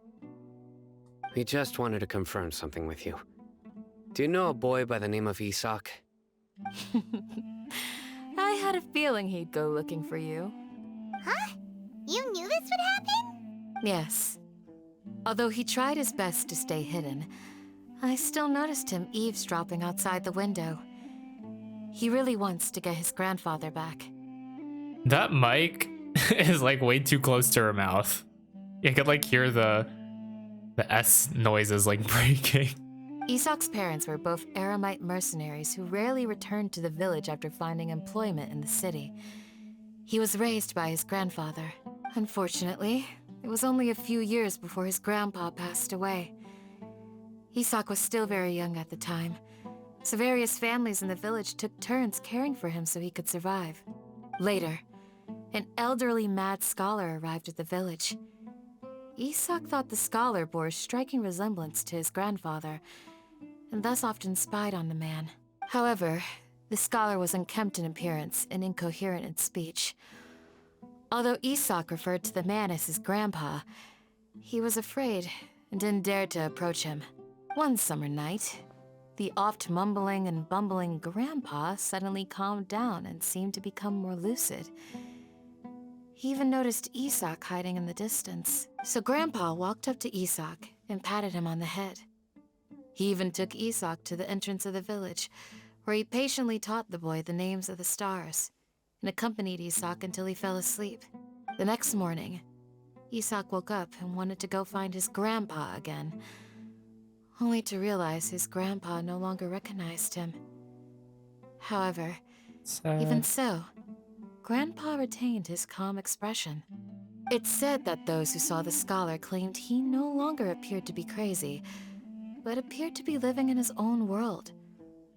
We just wanted to confirm something with you. Do you know a boy by the name of Isak? I had a feeling he'd go looking for you. Huh? You knew this would happen? Yes. Although he tried his best to stay hidden, I still noticed him eavesdropping outside the window. He really wants to get his grandfather back. That mic is like way too close to her mouth. You could like hear the S noises like breaking. Isak's parents were both Aramite mercenaries who rarely returned to the village after finding employment in the city. He was raised by his grandfather. Unfortunately, it was only a few years before his grandpa passed away. Isak was still very young at the time, so various families in the village took turns caring for him so he could survive. Later, an elderly mad scholar arrived at the village. Isak thought the scholar bore a striking resemblance to his grandfather, and thus often spied on the man. However, the scholar was unkempt in appearance and incoherent in speech. Although Isak referred to the man as his grandpa, he was afraid and didn't dare to approach him. One summer night, the oft mumbling and bumbling grandpa suddenly calmed down and seemed to become more lucid. He even noticed Isak hiding in the distance. So Grandpa walked up to Isak and patted him on the head. He even took Isak to the entrance of the village, where he patiently taught the boy the names of the stars, and accompanied Isak until he fell asleep. The next morning, Isak woke up and wanted to go find his grandpa again, only to realize his grandpa no longer recognized him. However, even so, Grandpa retained his calm expression. It's said that those who saw the scholar claimed he no longer appeared to be crazy, but appeared to be living in his own world,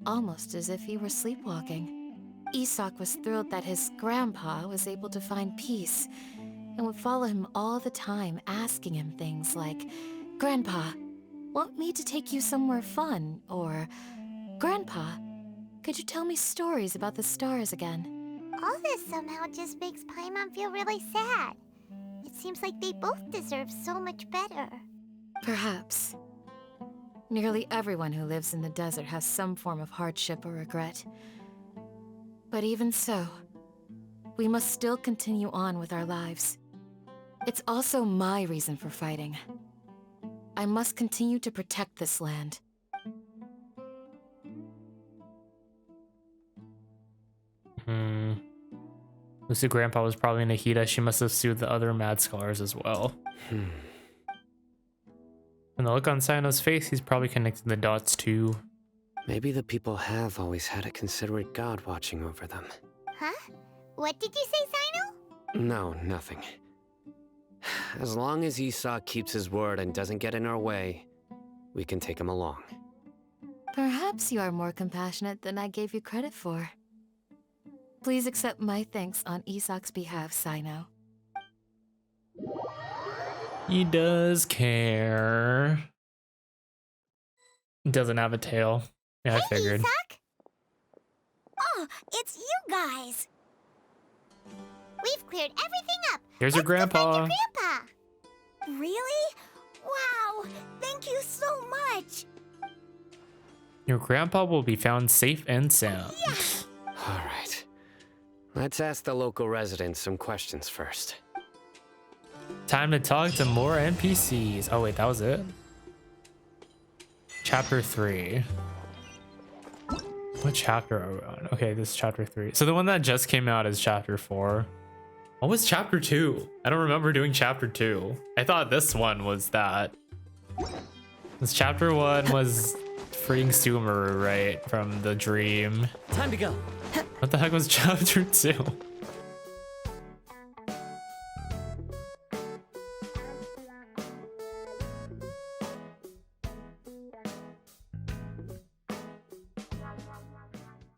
almost as if he were sleepwalking. Isak was thrilled that his grandpa was able to find peace, and would follow him all the time, asking him things like, "Grandpa, want me to take you somewhere fun?" Or, "Grandpa, could you tell me stories about the stars again?" All this somehow just makes Paimon feel really sad. It seems like they both deserve so much better. Perhaps. Nearly everyone who lives in the desert has some form of hardship or regret. But even so, we must still continue on with our lives. It's also my reason for fighting. I must continue to protect this land. Lucy Grandpa was probably Nahida. She must have sued the other mad scholars as well. And the look on Sino's face, he's probably connecting the dots too. Maybe the people have always had a considerate god watching over them. Huh? What did you say, Sino? No, nothing. As long as Isak keeps his word and doesn't get in our way, we can take him along. Perhaps you are more compassionate than I gave you credit for. Please accept my thanks on Isak's behalf, Sino. He does care. He doesn't have a tail. Yeah, I figured. Isak? Oh, it's you guys. We've cleared everything up. Here's your grandpa. Grandpa. Really? Wow, thank you so much. Your grandpa will be found safe and sound. Yeah. All right. Let's ask the local residents some questions first. Time to talk to more NPCs. Oh wait, that was it? Chapter 3. What chapter are we on? Okay, this is chapter 3. So the one that just came out is chapter 4. What was chapter 2? I don't remember doing chapter 2. I thought this one was that. This chapter 1 was freeing Sumeru, right? From the dream. Time to go. What the heck was chapter 2?